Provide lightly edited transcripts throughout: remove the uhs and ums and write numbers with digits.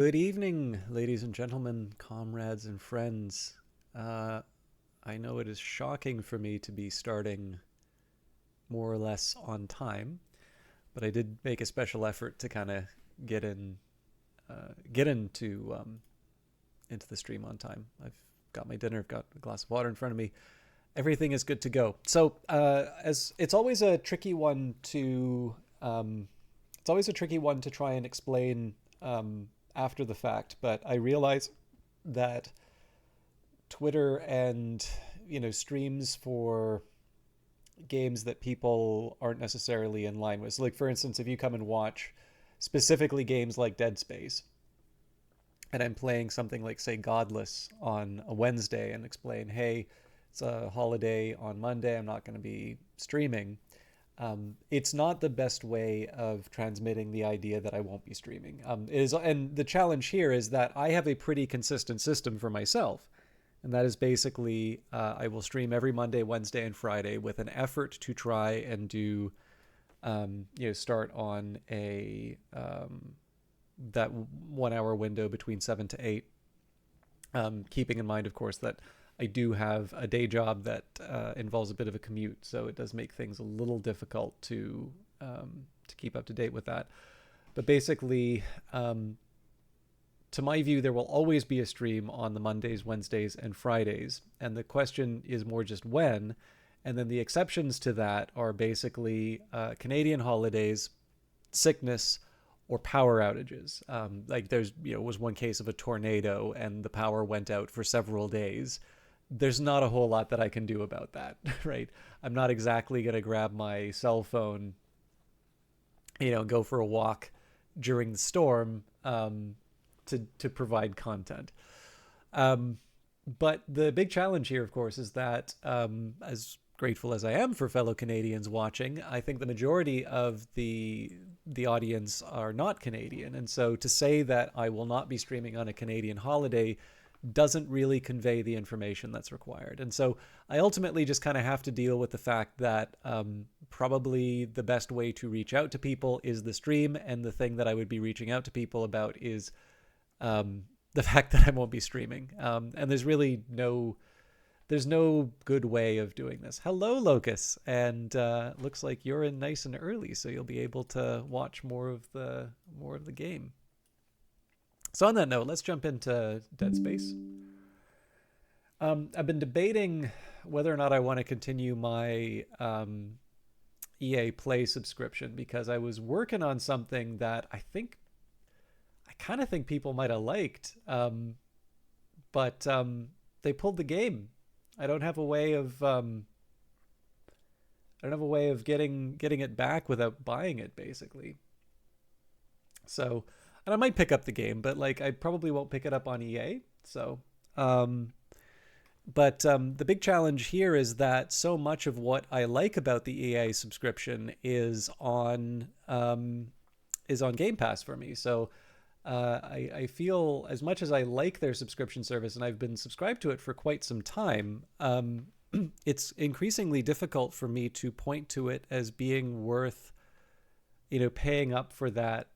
Good evening, ladies and gentlemen, comrades and friends. I know it is shocking for me to be starting more or less on time, but I did make a special effort to kind of get in, get into the stream on time. I've got my dinner, I've got a glass of water in front of me. Everything is good to go. So, as it's always a tricky one to, it's always a tricky one to try and explain after the fact. But I realize that Twitter and streams for games that people aren't necessarily in line with. So, like for instance, if you come and watch specifically games like Dead Space, and I'm playing something like say Godless on a Wednesday and explain, hey, it's a holiday on Monday, I'm not going to be streaming. It's not the best way of transmitting the idea that I won't be streaming. And the challenge here is that I have a pretty consistent system for myself, and that is basically I will stream every Monday, Wednesday, and Friday with an effort to try and do, start on a that 1 hour window between 7 to 8. Keeping in mind, of course, that I do have a day job that involves a bit of a commute, so it does make things a little difficult to keep up to date with that. But basically, to my view, there will always be a stream on the Mondays, Wednesdays, and Fridays, and the question is more just when. And then the exceptions to that are basically Canadian holidays, sickness, or power outages. Like there's was one case of a tornado and the power went out for several days. There's not a whole lot that I can do about that, right? I'm not exactly going to grab my cell phone, go for a walk during the storm to provide content. But the big challenge here, of course, is that as grateful as I am for fellow Canadians watching, I think the majority of the audience are not Canadian. And so to say that I will not be streaming on a Canadian holiday doesn't really convey the information that's required. And so I ultimately just kind of have to deal with the fact that probably the best way to reach out to people is the stream. And the thing that I would be reaching out to people about is the fact that I won't be streaming. And there's no good way of doing this. Hello, Locus, and looks like you're in nice and early, so you'll be able to watch more of the game. So on that note, let's jump into Dead Space. I've been debating whether or not I want to continue my EA Play subscription because I was working on something that I kind of think people might have liked, but they pulled the game. I don't have a way of getting it back without buying it, basically. So, and I might pick up the game, but like I probably won't pick it up on EA. So, but the big challenge here is that so much of what I like about the EA subscription is on Game Pass for me. So. I feel as much as I like their subscription service, and I've been subscribed to it for quite some time, it's increasingly difficult for me to point to it as being worth, paying up for that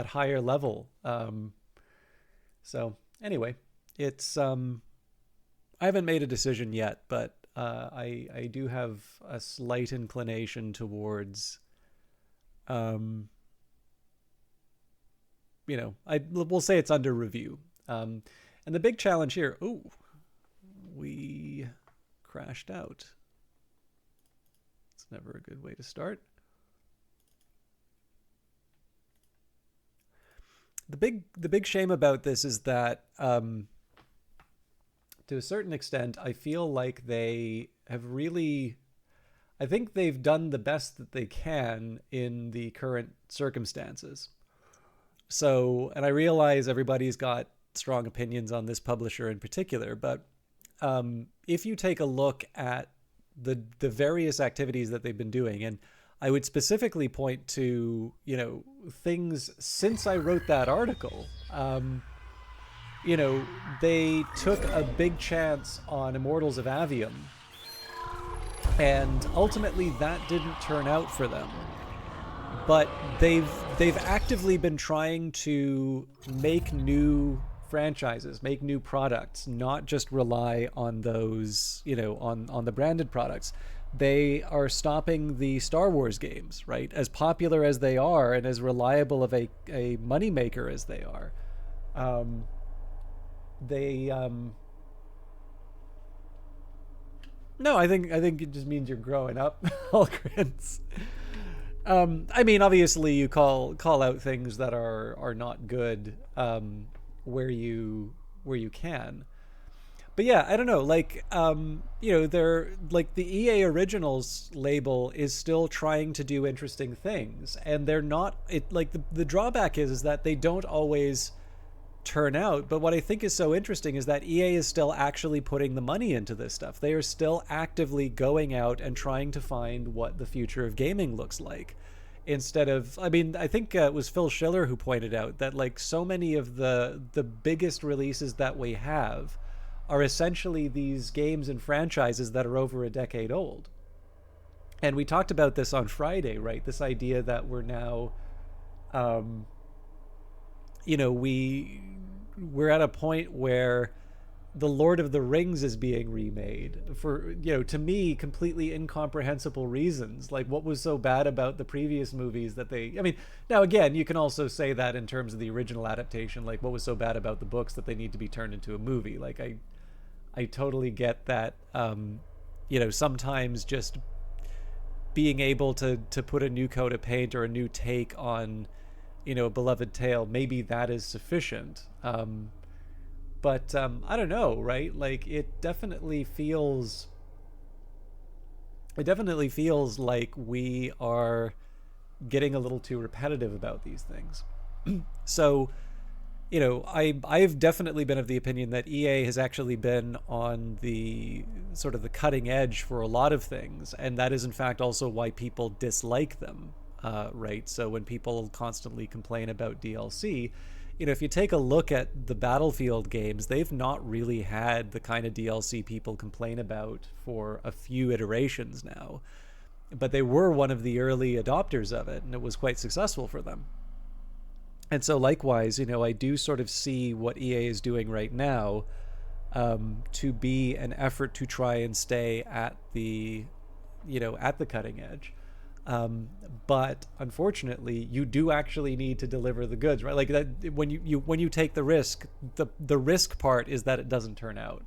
higher level. So anyway, it's I haven't made a decision yet, but I do have a slight inclination towards. We'll say it's under review. And the big challenge here, we crashed out. It's never a good way to start. The big shame about this is that, to a certain extent, I feel like they have really, I think they've done the best that they can in the current circumstances. So, and I realize everybody's got strong opinions on this publisher in particular, but if you take a look at the various activities that they've been doing, and I would specifically point to, things since I wrote that article, they took a big chance on Immortals of Aveum, and ultimately that didn't turn out for them. but they've actively been trying to make new franchises, make new products, not just rely on those, on the branded products. They are stopping the Star Wars games, right? As popular as they are and as reliable of a moneymaker as they are. They No, I think it just means you're growing up, Hulkrins. I mean, obviously, you call out things that are not good, where you can. But yeah, I don't know. Like, they're like the EA Originals label is still trying to do interesting things, and they're not. It like the drawback is that they don't always turn out. But what I think is so interesting is that EA is still actually putting the money into this stuff. They are still actively going out and trying to find what the future of gaming looks like. Instead of, I mean, I think it was Phil Schiller who pointed out that like so many of the biggest releases that we have are essentially these games and franchises that are over a decade old. And we talked about this on Friday, right? This idea that we're now, we're at a point where the Lord of the Rings is being remade for, to me, completely incomprehensible reasons. Like, what was so bad about the previous movies that I mean, now again, you can also say that in terms of the original adaptation, like what was so bad about the books that they need to be turned into a movie. Like, I totally get that, sometimes just being able to put a new coat of paint or a new take on, a beloved tale, maybe that is sufficient. But I don't know, right? Like it definitely feels like we are getting a little too repetitive about these things. So, I've definitely been of the opinion that EA has actually been on the sort of the cutting edge for a lot of things, and that is in fact also why people dislike them. Right? So when people constantly complain about DLC, if you take a look at the Battlefield games, they've not really had the kind of DLC people complain about for a few iterations now. But they were one of the early adopters of it, and it was quite successful for them. And so likewise, I do sort of see what EA is doing right now to be an effort to try and stay at the cutting edge. But unfortunately, you do actually need to deliver the goods, right? Like that, when you take the risk, the risk part is that it doesn't turn out.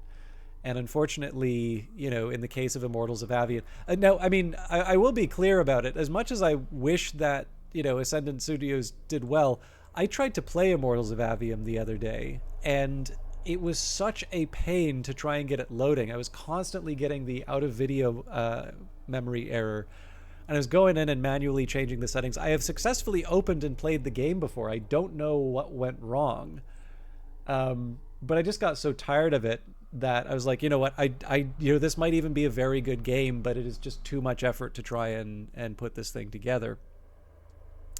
And unfortunately, in the case of Immortals of Avium, no, I mean, I will be clear about it. As much as I wish that, Ascendant Studios did well, I tried to play Immortals of Avium the other day, and it was such a pain to try and get it loading. I was constantly getting the out of video memory error. And I was going in and manually changing the settings. I have successfully opened and played the game before. I don't know what went wrong. But I just got so tired of it that I was like, you know what? This might even be a very good game, but it is just too much effort to try and put this thing together.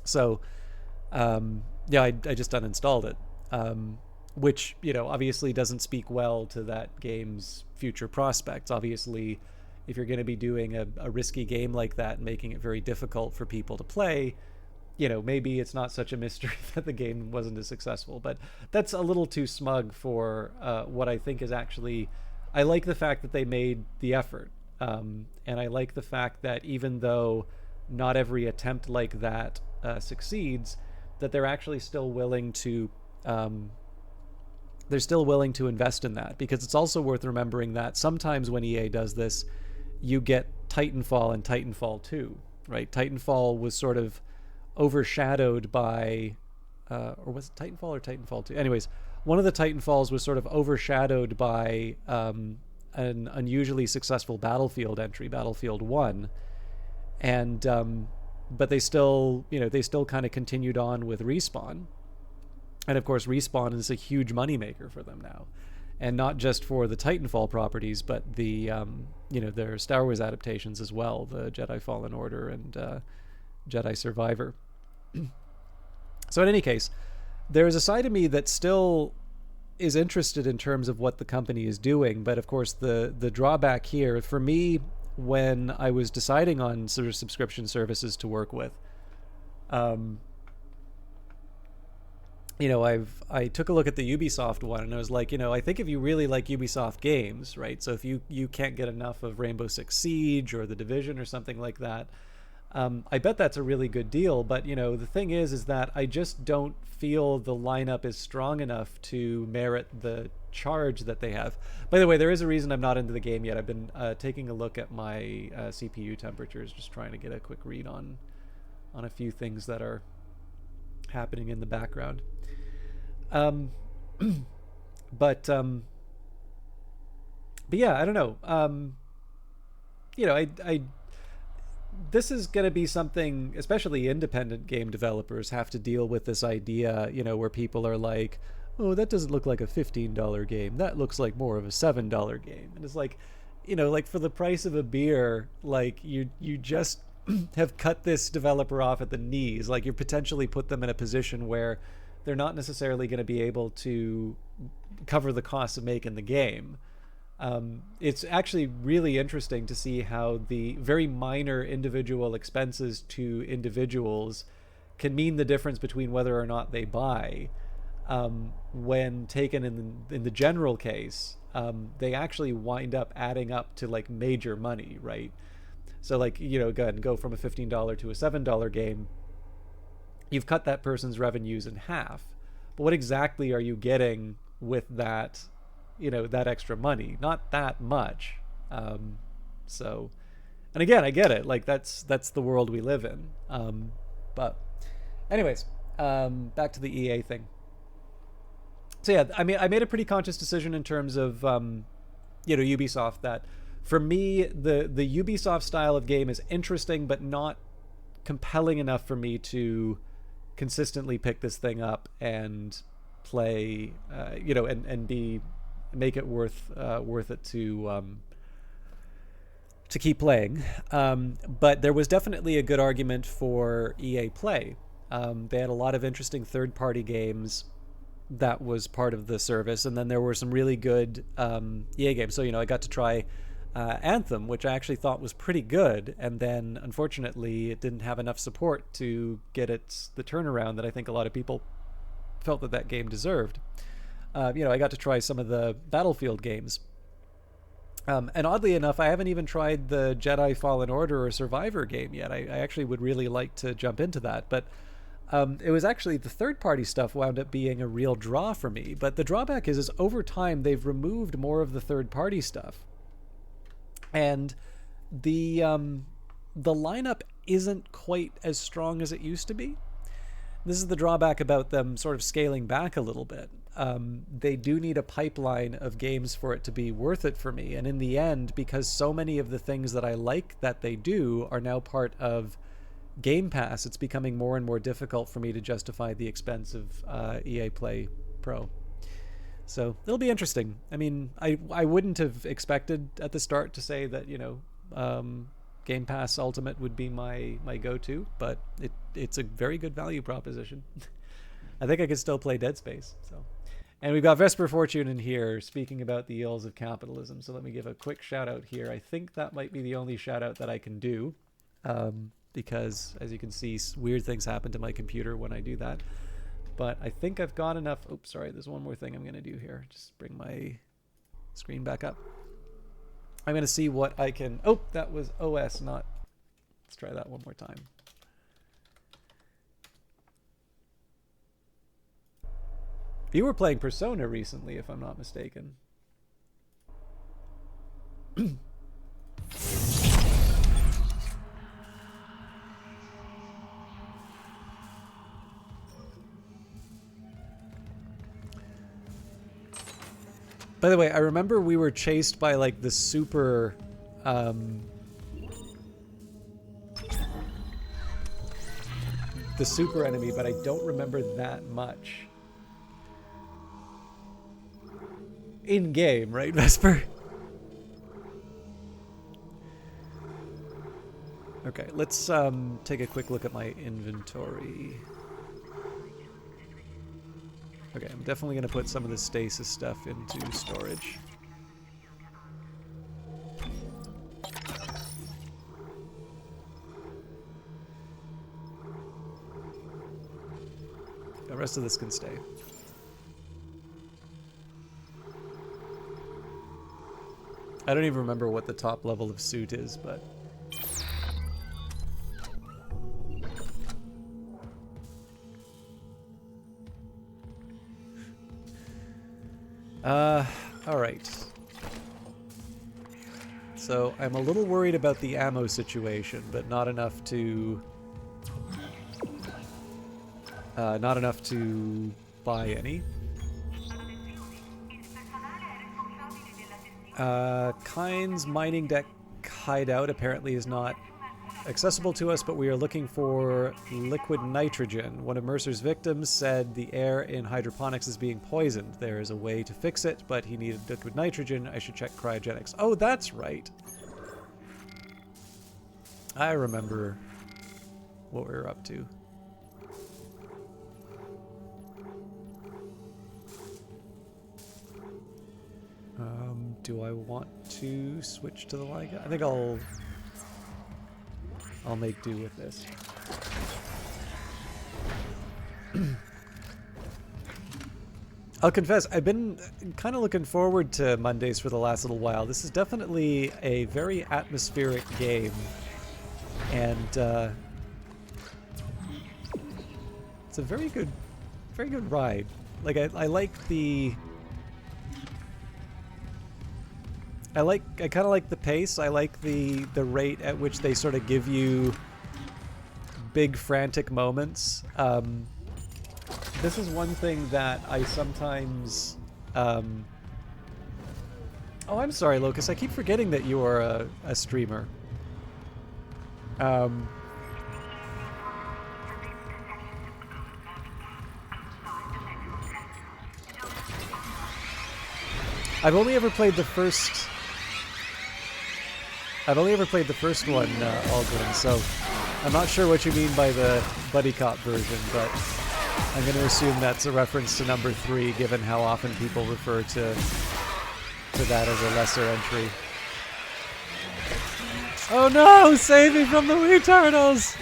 So, I just uninstalled it. Which, obviously doesn't speak well to that game's future prospects. Obviously, if you're going to be doing a risky game like that and making it very difficult for people to play, maybe it's not such a mystery that the game wasn't as successful. But that's a little too smug for what I think is actually... I like the fact that they made the effort. And I like the fact that even though not every attempt like that succeeds, that they're actually still willing to... they're still willing to invest in that. Because it's also worth remembering that sometimes when EA does this, you get Titanfall and Titanfall 2, right? Titanfall was sort of overshadowed by, or was it Titanfall or Titanfall 2? Anyways, one of the Titanfalls was sort of overshadowed by an unusually successful Battlefield entry, Battlefield 1. And, but they still kind of continued on with Respawn. And of course, Respawn is a huge moneymaker for them now. And not just for the Titanfall properties, but the their Star Wars adaptations as well, the Jedi Fallen Order and Jedi Survivor. So in any case, there is a side of me that still is interested in terms of what the company is doing. But of course, the drawback here for me, when I was deciding on sort of subscription services to work with, Um, I took a look at the Ubisoft one, and I was like, I think if you really like Ubisoft games, right? So if you can't get enough of Rainbow Six Siege or The Division or something like that, I bet that's a really good deal. But the thing is that I just don't feel the lineup is strong enough to merit the charge that they have. By the way, there is a reason I'm not into the game yet. I've been taking a look at my CPU temperatures, just trying to get a quick read on a few things that are happening in the background. Um, but yeah, I don't know. I this is going to be something, especially independent game developers have to deal with this idea, where people are like, oh, that doesn't look like a $15 game. That looks like more of a $7 game. And it's like, like for the price of a beer, like you just have cut this developer off at the knees. Like you potentially put them in a position where they're not necessarily going to be able to cover the cost of making the game. It's actually really interesting to see how the very minor individual expenses to individuals can mean the difference between whether or not they buy. When taken in the general case, they actually wind up adding up to like major money, right? So like, go from a $15 to a $7 game. You've cut that person's revenues in half. But what exactly are you getting with that, that extra money? Not that much. So, and again, I get it. Like that's the world we live in. But anyways, back to the EA thing. So yeah, I mean, I made a pretty conscious decision in terms of, Ubisoft, that for me, the Ubisoft style of game is interesting, but not compelling enough for me to consistently pick this thing up and play, and make it worth it to keep playing. But there was definitely a good argument for EA Play. They had a lot of interesting third-party games that was part of the service, and then there were some really good EA games. So I got to try Anthem, which I actually thought was pretty good, and then unfortunately it didn't have enough support to get the turnaround that I think a lot of people felt that game deserved. I got to try some of the Battlefield games, and oddly enough, I haven't even tried the Jedi Fallen Order or Survivor game yet. I actually would really like to jump into that, but it was actually the third-party stuff wound up being a real draw for me. But the drawback is over time they've removed more of the third-party stuff, and the lineup isn't quite as strong as it used to be. This is the drawback about them sort of scaling back a little bit. They do need a pipeline of games for it to be worth it for me. And in the end, because so many of the things that I like that they do are now part of Game Pass, it's becoming more and more difficult for me to justify the expense of EA Play Pro. So it'll be interesting. I mean, I wouldn't have expected at the start to say that, Game Pass Ultimate would be my go-to, but it's a very good value proposition. I think I could still play Dead Space. So, and we've got Vesper Fortune in here speaking about the ills of capitalism. So let me give a quick shout out here. I think that might be the only shout out that I can do, because as you can see, weird things happen to my computer when I do that. But I think I've got enough. Oops, sorry. There's one more thing I'm going to do here. Just bring my screen back up. I'm going to see what I can... Oh, that was OS, not... Let's try that one more time. You were playing Persona recently, if I'm not mistaken. By the way, I remember we were chased by like the super enemy, but I don't remember that much. In game, right, Vesper? Okay, let's take a quick look at my inventory. Okay, I'm definitely going to put some of the stasis stuff into storage. rest of this can stay. I don't even remember what the top level of suit is, but... Alright. So, I'm a little worried about the ammo situation, but not enough to... not enough to buy any. Kyne's mining deck hideout apparently is not accessible to us, but we are looking for liquid nitrogen. One of Mercer's victims said the air in hydroponics is being poisoned. There is a way to fix it, but he needed liquid nitrogen. I should check cryogenics. Oh, that's right. I remember what we were up to. Do I want to switch to the light gun? I think I'll make do with this. I'll confess, I've been kind of looking forward to Mondays for the last little while. This is definitely a very atmospheric game, and it's a very good ride. Like I like the. I kind of like the pace. I like the rate at which they sort of give you big frantic moments. This is one thing that I sometimes... Oh, I'm sorry, Locust. I keep forgetting that you are a streamer. I've only ever played the first one, Aldrin, so I'm not sure what you mean by the Buddy Cop version, but I'm going to assume that's a reference to number 3, given how often people refer to that as a lesser entry. Oh no! Save me from the Wii Turtles!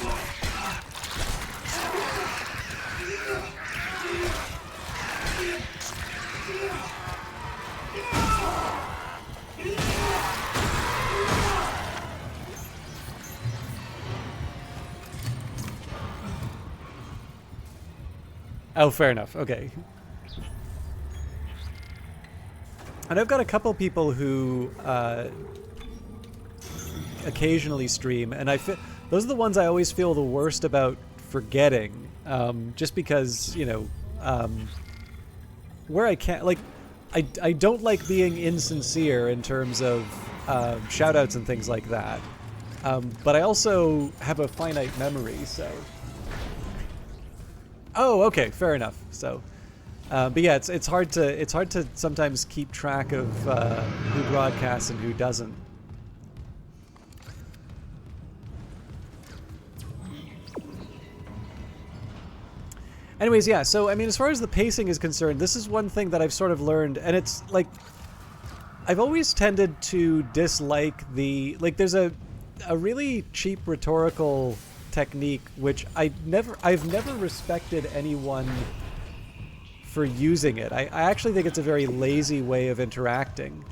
Oh, fair enough. Okay. And I've got a couple people who occasionally stream, and those are the ones I always feel the worst about forgetting, just because, you know, where I can't, like, I don't like being insincere in terms of shoutouts and things like that, but I also have a finite memory, so... Oh, okay, fair enough. So, but yeah, it's hard to sometimes keep track of who broadcasts and who doesn't. Anyways, yeah. So I mean, as far as the pacing is concerned, this is one thing that I've sort of learned, and it's like I've always tended to dislike there's a really cheap rhetorical technique which I've never respected anyone for using it. I actually think it's a very lazy way of interacting.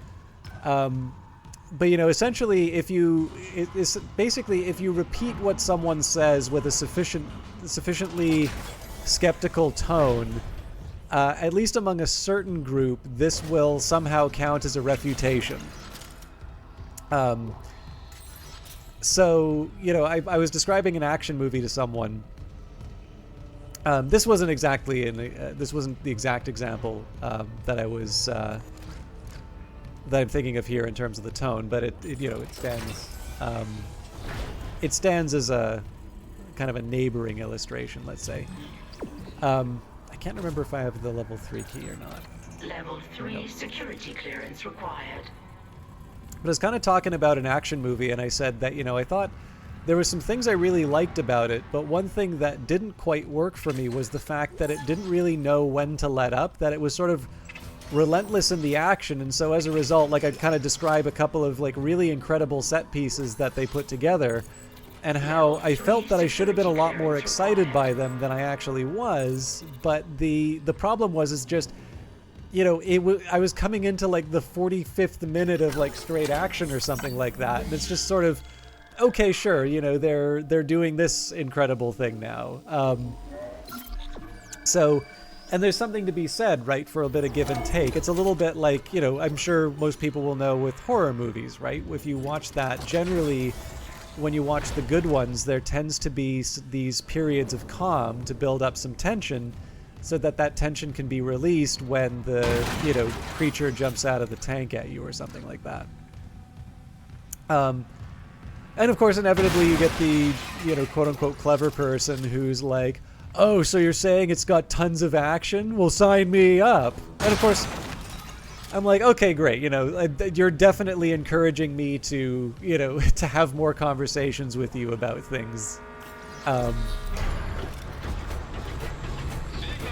But you know, essentially, if you repeat what someone says with a sufficiently skeptical tone, at least among a certain group, this will somehow count as a refutation. So, you know, I was describing an action movie to someone. This wasn't exactly this wasn't the exact example that I was that I'm thinking of here in terms of the tone, but it you know, it stands as a kind of a neighboring illustration, let's say. I can't remember if I have the level 3 key or not. Level 3 security clearance required. But I was kind of talking about an action movie, and I said that, you know, I thought there were some things I really liked about it, but one thing that didn't quite work for me was the fact that it didn't really know when to let up, that it was sort of relentless in the action, and so as a result, like, I'd kind of describe a couple of, like, really incredible set pieces that they put together, and how I felt that I should have been a lot more excited by them than I actually was. But the problem was is just, you know, I was coming into like the 45th minute of like straight action or something like that, and it's just sort of, okay, sure, you know, they're doing this incredible thing now. And there's something to be said, right, for a bit of give and take. It's a little bit like, you know, I'm sure most people will know with horror movies, right? If you watch that, generally, when you watch the good ones, there tends to be these periods of calm to build up some tension, so that that tension can be released when the, you know, creature jumps out of the tank at you or something like that. And of course, inevitably, you get the, you know, quote-unquote clever person who's like, oh, so you're saying it's got tons of action? Well, sign me up. And of course, I'm like, okay, great. You know, you're definitely encouraging me to, you know, to have more conversations with you about things. Seeing our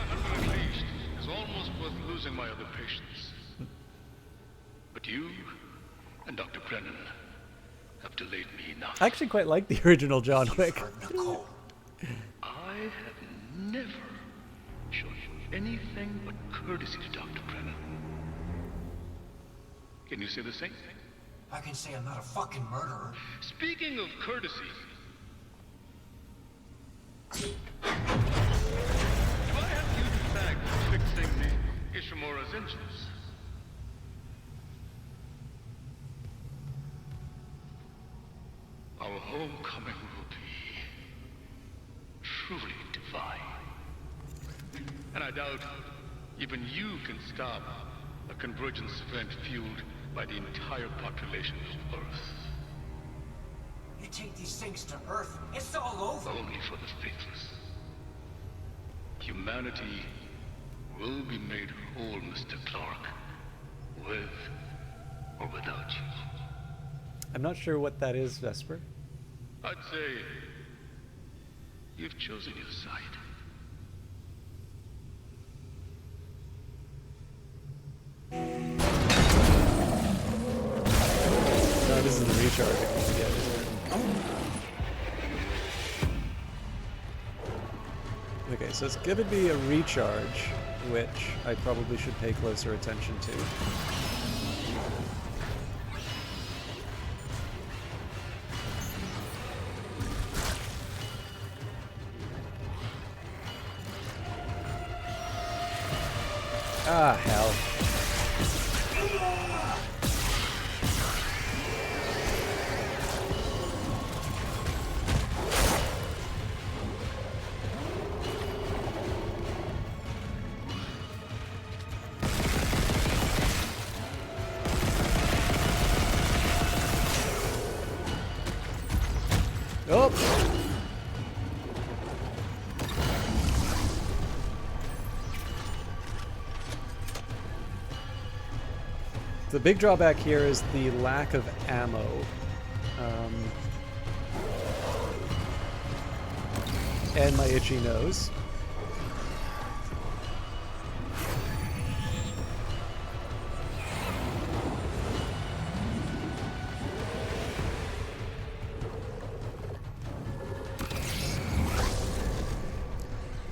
husband unleashed is almost worth losing my other patients. But you and Dr. Brennan have delayed me enough. I actually quite like the original John Wick. I have never shown anything but courtesy to Dr. Brennan. Can you say the same? I can say I'm not a fucking murderer. Speaking of courtesy, do I have you tagged for fixing the Ishimura's engines? Our homecoming will be truly divine. And I doubt even you can stop a convergence event fueled by the entire population of Earth. You take these things to Earth, it's all over. Only for the faithless. Humanity will be made whole, Mr. Clark. With or without you. I'm not sure what that is, Vesper. I'd say you've chosen your side. No, this is the recharge I can get, isn't it? Okay, so it's given me a recharge, which I probably should pay closer attention to. Ah, hell. Oh! The big drawback here is the lack of ammo. And my itchy nose.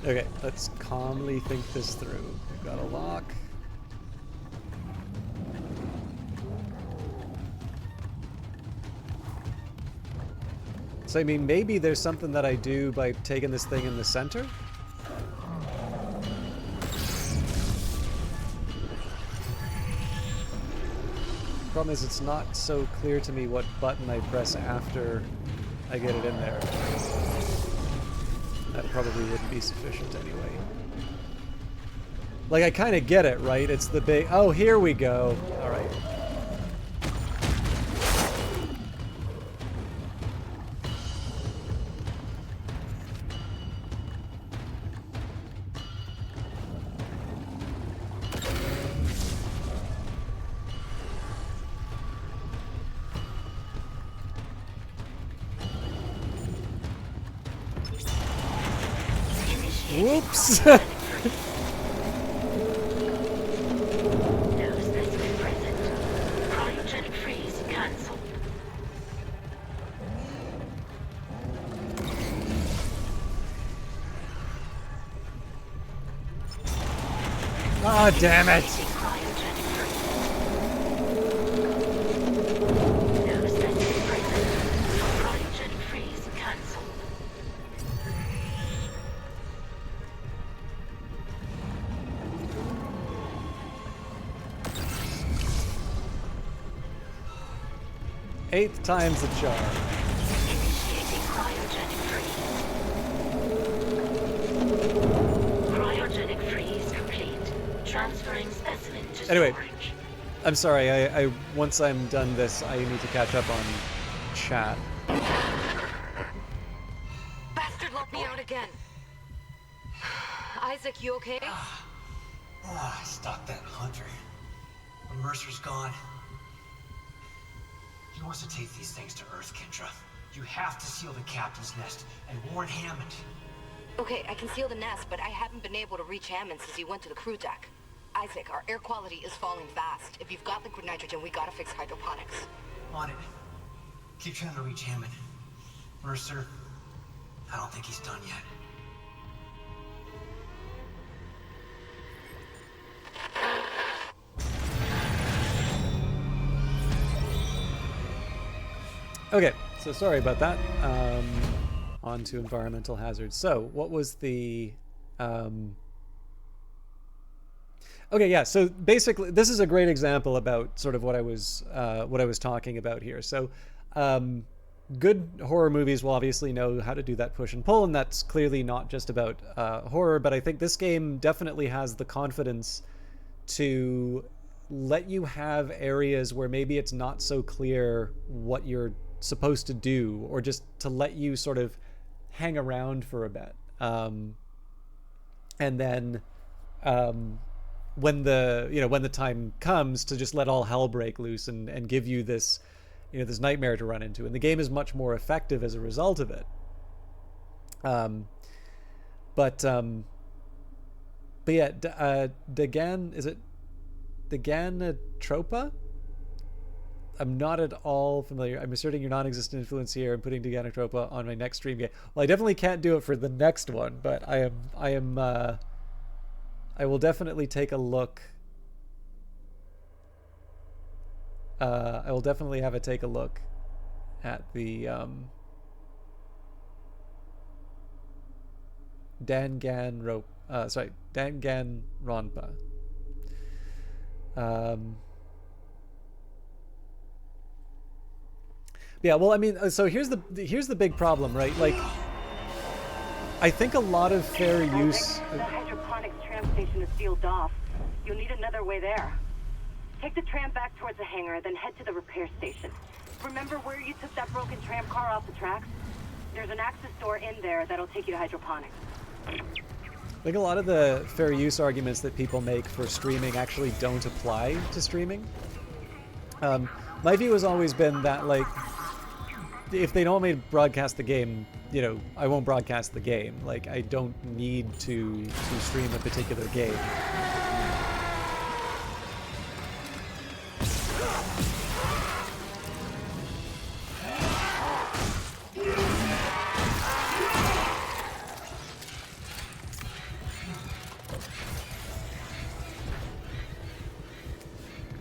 Okay, let's calmly think this through. We've got a lock. So, I mean, maybe there's something that I do by taking this thing in the center? Problem is, it's not so clear to me what button I press after I get it in there. That probably wouldn't be sufficient anyway. Like, I kind of get it, right? It's the big... Oh, here we go. All right. Whoops! No specimen present. Cryogenic freeze cancelled. Ah, damn it! Cryogenic freeze. No specific presence. Cryogenic freeze cancelled. Eighth time's the charm. Initiating cryogenic freeze. Cryogenic freeze complete. Transferring specimen to Anyway. storage. I'm sorry, I once I'm done this, I need to catch up on chat. Bastard let me out again. Isaac, you okay? I stopped that hunter. When Mercer's gone. He wants to take these things to Earth, Kendra. You have to seal the captain's nest and warn Hammond. Okay, I can seal the nest, but I haven't been able to reach Hammond since he went to the crew deck. Isaac, our air quality is falling fast. If you've got liquid nitrogen, we gotta fix hydroponics. On it. Keep trying to reach Hammond. Mercer, I don't think he's done yet. Okay, so sorry about that. On to environmental hazards. So, what was the... Okay, yeah. So basically, this is a great example about sort of what I was talking about here. So, good horror movies will obviously know how to do that push and pull, and that's clearly not just about horror. But I think this game definitely has the confidence to let you have areas where maybe it's not so clear what you're supposed to do, or just to let you sort of hang around for a bit, and then. When the time comes to just let all hell break loose and give you this, this nightmare to run into, and the game is much more effective as a result of it. But yeah, Dagan, is it Daganatropa? I'm not at all familiar. I'm asserting your non-existent influence here and putting Daganatropa on my next stream game. Well, I definitely can't do it for the next one, but I will definitely take a look. I will definitely have a take a look at the Danganronpa. Yeah, well, I mean, so here's the big problem, right? Like, I think a lot of fair use. The hydroponics tram station is sealed off. You'll need another way there. Take the tram back towards the hangar, then head to the repair station. Remember where you took that broken tram car off the tracks? There's an access door in there that'll take you to hydroponics. I think a lot of the fair use arguments that people make for streaming actually don't apply to streaming. My view has always been that, like, if they don't want me to broadcast the game, I won't broadcast the game. Like, I don't need to stream a particular game.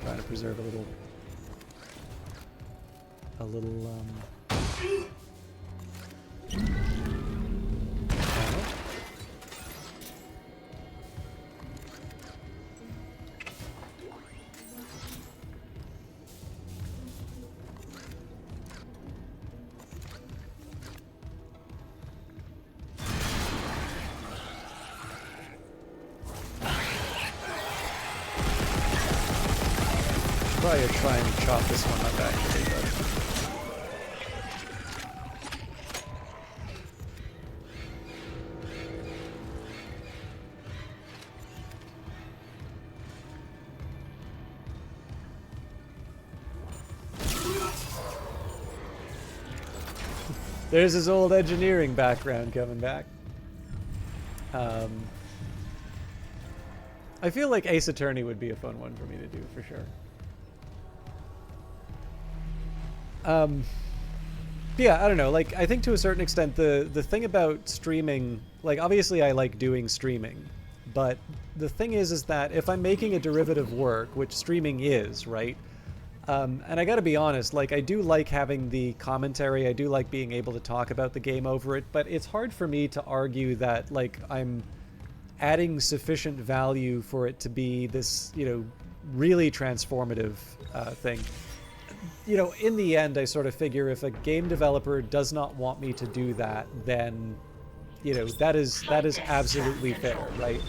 Trying to preserve a little probably try and chop this one up actually, but there's his old engineering background coming back. I feel like Ace Attorney would be a fun one for me to do, for sure. Yeah, I don't know, like, I think to a certain extent the thing about streaming, like, obviously I like doing streaming, But the thing is that if I'm making a derivative work, which streaming is, right? And I gotta be honest, like, I do like having the commentary, I do like being able to talk about the game over it, but it's hard for me to argue that, like, I'm adding sufficient value for it to be this, you know, really transformative thing. You know, in the end, I sort of figure if a game developer does not want me to do that, then, you know, that is absolutely fair, right?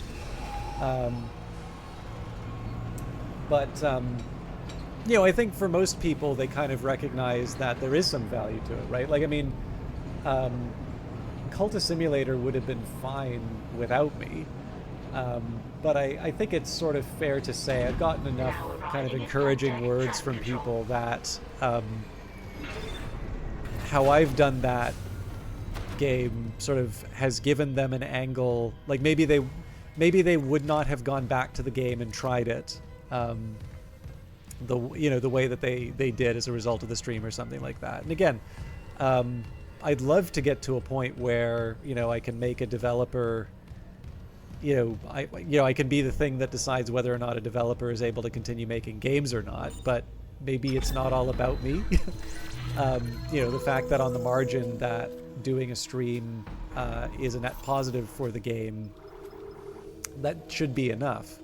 You know, I think for most people, they kind of recognize that there is some value to it, right? Like, I mean, Cultist Simulator would have been fine without me. But I think it's sort of fair to say I've gotten enough kind of encouraging words from people that how I've done that game sort of has given them an angle. Like, maybe they would not have gone back to the game and tried it. The way that they did as a result of the stream or something like that. And again, I'd love to get to a point where, you know, I can make a developer, I can be the thing that decides whether or not a developer is able to continue making games or not, but maybe it's not all about me. The fact that on the margin that doing a stream is a net positive for the game, that should be enough.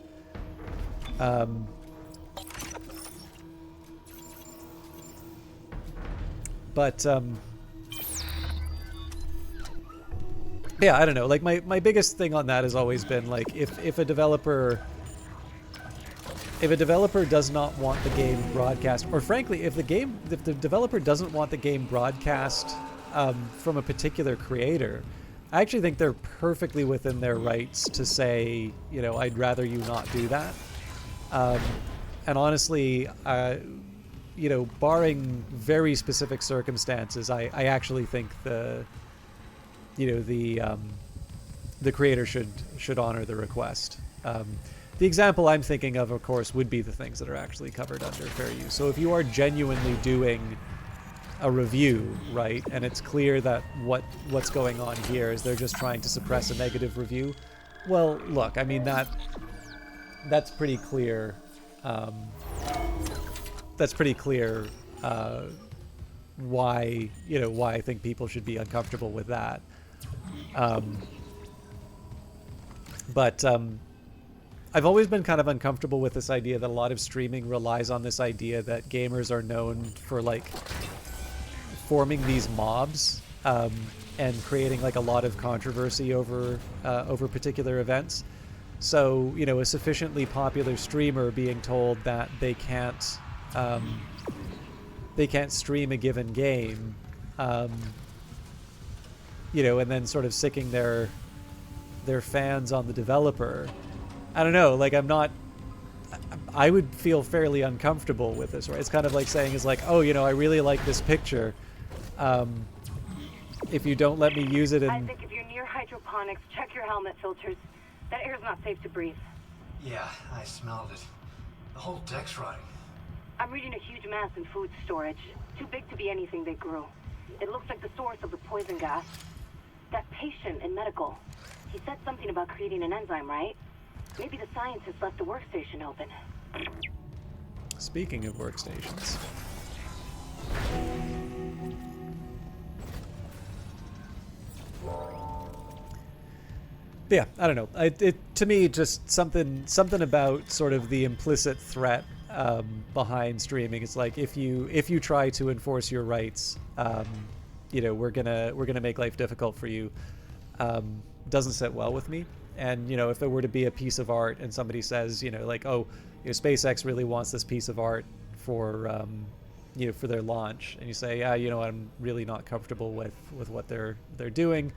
Yeah, I don't know. Like, my biggest thing on that has always been, like, if a developer does not want the game broadcast, or frankly, if the developer doesn't want the game broadcast from a particular creator, I actually think they're perfectly within their rights to say, you know, I'd rather you not do that. And honestly, barring very specific circumstances, I actually think the creator should honor the request. The example I'm thinking of course, would be the things that are actually covered under fair use. So if you are genuinely doing a review, right, and it's clear that what's going on here is they're just trying to suppress a negative review, well, look, I mean, that's pretty clear. That's pretty clear why I think people should be uncomfortable with that. I've always been kind of uncomfortable with this idea that a lot of streaming relies on this idea that gamers are known for, like, forming these mobs and creating, like, a lot of controversy over particular events. So, you know, a sufficiently popular streamer being told that they can't stream a given game, and then sort of sicking their fans on the developer. I don't know, like, I would feel fairly uncomfortable with this, right? It's kind of like saying, is like, oh, I really like this picture. If you don't let me use it I think if you're near hydroponics, check your helmet filters. That air's not safe to breathe. Yeah, I smelled it. The whole deck's rotting. I'm reading a huge mass in food storage. Too big to be anything they grew. It looks like the source of the poison gas. That patient in medical, he said something about creating an enzyme, right? Maybe the scientist left the workstation open. Speaking of workstations. But yeah, I don't know. To me, just something about sort of the implicit threat behind streaming. It's like, if you try to enforce your rights, we're gonna make life difficult for you. Doesn't sit well with me. And if it were to be a piece of art and somebody says, SpaceX really wants this piece of art for for their launch, and you say, yeah, I'm really not comfortable with what they're doing.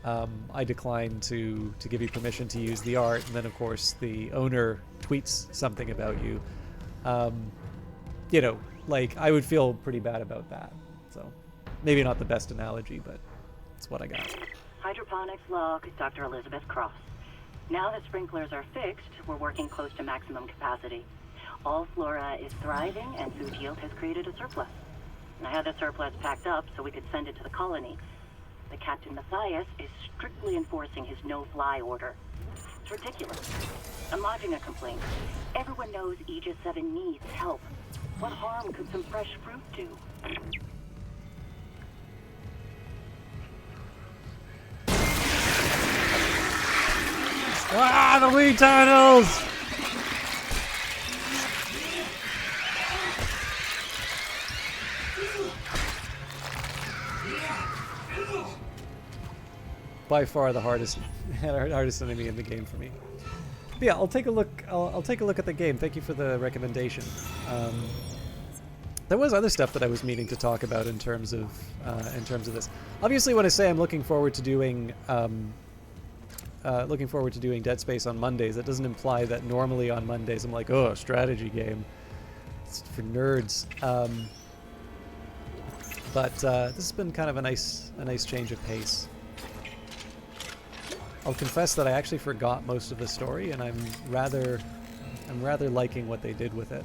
I decline to give you permission to use the art, and then of course the owner tweets something about you. Like, I would feel pretty bad about that. So maybe not the best analogy, but it's what I got. Hydroponics log, Dr. Elizabeth Cross. Now that sprinklers are fixed, we're working close to maximum capacity. All flora is thriving, and food yield has created a surplus. And I had the surplus packed up so we could send it to the colony. The Captain Matthias is strictly enforcing his no-fly order. It's ridiculous. I'm lodging a complaint. Everyone knows Aegis 7 needs help. What harm could some fresh fruit do? Ah, the wee tunnels! By far the hardest enemy in the game for me. But yeah, I'll take a look. I'll take a look at the game. Thank you for the recommendation. There was other stuff that I was meaning to talk about in terms of this. Obviously, when I say I'm looking forward to doing Dead Space on Mondays, that doesn't imply that normally on Mondays I'm like, oh, a strategy game. It's for nerds. But this has been kind of a nice change of pace. I'll confess that I actually forgot most of the story, and I'm rather liking what they did with it.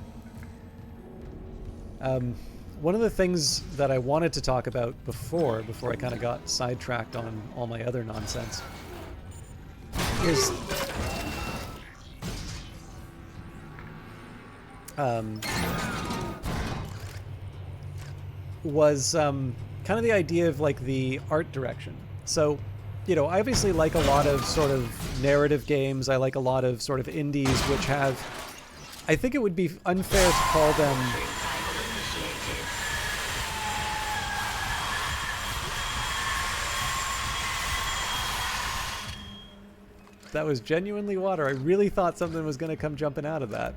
One of the things that I wanted to talk about before I kind of got sidetracked on all my other nonsense is kind of the idea of like the art direction. So, you know, I obviously like a lot of sort of narrative games. I like a lot of sort of indies which have, I think it would be unfair to call them that was genuinely water. I really thought something was going to come jumping out of that.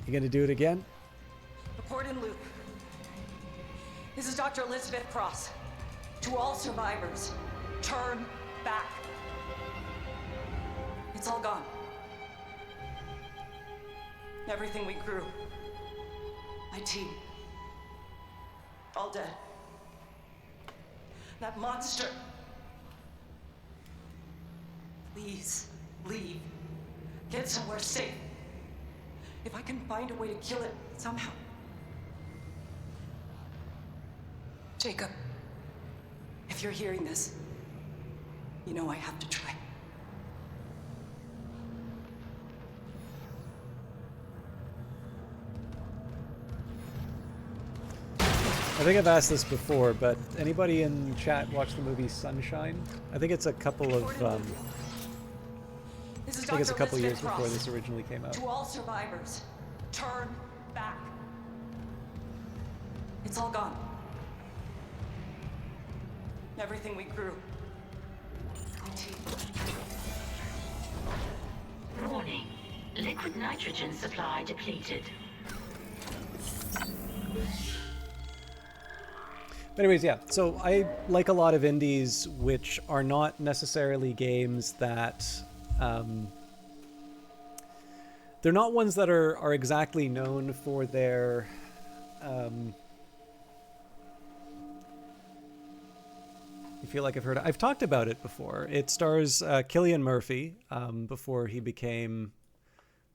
You gonna do it again? Report in loop. This is Dr. Elizabeth Cross. To all survivors, turn back. It's all gone. Everything we grew. My team. All dead. That monster. Please, leave. Get somewhere safe. If I can find a way to kill it somehow. Jacob, if you're hearing this, you know I have to try. I think I've asked this before, but anybody in chat watch the movie Sunshine? I think it's a couple of years before this originally came out. To all survivors, turn back. It's all gone. Everything we grew. My team. Warning. Liquid nitrogen supply depleted. Anyways, yeah, so I like a lot of indies which are not necessarily games that they're not ones that are exactly known for their I feel like I've talked about it before. It stars Cillian Murphy before he became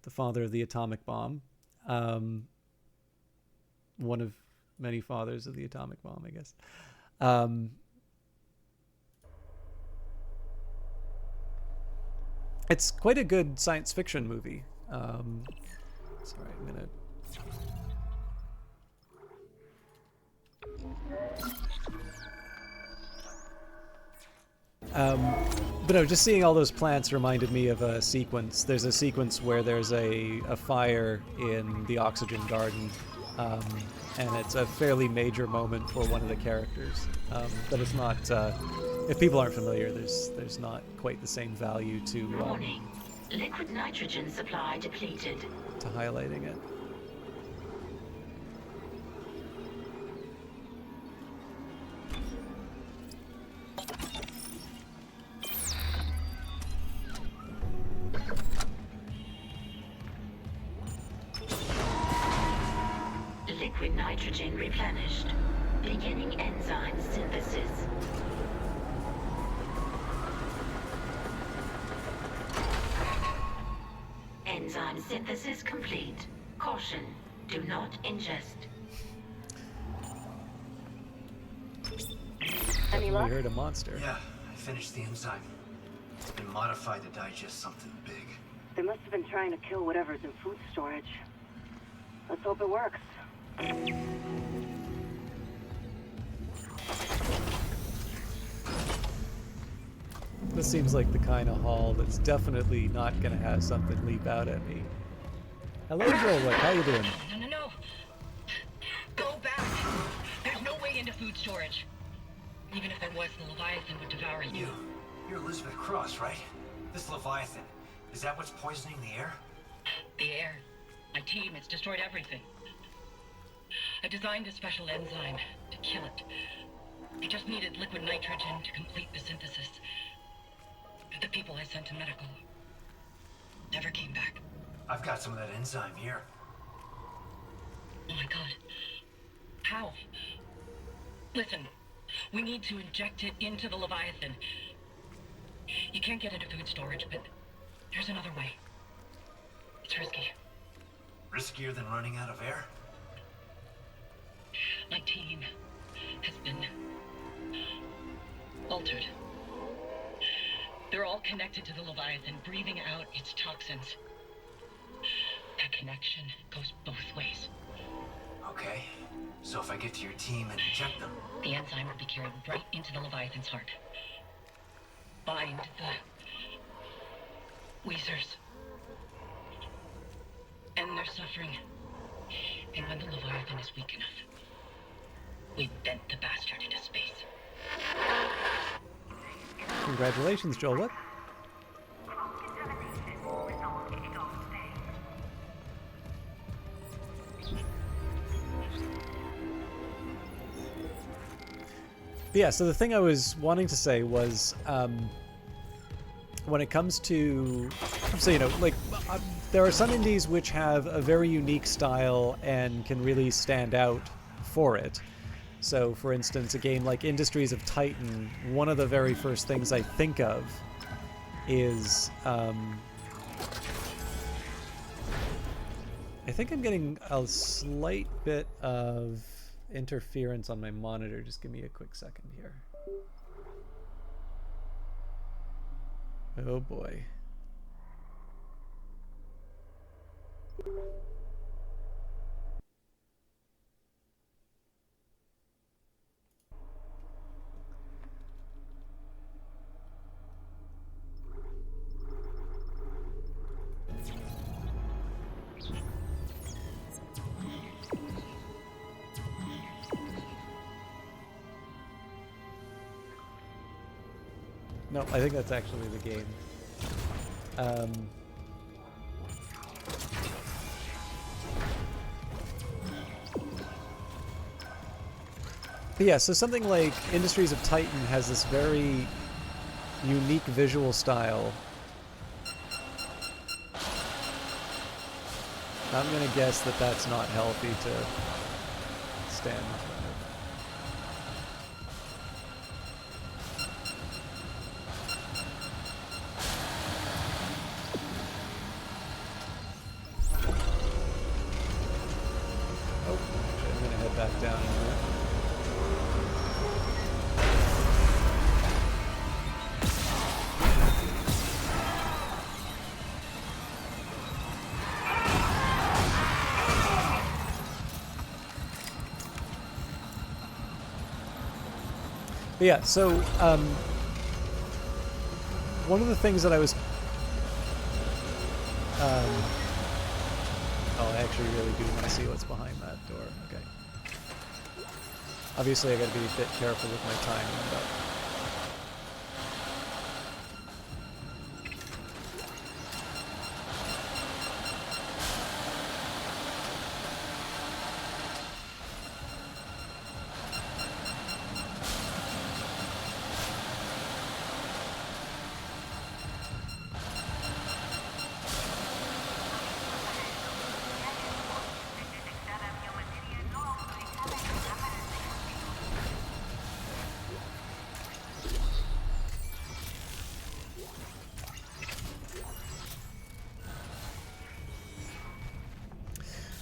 the father of the atomic bomb. One of many fathers of the atomic bomb, I guess. It's quite a good science fiction movie. Sorry, I'm gonna... but no, just seeing all those plants reminded me of a sequence. There's a sequence where there's a fire in the oxygen garden, and it's a fairly major moment for one of the characters. But it's not, if people aren't familiar, there's not quite the same value to Warning. Liquid nitrogen supply depleted. To highlighting it. Liquid nitrogen replenished. Beginning enzyme synthesis. Enzyme synthesis complete. Caution, do not ingest. definitely luck? heard a monster. Yeah, I finished the enzyme. It's been modified to digest something big. They must have been trying to kill whatever's in food storage. Let's hope it works. This seems like the kind of haul that's definitely not gonna have something leap out at me. Hello, Joel. How you doing? No. Go back. There's no way into food storage. Even if there was, the Leviathan would devour you. You're Elizabeth Cross, right? This Leviathan. Is that what's poisoning the air? The air. My team has destroyed everything. I designed a special enzyme to kill it. It just needed liquid nitrogen to complete the synthesis. The people I sent to medical never came back. I've got some of that enzyme here. Oh my god. How? Listen, we need to inject it into the Leviathan. You can't get into food storage, but there's another way. It's risky. Riskier than running out of air? My team has been altered. They're all connected to the Leviathan, breathing out its toxins. That connection goes both ways. Okay. So if I get to your team and inject them... The enzyme will be carried right into the Leviathan's heart. Bind the Weezers. End their suffering. And when the Leviathan is weak enough, we bent the bastard into space. Congratulations, Joel. But yeah, so the thing I was wanting to say was, when it comes to, so, you know, like, there are some indies which have a very unique style and can really stand out for it. So, for instance, a game like Industries of Titan, one of the very first things I think of is, I think I'm getting a slight bit of interference on my monitor. Just give me a quick second here. Oh boy. No, I think that's actually the game. But yeah, so something like Industries of Titan has this very unique visual style. I'm gonna guess that that's not healthy to stand in front of. But yeah, so one of the things that I was oh, I actually really do want to see what's behind that door. Okay. Obviously I gotta be a bit careful with my timing, but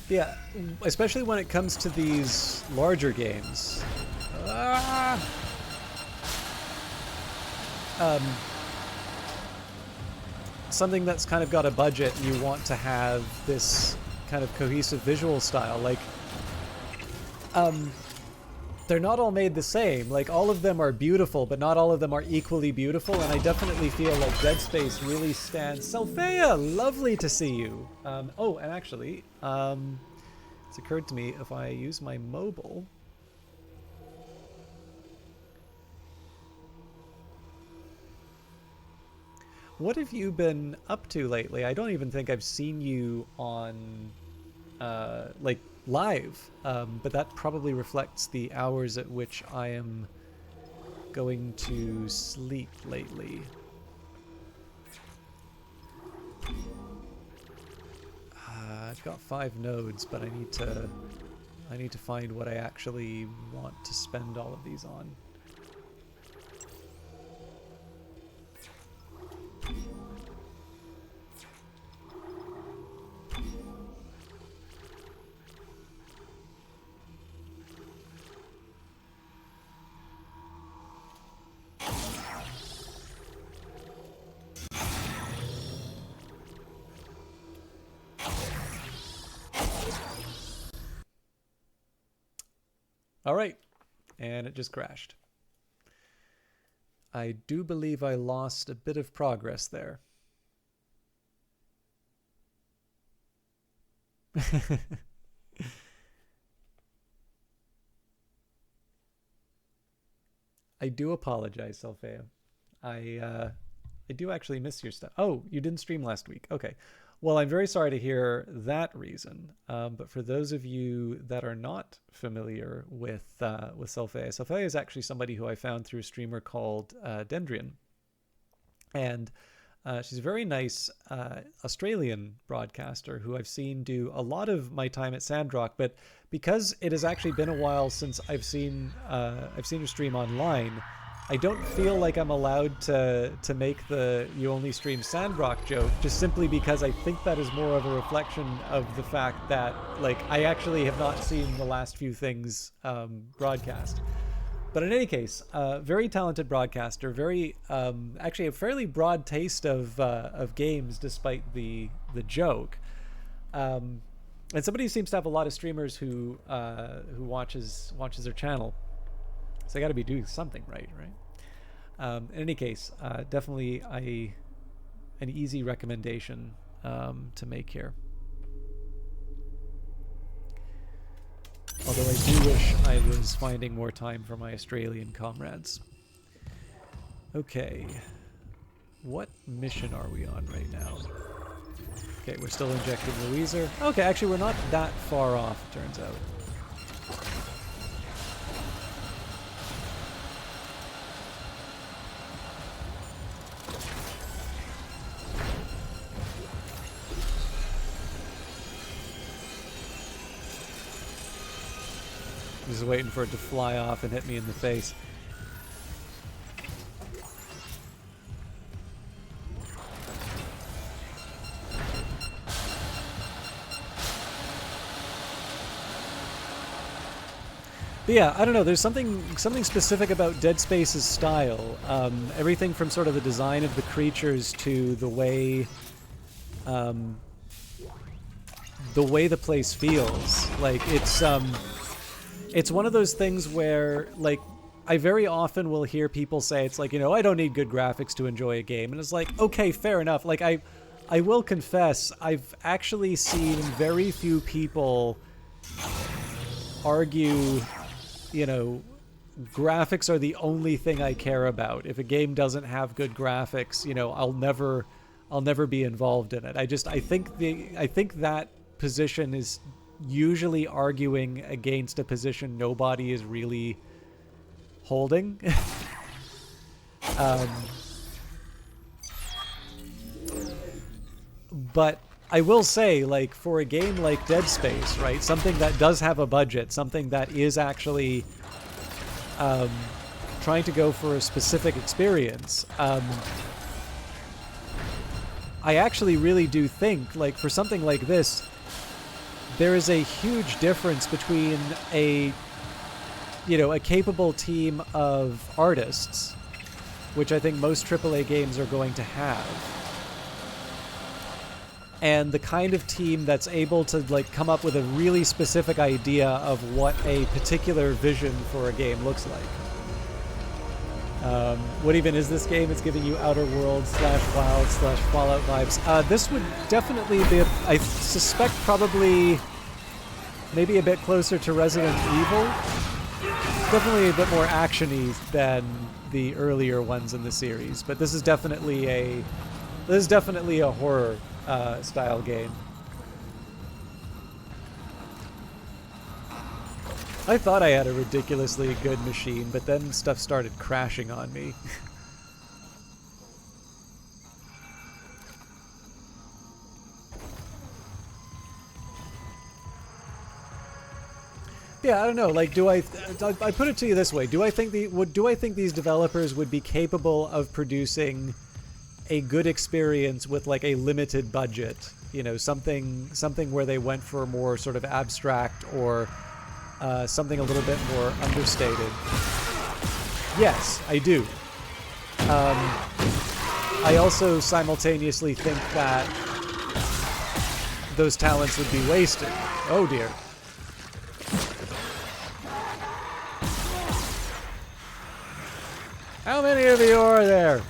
yeah, especially when it comes to these larger games. something that's kind of got a budget and you want to have this kind of cohesive visual style, like they're not all made the same. Like, all of them are beautiful, but not all of them are equally beautiful, and I definitely feel like Dead Space really stands. Selphea, lovely to see you. Oh, and actually, it's occurred to me, if I use my mobile... What have you been up to lately? I don't even think I've seen you on, like, live, but that probably reflects the hours at which I am going to sleep lately. I've got 5 nodes, but I need to find what I actually want to spend all of these on. All right, and it just crashed. I do believe I lost a bit of progress there. I do apologize, Selphea. I do actually miss your stuff. Oh, you didn't stream last week. Okay. Well, I'm very sorry to hear that reason. But for those of you that are not familiar with Selphea, Selphea is actually somebody who I found through a streamer called Dendrian. And she's a very nice Australian broadcaster who I've seen do a lot of my time at Sandrock. But because it has actually been a while since I've seen her stream online, I don't feel like I'm allowed to make the "you only stream Sandrock" joke, just simply because I think that is more of a reflection of the fact that, like, I actually have not seen the last few things broadcast. But in any case, very talented broadcaster, very actually a fairly broad taste of games, despite the joke, and somebody who seems to have a lot of streamers who watches their channel. So I got to be doing something right? In any case, definitely an easy recommendation to make here. Although I do wish I was finding more time for my Australian comrades. Okay, what mission are we on right now? Okay, we're still injecting Louiser. Okay, actually we're not that far off, it turns out. Just waiting for it to fly off and hit me in the face. But yeah, I don't know. There's something specific about Dead Space's style. Everything from sort of the design of the creatures to the way the place feels. Like it's one of those things where, like, I very often will hear people say, it's like, you know, I don't need good graphics to enjoy a game. And it's like, okay, fair enough. Like, I will confess, I've actually seen very few people argue, you know, graphics are the only thing I care about. If a game doesn't have good graphics, you know, I'll never be involved in it. I think that position is usually arguing against a position nobody is really holding. But I will say, like, for a game like Dead Space, right, something that does have a budget, something that is actually trying to go for a specific experience, I actually really do think, like, for something like this, there is a huge difference between a capable team of artists which I think most AAA games are going to have. And the kind of team that's able to like come up with a really specific idea of what a particular vision for a game looks like. What even is this game? It's giving you Outer Worlds / WoW / Fallout vibes. This would definitely be, I suspect, probably maybe a bit closer to Resident Evil. Definitely a bit more action-y than the earlier ones in the series, but this is definitely a horror style game. I thought I had a ridiculously good machine, but then stuff started crashing on me. Yeah, I don't know. Like, I put it to you this way: do I think these developers would be capable of producing a good experience with like a limited budget? You know, something where they went for more sort of abstract or something a little bit more understated. Yes, I do. I also simultaneously think that those talents would be wasted. Oh dear. How many of you are there?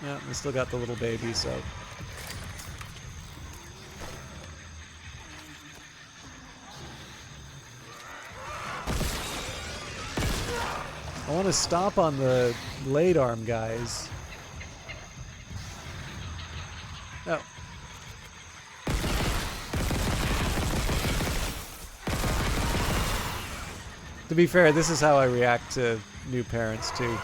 Yeah, we still got the little baby, so. I want to stop on the blade arm guys. Oh. To be fair, this is how I react to new parents, too.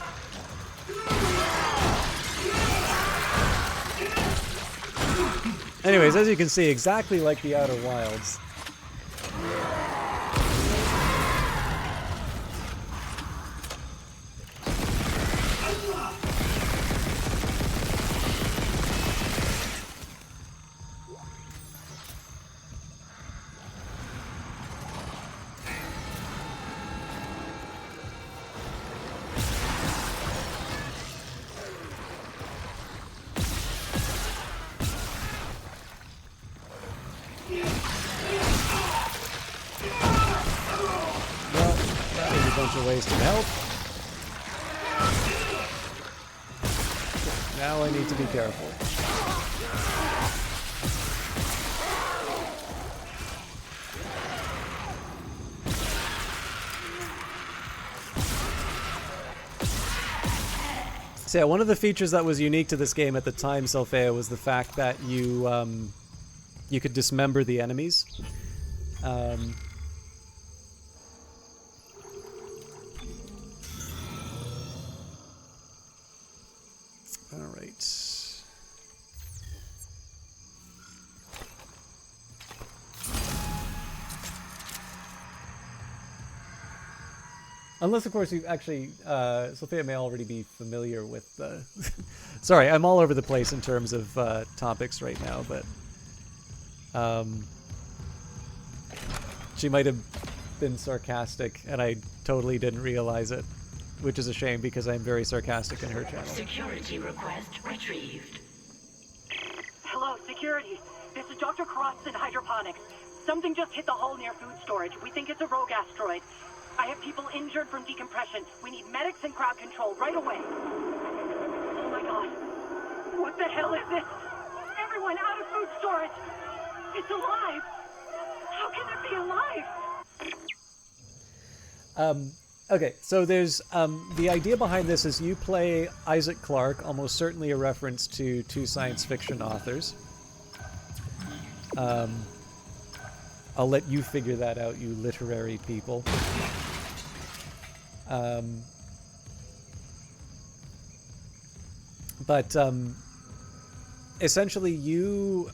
Anyways, as you can see, exactly like the Outer Wilds. Wasted health. Now I need to be careful. So yeah, one of the features that was unique to this game at the time, Selphea, was the fact that you could dismember the enemies. Unless, of course, you actually... Selphea may already be familiar with... Sorry, I'm all over the place in terms of topics right now, but... she might have been sarcastic, and I totally didn't realize it. Which is a shame, because I'm very sarcastic in her channel. Security request retrieved. Hello, security. This is Dr. Cross in Hydroponics. Something just hit the hull near food storage. We think it's a rogue asteroid. I have people injured from decompression. We need medics and crowd control right away. Oh my god. What the hell is this? Everyone out of food storage! It's alive! How can it be alive? Okay, so there's, the idea behind this is you play Isaac Clarke, almost certainly a reference to two science fiction authors. I'll let you figure that out, you literary people. But essentially you're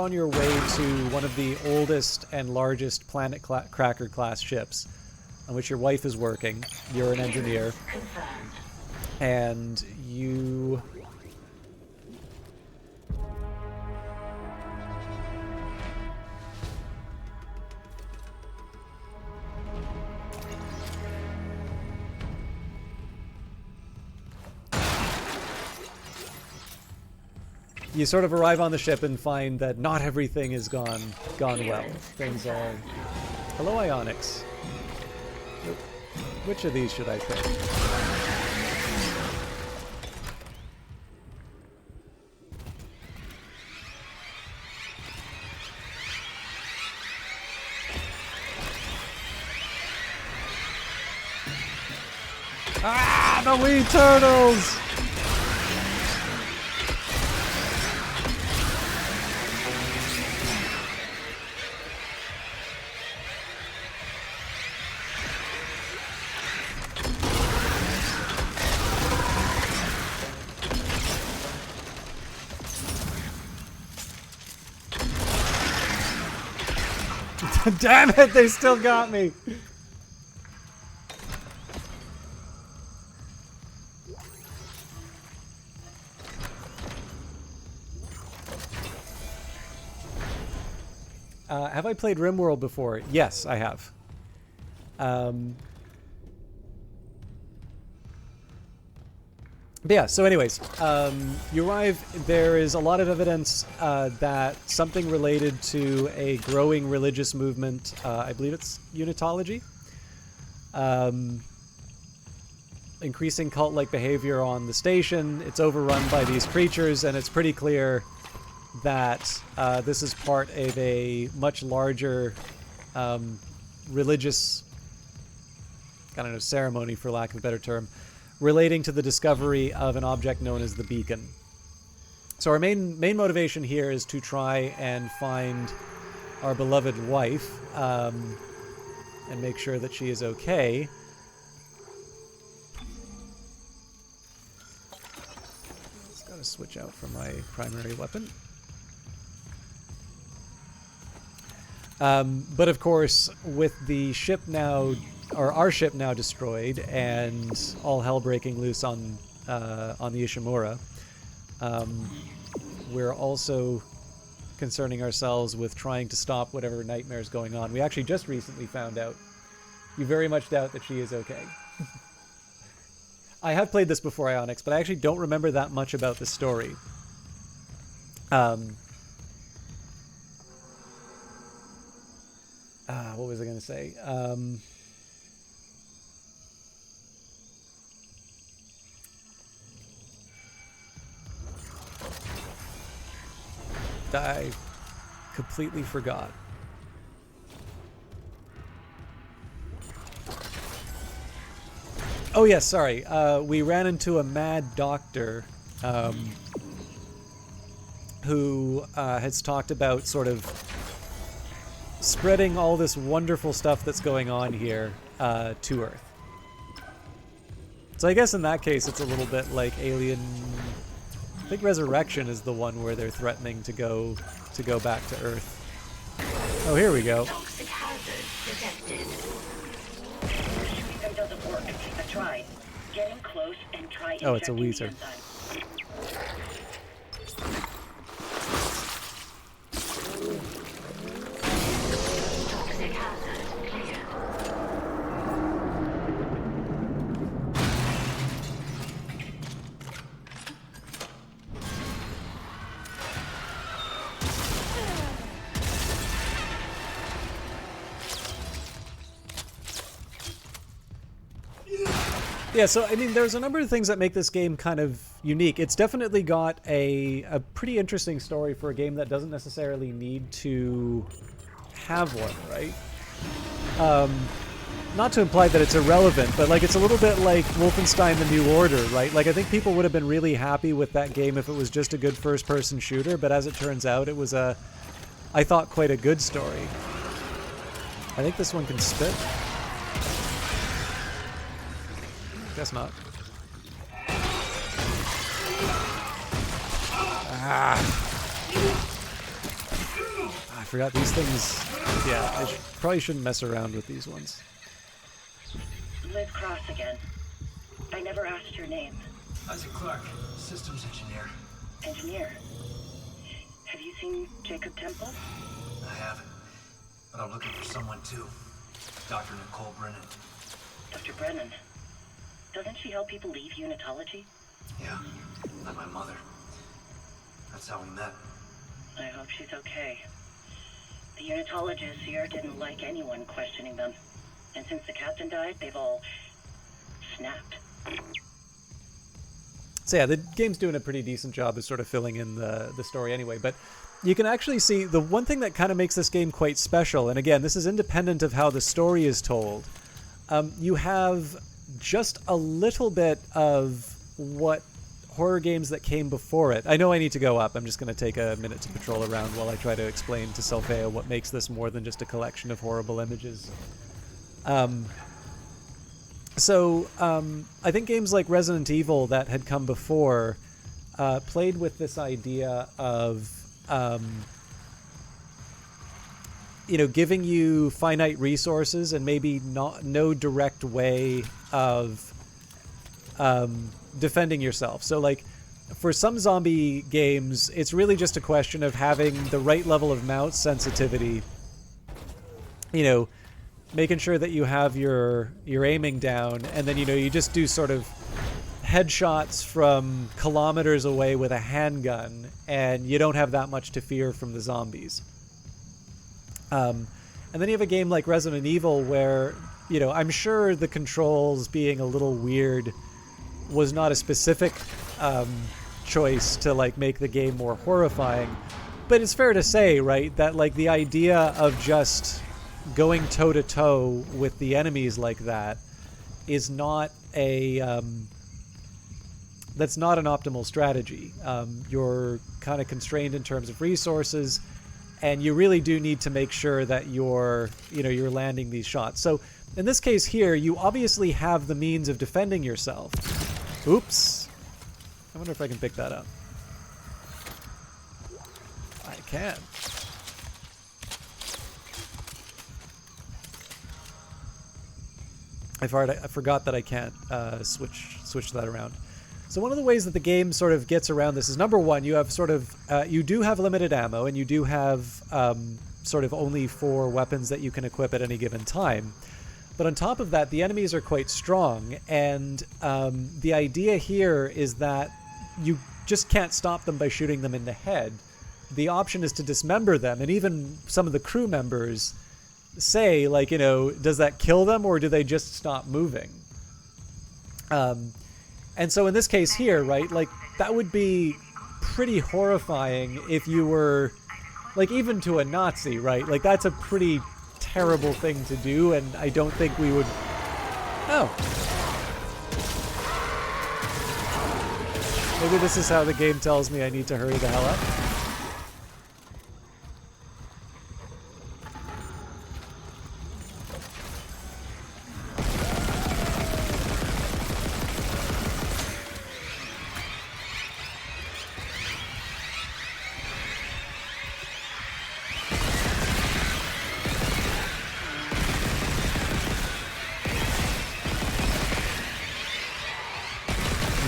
on your way to one of the oldest and largest Planet Cracker class ships on which your wife is working. You're an engineer. And you... you sort of arrive on the ship and find that not everything is gone well. Things are... Hello, Ionics. Which of these should I pick? Ah, the wee turtles! Damn it, they still got me! Have I played RimWorld before? Yes, I have. But yeah, so anyways, you arrive, there is a lot of evidence that something related to a growing religious movement, I believe it's Unitology, increasing cult-like behavior on the station. It's overrun by these creatures, and it's pretty clear that this is part of a much larger religious, I don't know, ceremony, for lack of a better term, relating to the discovery of an object known as the Beacon. So our main motivation here is to try and find our beloved wife and make sure that she is okay. Just gotta switch out from my primary weapon. But of course, with the ship now, or our ship now destroyed, and all hell breaking loose on the Ishimura, we're also concerning ourselves with trying to stop whatever nightmare is going on. We actually just recently found out. You very much doubt that she is okay. I have played this before, Ionics, but I actually don't remember that much about the story. What was I going to say? I completely forgot. Oh yes, sorry. We ran into a mad doctor who has talked about sort of spreading all this wonderful stuff that's going on here to Earth. So I guess in that case it's a little bit like Alien. I think Resurrection is the one where they're threatening to go back to Earth. Oh, here we go. Toxic hazard detected. That doesn't work. I tried. Getting close and try. Oh, it's a Weezer. Toxic hazard clear. Yeah, so I mean, there's a number of things that make this game kind of unique. It's definitely got a pretty interesting story for a game that doesn't necessarily need to have one, right? Not to imply that it's irrelevant, but like it's a little bit like Wolfenstein: The New Order, right? Like I think people would have been really happy with that game if it was just a good first-person shooter, but as it turns out, it was I thought, quite a good story. I think this one can spit. Guess not. Ah. I forgot these things. Yeah, I probably shouldn't mess around with these ones. Liz Cross again. I never asked your name. Isaac Clarke, systems engineer. Engineer. Have you seen Jacob Temple? I haven't, but I'm looking for someone too. Dr. Nicole Brennan. Dr. Brennan. Doesn't she help people leave Unitology? Yeah, like my mother. That's how we met. I hope she's okay. The unitologists here didn't like anyone questioning them. And since the captain died, they've all snapped. So yeah, the game's doing a pretty decent job of sort of filling in the story anyway. But you can actually see the one thing that kind of makes this game quite special, and again, this is independent of how the story is told. You have just a little bit of what horror games that came before it. I know I need to go up. I'm just going to take a minute to patrol around while I try to explain to Sylphea what makes this more than just a collection of horrible images. I think games like Resident Evil that had come before played with this idea of, giving you finite resources and maybe no direct way of defending yourself. So, like, for some zombie games, it's really just a question of having the right level of mouse sensitivity, making sure that you have your aiming down, and then you just do sort of headshots from kilometers away with a handgun, and you don't have that much to fear from the zombies. And then you have a game like Resident Evil where, I'm sure the controls being a little weird was not a specific choice to like make the game more horrifying, but it's fair to say, right, that like the idea of just going toe-to-toe with the enemies like that is not that's not an optimal strategy. You're kind of constrained in terms of resources, and you really do need to make sure that you're landing these shots. So in this case here, you obviously have the means of defending yourself. Oops. I wonder if I can pick that up. I can. I forgot that I can't switch that around. So one of the ways that the game sort of gets around this is, number one, you have sort of you do have limited ammo, and you do have sort of only 4 weapons that you can equip at any given time. But on top of that, the enemies are quite strong, and the idea here is that you just can't stop them by shooting them in the head. The option is to dismember them, and even some of the crew members say, like, does that kill them, or do they just stop moving? And so in this case here, right, like, that would be pretty horrifying if you were, like, even to a Nazi, right? Like, that's a pretty terrible thing to do, and I don't think we would... Oh. Maybe this is how the game tells me I need to hurry the hell up.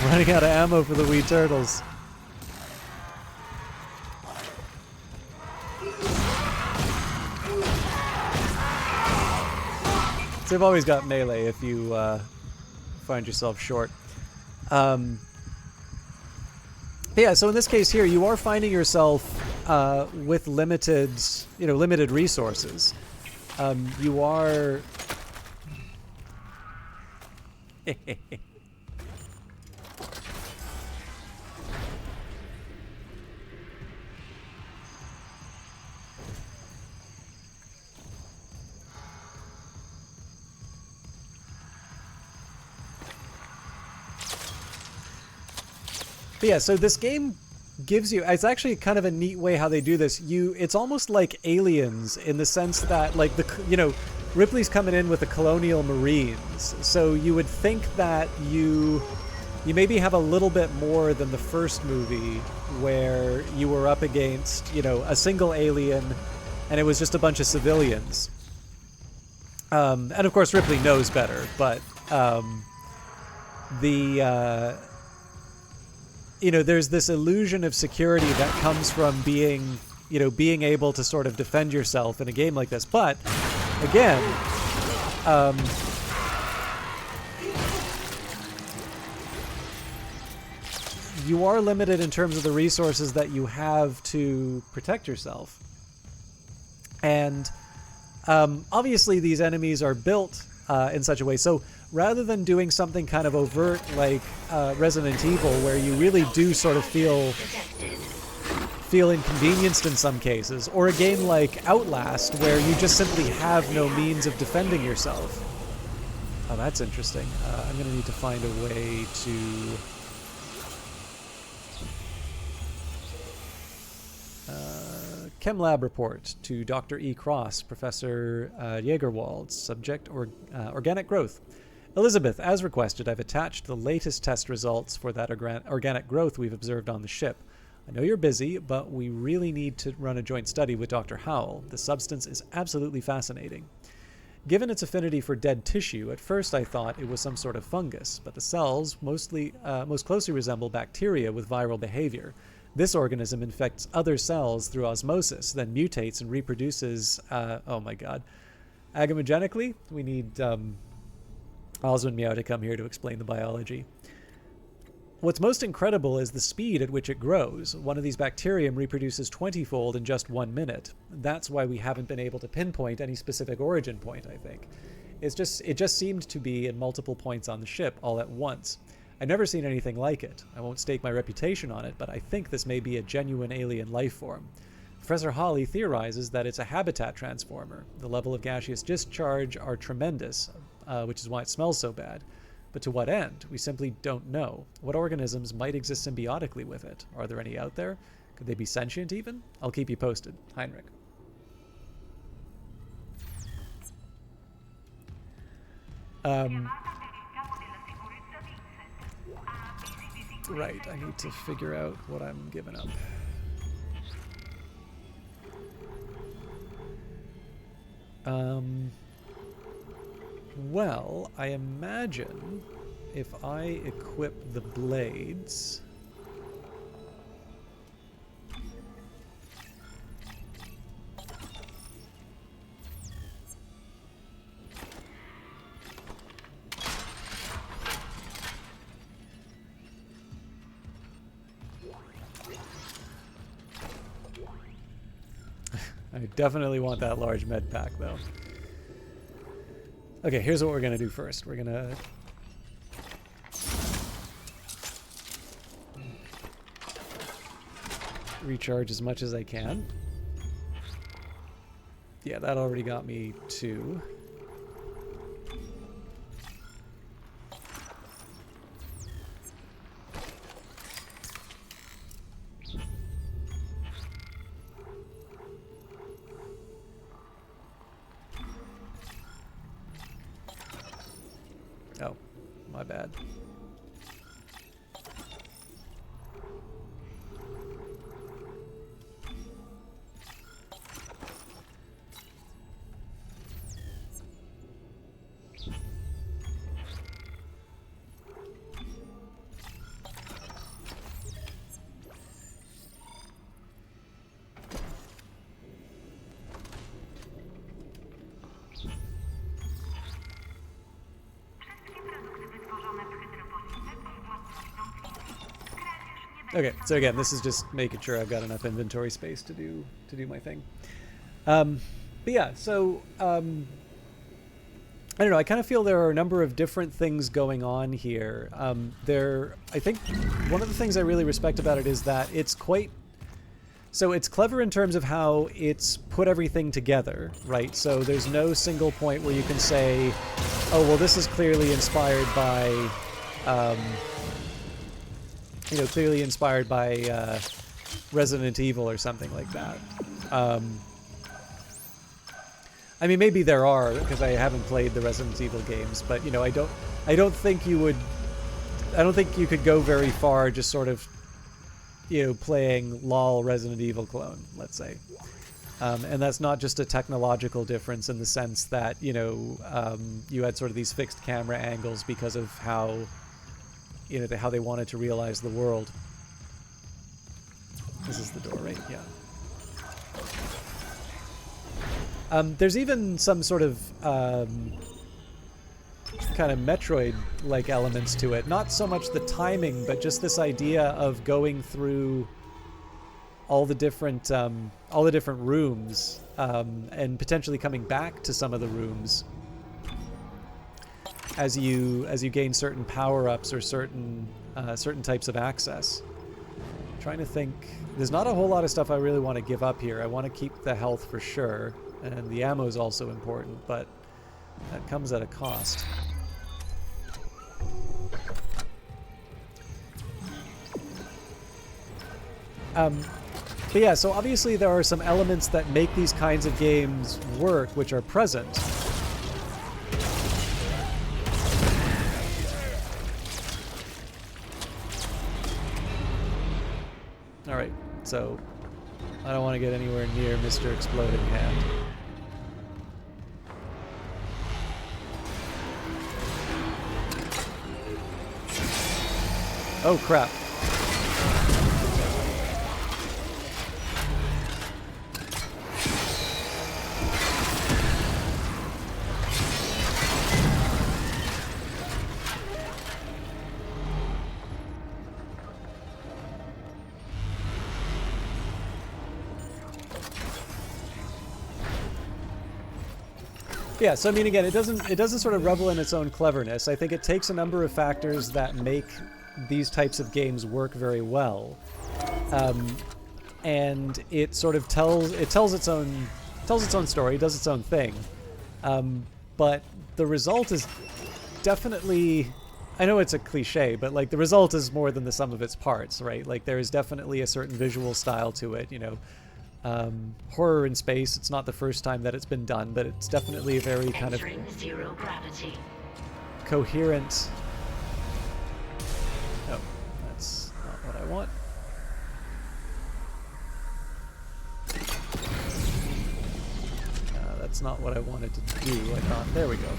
Running out of ammo for the wee turtles. So they've always got melee if you find yourself short. Yeah, so in this case here, you are finding yourself with limited resources. You are... But yeah, so this game gives you... It's actually kind of a neat way how they do this. It's almost like Aliens in the sense that, like, Ripley's coming in with the Colonial Marines. So you would think that you maybe have a little bit more than the first movie where you were up against, a single alien and it was just a bunch of civilians. And of course Ripley knows better, but there's this illusion of security that comes from being able to sort of defend yourself in a game like this. But again, you are limited in terms of the resources that you have to protect yourself. And obviously these enemies are built in such a way. So rather than doing something kind of overt like Resident Evil, where you really do sort of feel inconvenienced in some cases, or a game like Outlast, where you just simply have no means of defending yourself. Oh, that's interesting. I'm going to need to find a way to... Chem lab report to Dr. E. Cross, Professor Jaegerwald, subject organic growth. Elizabeth, as requested, I've attached the latest test results for that organic growth we've observed on the ship. I know you're busy, but we really need to run a joint study with Dr. Howell. The substance is absolutely fascinating. Given its affinity for dead tissue, at first I thought it was some sort of fungus, but the cells most closely resemble bacteria with viral behavior. This organism infects other cells through osmosis, then mutates and reproduces, oh my god, agamogenically? We need Osmond Meow to come here to explain the biology. What's most incredible is the speed at which it grows. One of these bacterium reproduces 20-fold in just 1 minute. That's why we haven't been able to pinpoint any specific origin point, I think. It just seemed to be in multiple points on the ship all at once. I've never seen anything like it. I won't stake my reputation on it, but I think this may be a genuine alien life form. Professor Hawley theorizes that it's a habitat transformer. The level of gaseous discharge are tremendous, which is why it smells so bad. But to what end? We simply don't know. What organisms might exist symbiotically with it? Are there any out there? Could they be sentient even? I'll keep you posted. Heinrich. Right, I need to figure out what I'm giving up. Well, I imagine if I equip the blades... I definitely want that large med pack, though. Okay, here's what we're going to do first. We're going to... recharge as much as I can. Yeah, that already got me 2. Oh, my bad. Okay, so again, this is just making sure I've got enough inventory space to do my thing. But yeah, so I don't know. I kind of feel there are a number of different things going on here. I think one of the things I really respect about it is that it's quite. So it's clever in terms of how it's put everything together, right? So there's no single point where you can say, oh, well, this is clearly inspired by. Clearly inspired by Resident Evil or something like that. I mean, maybe there are, because I haven't played the Resident Evil games, but I don't think you could go very far just sort of, playing LOL Resident Evil clone, let's say. And that's not just a technological difference in the sense that, you had sort of these fixed camera angles because of how how they wanted to realize the world. This is the door, right? Yeah. There's even some sort of kind of Metroid-like elements to it. Not so much the timing, but just this idea of going through all the different rooms and potentially coming back to some of the rooms as you gain certain power-ups or certain types of access. I'm trying to think. There's not a whole lot of stuff I really want to give up here. I want to keep the health for sure, and the ammo is also important, but that comes at a cost. But yeah, so obviously there are some elements that make these kinds of games work, which are present. Alright, so I don't want to get anywhere near Mr. Exploding Hand. Oh crap. Yeah, so I mean, again, it doesn't sort of revel in its own cleverness. I think it takes a number of factors that make these types of games work very well, and it sort of tells its own story, does its own thing, but the result is definitely, I know it's a cliche, but like the result is more than the sum of its parts, right? Like there is definitely a certain visual style to it, you know. Horror in space, it's not the first time that it's been done, but it's definitely a very kind of zero gravity. Coherent... Oh, that's not what I want. That's not what I wanted to do, I thought. There we go.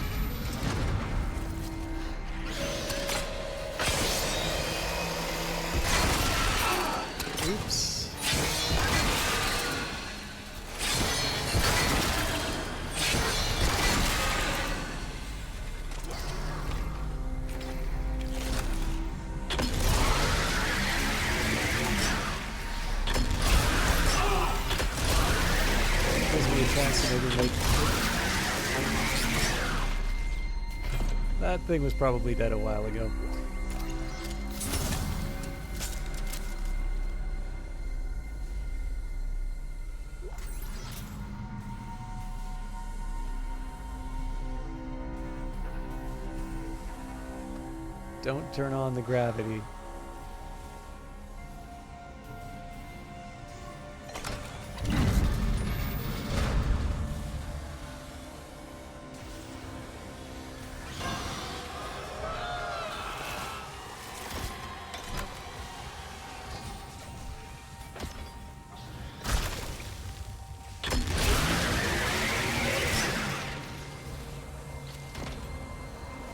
Oops. That thing was probably dead a while ago. Don't turn on the gravity.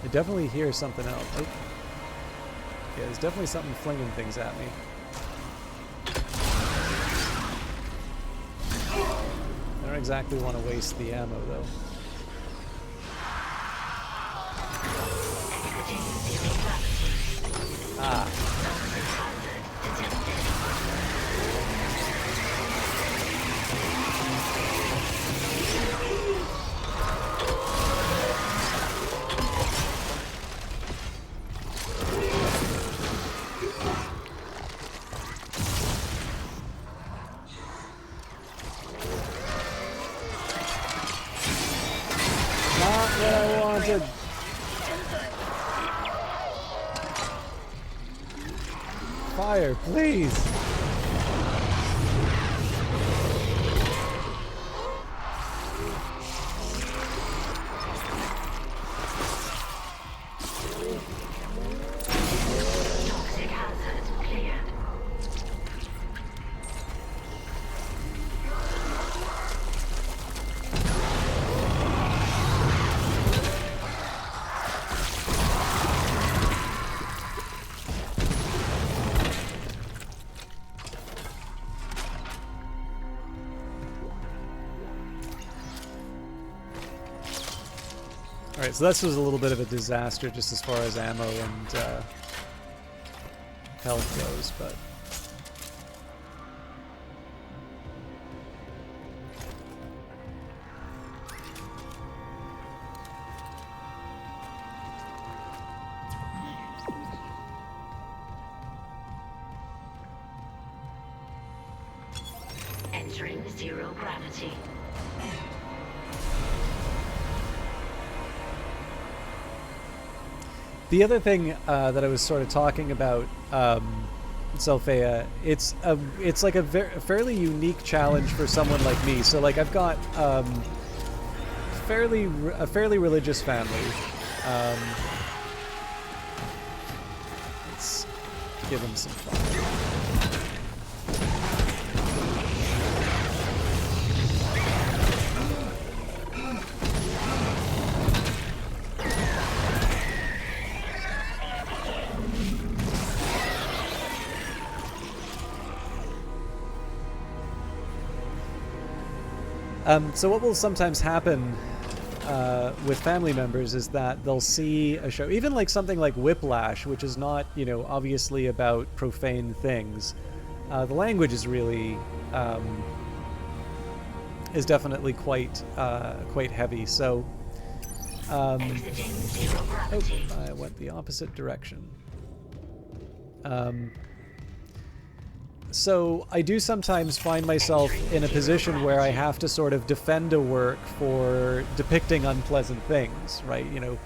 I definitely hear something else. Oh. Yeah, there's definitely something flinging things at me. I don't exactly want to waste the ammo, though. Ah. Fire, please! Toxic hazard cleared. Alright, so this was a little bit of a disaster just as far as ammo and health goes, but... Entering zero gravity. The other thing that I was sort of talking about, Selphea, it's like a fairly unique challenge for someone like me. So like I've got a fairly religious family. Let's give them some fun. So what will sometimes happen with family members is that they'll see a show, even like something like Whiplash, which is not, you know, obviously about profane things. The language is really, is definitely quite heavy. So, oh, I went the opposite direction. So I do sometimes find myself in a position where I have to sort of defend a work for depicting unpleasant things, right? You know,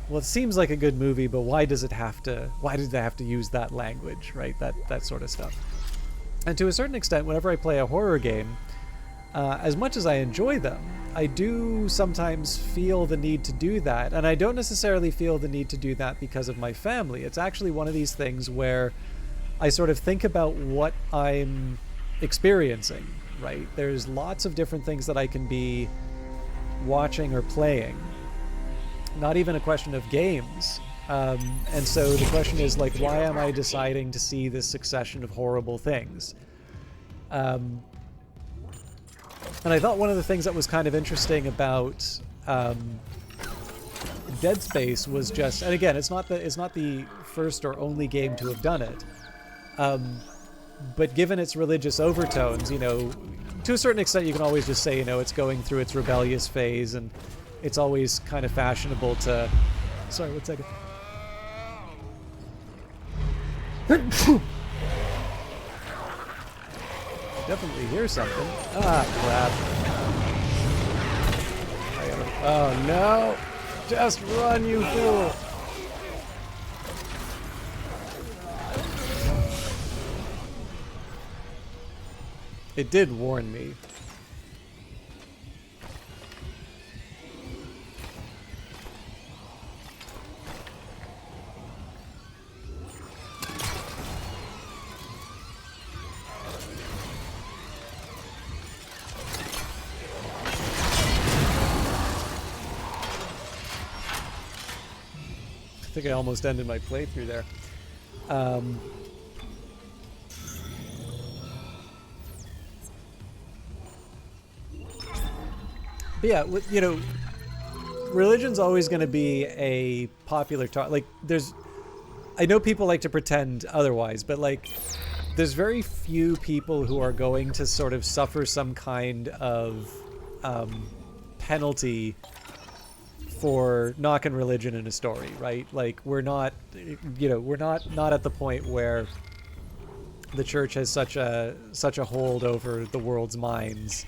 well, it seems like a good movie, but why did they have to use that language, right? That sort of stuff. And to a certain extent, whenever I play a horror game, as much as I enjoy them, I do sometimes feel the need to do that. And I don't necessarily feel the need to do that because of my family. It's actually one of these things where I sort of think about what I'm experiencing, right? There's lots of different things that I can be watching or playing. Not even a question of games. And so the question is, like, why am I deciding to see this succession of horrible things? And I thought one of the things that was kind of interesting about Dead Space was just, and again, it's not the first or only game to have done it. But given its religious overtones, you know, to a certain extent you can always just say, you know, it's going through its rebellious phase, and it's always kind of fashionable to... Sorry, 1 second. Definitely hear something. Ah, crap. Oh, no! Just run, you fool! It did warn me. I think I almost ended my playthrough there. But yeah, you know, religion's always going to be a popular topic. Like, I know people like to pretend otherwise, but like, there's very few people who are going to sort of suffer some kind of penalty for knocking religion in a story, right? Like, we're not, you know, we're not at the point where the church has such a hold over the world's minds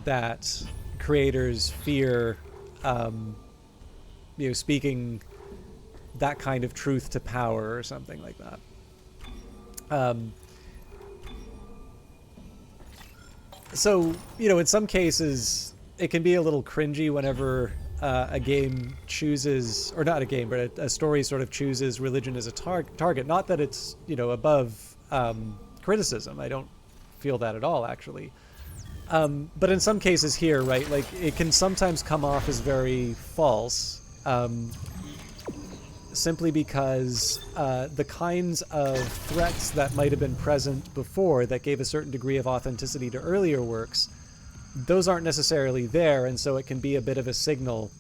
that creators fear, you know, speaking that kind of truth to power or something like that. So, you know, in some cases, it can be a little cringy whenever a game chooses, or not a game, but a story sort of chooses religion as a target. Not that it's, you know, above criticism. I don't feel that at all, actually. But in some cases here, right, like, it can sometimes come off as very false, simply because the kinds of threats that might have been present before that gave a certain degree of authenticity to earlier works those aren't necessarily there, and so it can be a bit of a signal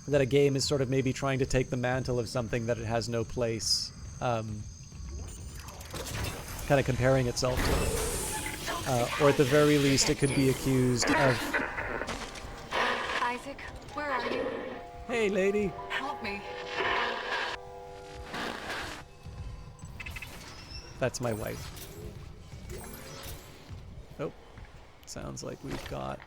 that a game is sort of maybe trying to take the mantle of something that it has no place, kind of comparing itself to. Or at the very least, it could be accused of... Isaac, where are you? Hey, lady. Help me. That's my wife. Oh, sounds like we've got...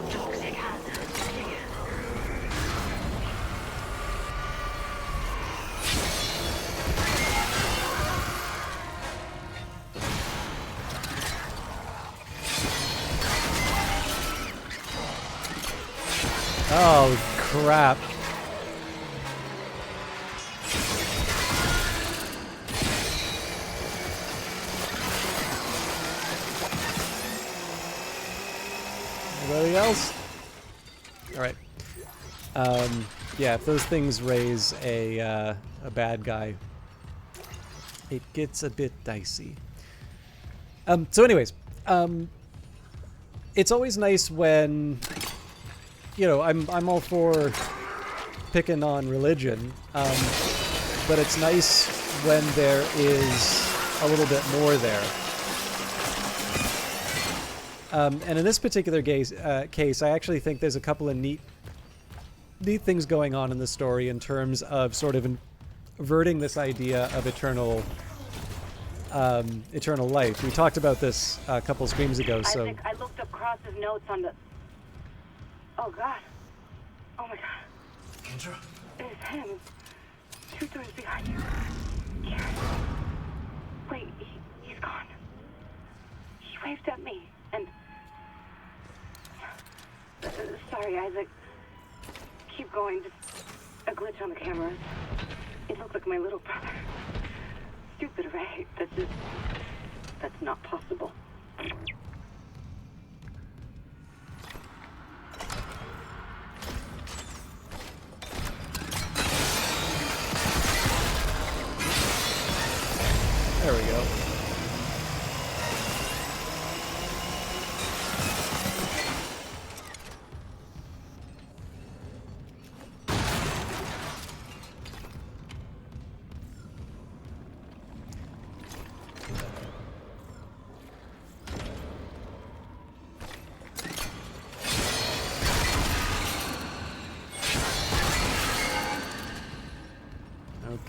Toxic hazard clear. Oh, crap. Anybody else? Alright. Yeah, if those things raise a bad guy, it gets a bit dicey. So anyways, it's always nice when, you know, I'm all for picking on religion, but it's nice when there is a little bit more there. And in this particular case, I actually think there's a couple of neat things going on in the story in terms of sort of inverting this idea of eternal life. We talked about this a couple streams ago. So Isaac, I looked up Cross's notes on the... Oh, God. Oh, my God. Kendra? It's him. 2 doors behind you. Garrett. Wait, he's gone. He waved at me, and... sorry, Isaac. Keep going. Just a glitch on the camera. It looked like my little brother. Stupid, right? That's not possible. there we go.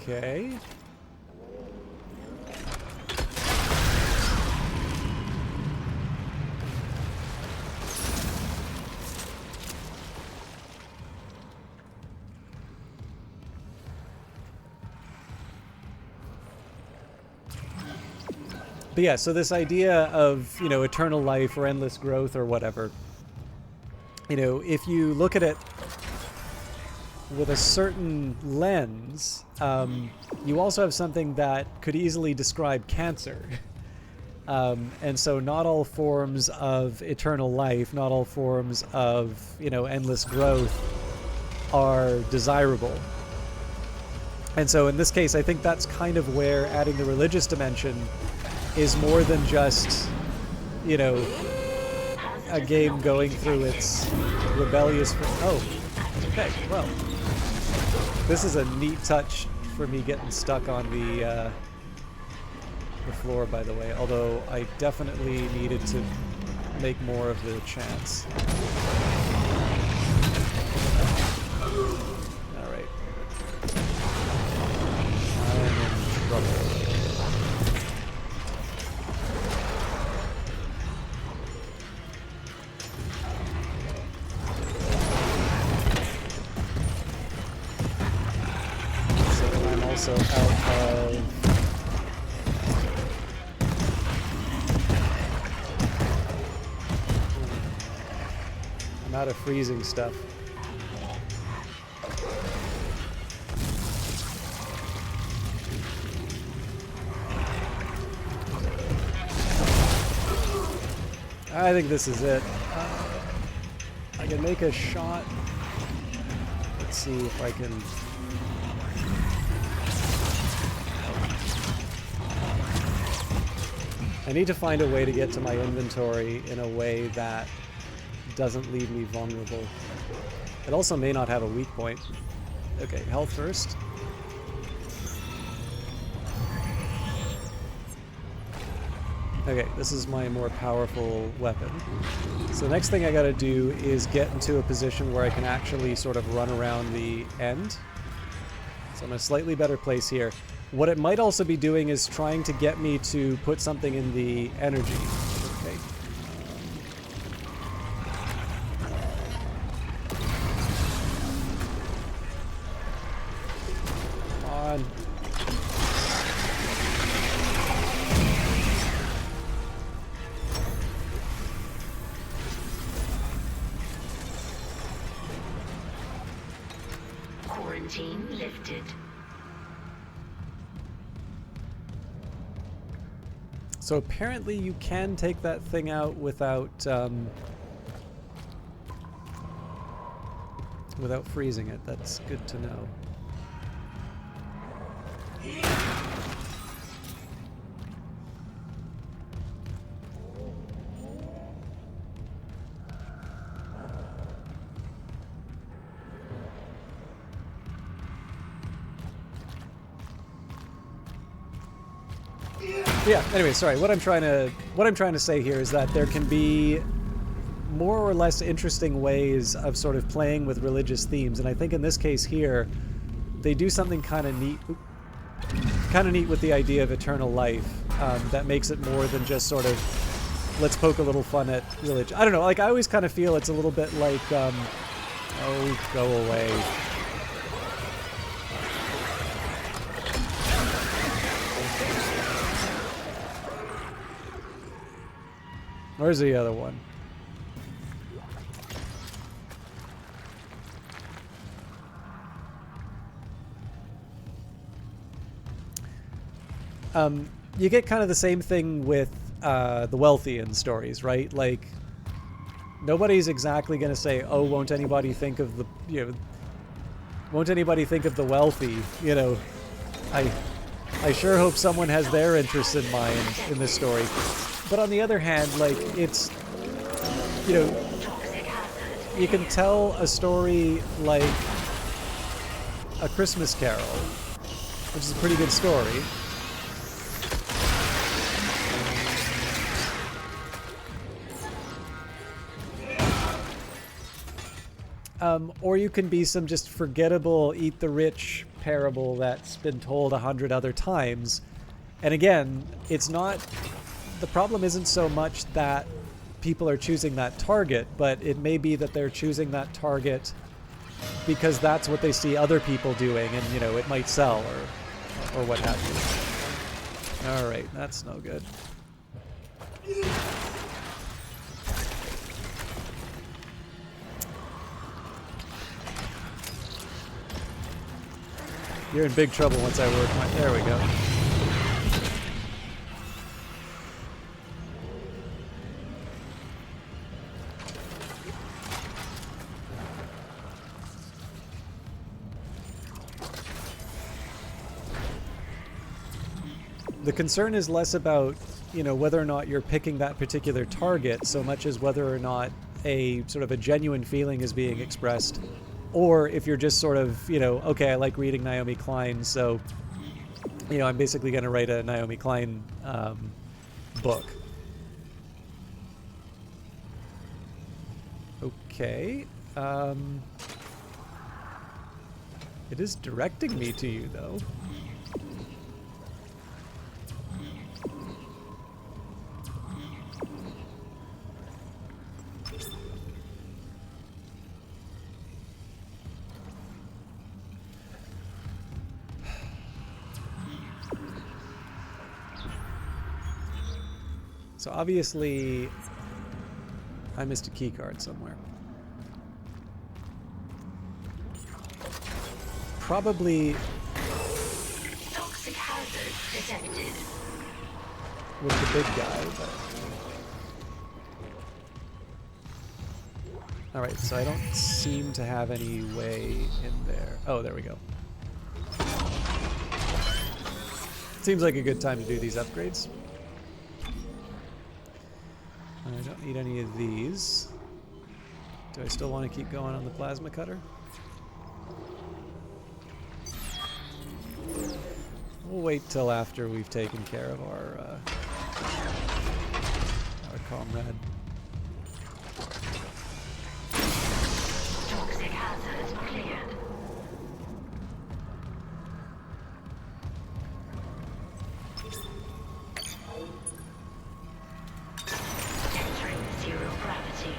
Okay. But yeah, so this idea of, you know, eternal life or endless growth or whatever, you know, if you look at it with a certain lens, you also have something that could easily describe cancer. And so not all forms of eternal life, not all forms of, you know, endless growth are desirable. And so in this case, I think that's kind of where adding the religious dimension is more than just, you know, a game going through its rebellious... Oh, okay, well. This is a neat touch for me getting stuck on the floor, by the way, although I definitely needed to make more of the chance. Alright. I'm in trouble. So out of... I'm out of freezing stuff. I think this is it. I can make a shot. Let's see if I can... I need to find a way to get to my inventory in a way that doesn't leave me vulnerable. It also may not have a weak point. Okay, health first. Okay, this is my more powerful weapon. So the next thing I gotta do is get into a position where I can actually sort of run around the end. So I'm in a slightly better place here. What it might also be doing is trying to get me to put something in the energy. Okay. Come on. Quarantine lifted. So apparently you can take that thing out without without freezing it. That's good to know. Yeah, anyway, sorry. What I'm trying to say here is that there can be more or less interesting ways of sort of playing with religious themes, and I think in this case here they do something kind of neat with the idea of eternal life that makes it more than just sort of let's poke a little fun at religion. I don't know, like I always kind of feel it's a little bit like oh, go away. Where's the other one? You get kind of the same thing with the Wealthian stories, right? Like, nobody's exactly going to say, "Oh, won't anybody think of the, won't anybody think of the wealthy?" You know, I sure hope someone has their interests in mind in this story. But on the other hand, like, it's, you can tell a story like A Christmas Carol, which is a pretty good story. Or you can be some just forgettable Eat the Rich parable that's been told 100 other times. And again, it's not... The problem isn't so much that people are choosing that target, but it may be that they're choosing that target because that's what they see other people doing, and, it might sell or what have you. All right, that's no good. You're in big trouble once I work my... There we go. The concern is less about, whether or not you're picking that particular target so much as whether or not a sort of a genuine feeling is being expressed, or if you're just sort of, okay, I like reading Naomi Klein, so, I'm basically going to write a Naomi Klein book. Okay. It is directing me to you, though. So obviously, I missed a key card somewhere. Probably toxic hazard detected with the big guy, but Alright, so I don't seem to have any way in there. Oh, there we go. Seems like a good time to do these upgrades. I don't need any of these. Do I still want to keep going on the plasma cutter? We'll wait till after we've taken care of our comrade. Toxic hazard cleared. Entering zero gravity.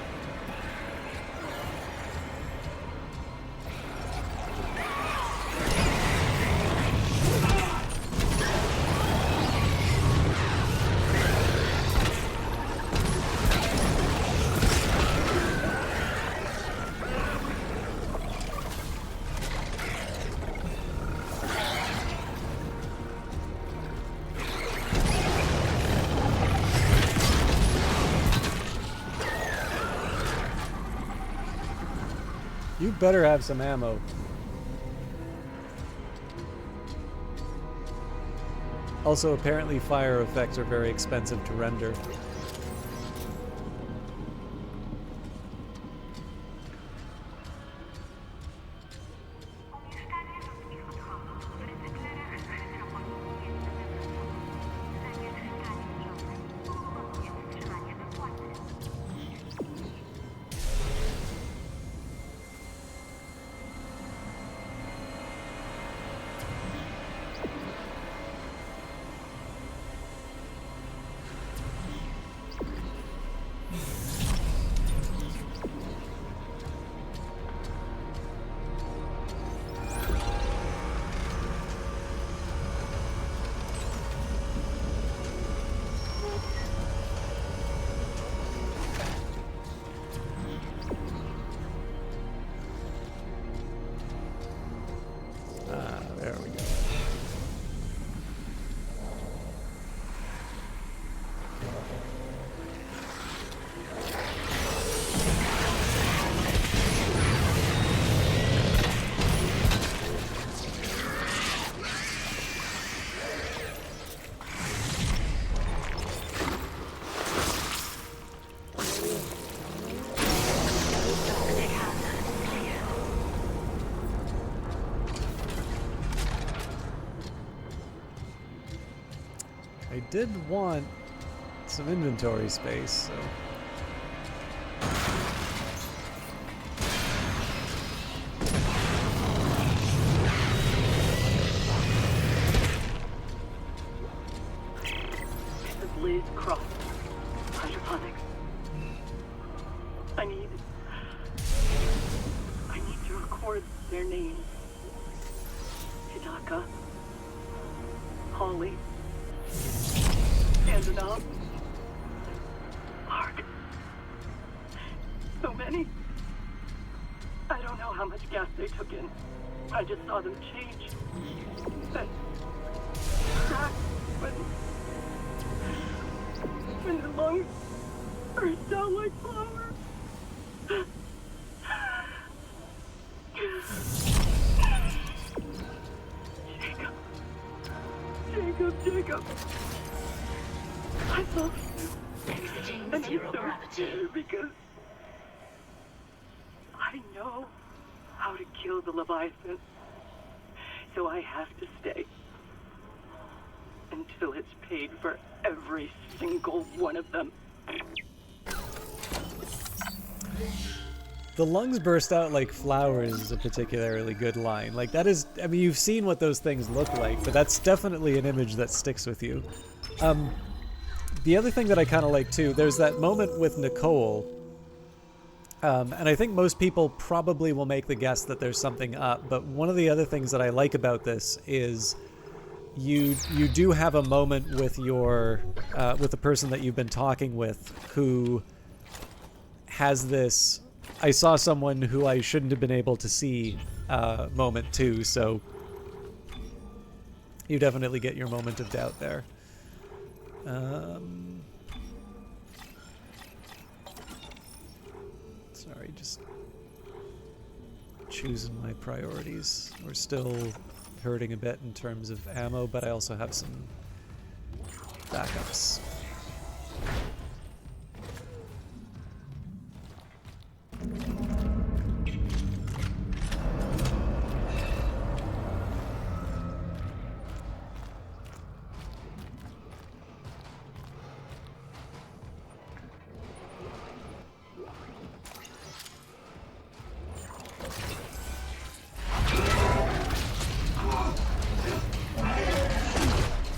You better have some ammo. Also, apparently fire effects are very expensive to render. There we go. I did want some inventory space, so... The Blaze Cross. Hydroponics. I need to record their names. Hidaka. Holly. Enough. Mark. So many. I don't know how much gas they took in. I just saw them change. Then crack when their lungs burst out like flowers. Jacob. I love you. Exiting And I'm zero so gravity. scared because I know how to kill the Leviathan. So I have to stay until it's paid for every single one of them. The lungs burst out like flowers is a particularly good line. Like, that is... I mean, you've seen what those things look like, but that's definitely an image that sticks with you. The other thing that I kind of like, too, there's that moment with Nicole, and I think most people probably will make the guess that there's something up, but one of the other things that I like about this is you do have a moment with your... with the person that you've been talking with who has this... I saw someone who I shouldn't have been able to see moment too, so you definitely get your moment of doubt there. Sorry, Sorry, just choosing my priorities. We're still hurting a bit in terms of ammo, but I also have some backups.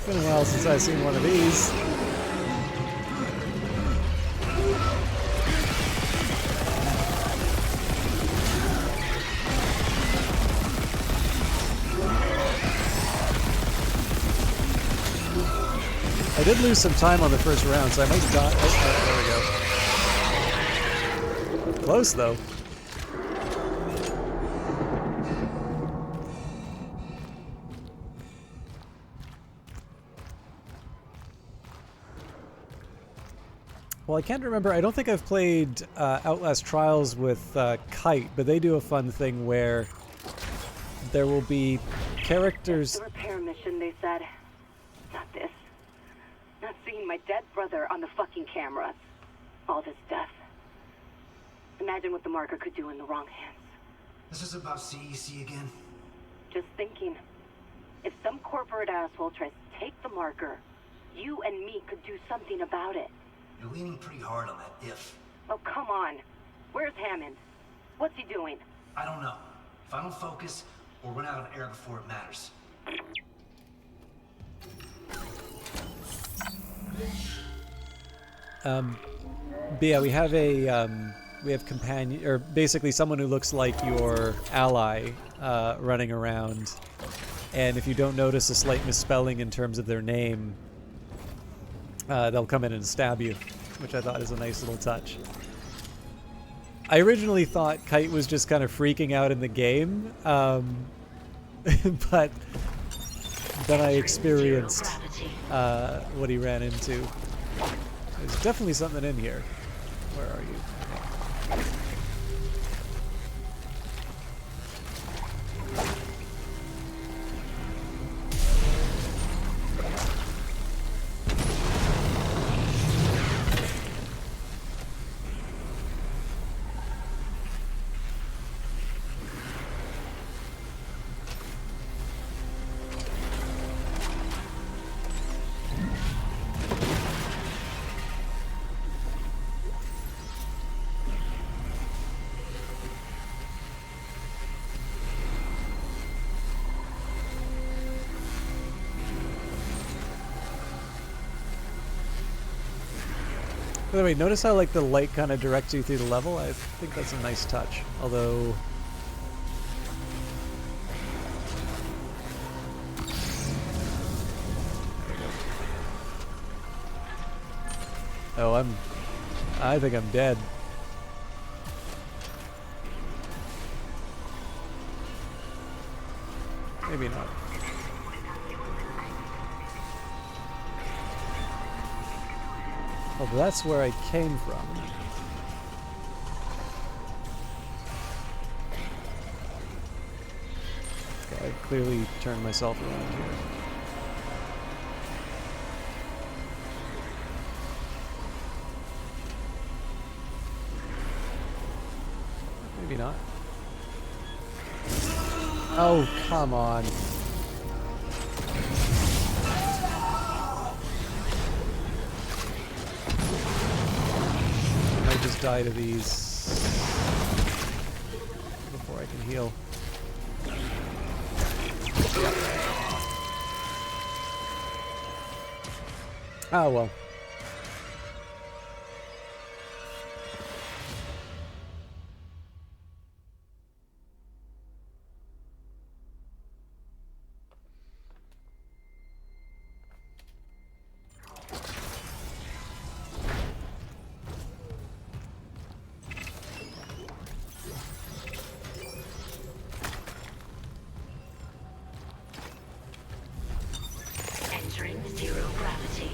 Been a while since I've seen one of these. I did lose some time on the first round, so I might die. Oh, there we go. Close though. Well, I can't remember. I don't think I've played Outlast Trials with Kite, but they do a fun thing where there will be characters. The repair mission, they said. Not this. Not seeing my dead brother on the fucking cameras. All this death. Imagine what the marker could do in the wrong hands. This is about CEC again. Just thinking. If some corporate asshole tries to take the marker, you and me could do something about it. You're leaning pretty hard on that if. Oh, come on. Where's Hammond? What's he doing? I don't know. If I don't focus, we'll run out of air before it matters. But yeah, we have companion, or basically someone who looks like your ally running around, and if you don't notice a slight misspelling in terms of their name, they'll come in and stab you, which I thought is a nice little touch. I originally thought Kite was just kind of freaking out in the game, but then I experienced what he ran into. There's definitely something in here. Where are you? By the way, notice how like the light kind of directs you through the level? I think that's a nice touch. Although... Oh, I think I'm dead. Maybe not. Oh, but that's where I came from. Okay, I've clearly turned myself around here. Maybe not. Oh, come on. Just die to these before I can heal. Oh well. Entering zero gravity.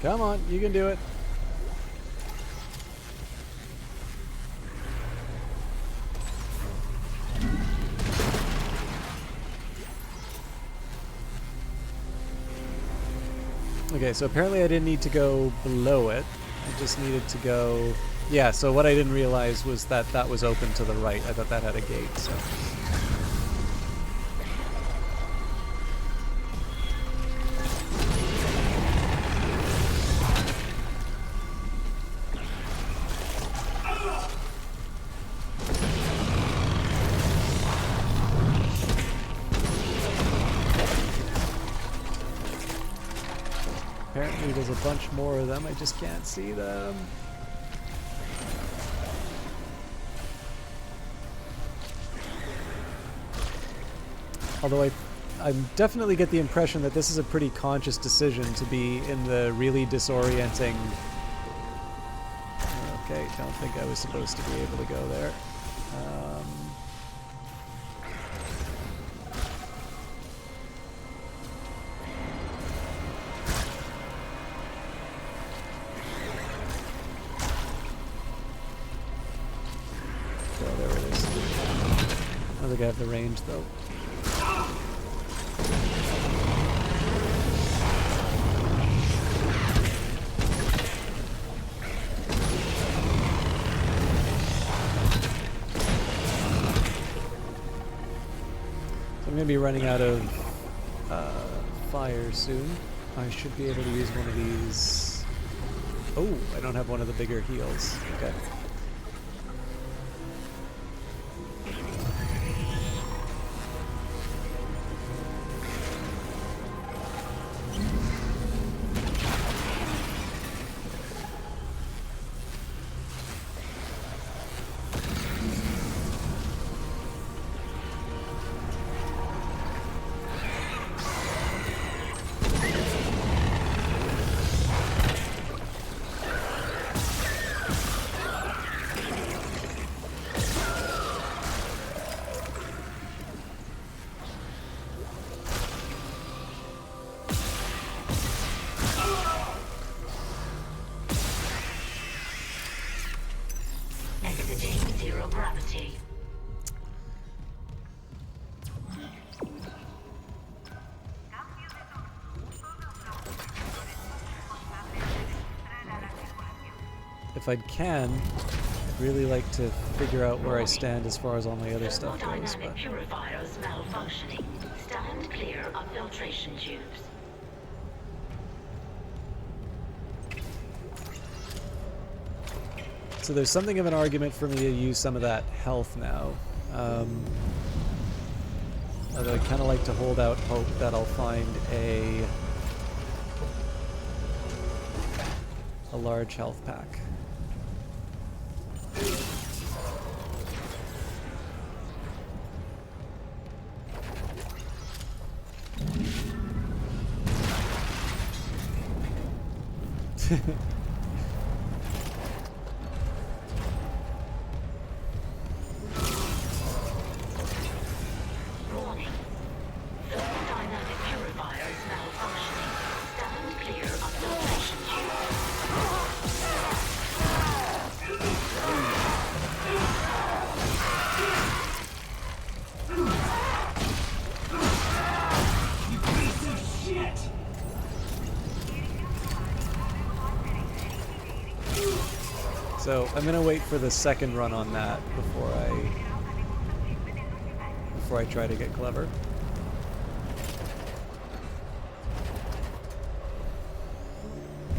Come on, you can do it. Okay, so apparently I didn't need to go below it. I just needed to go... Yeah, so what I didn't realize was that that was open to the right. I thought that had a gate, so... Apparently there's a bunch more of them, I just can't see them. Although I definitely get the impression that this is a pretty conscious decision to be in the really disorienting... Okay, don't think I was supposed to be able to go there. Oh, there it is. I don't think I have the range, though. I'm going to be running out of fire soon. I should be able to use one of these. Oh, I don't have one of the bigger heals. Okay. Exiting zero gravity. If I can, I'd really like to figure out where I stand as far as all my other stuff goes. Thermodynamic purifiers malfunctioning. Stand clear of filtration tubes. So there's something of an argument for me to use some of that health now. Although I kind of like to hold out hope that I'll find a large health pack. Warning. Thermodynamic purifiers malfunctioning. Stand clear of filtration tubes. So I'm gonna wait for the second run on that before I try to get clever.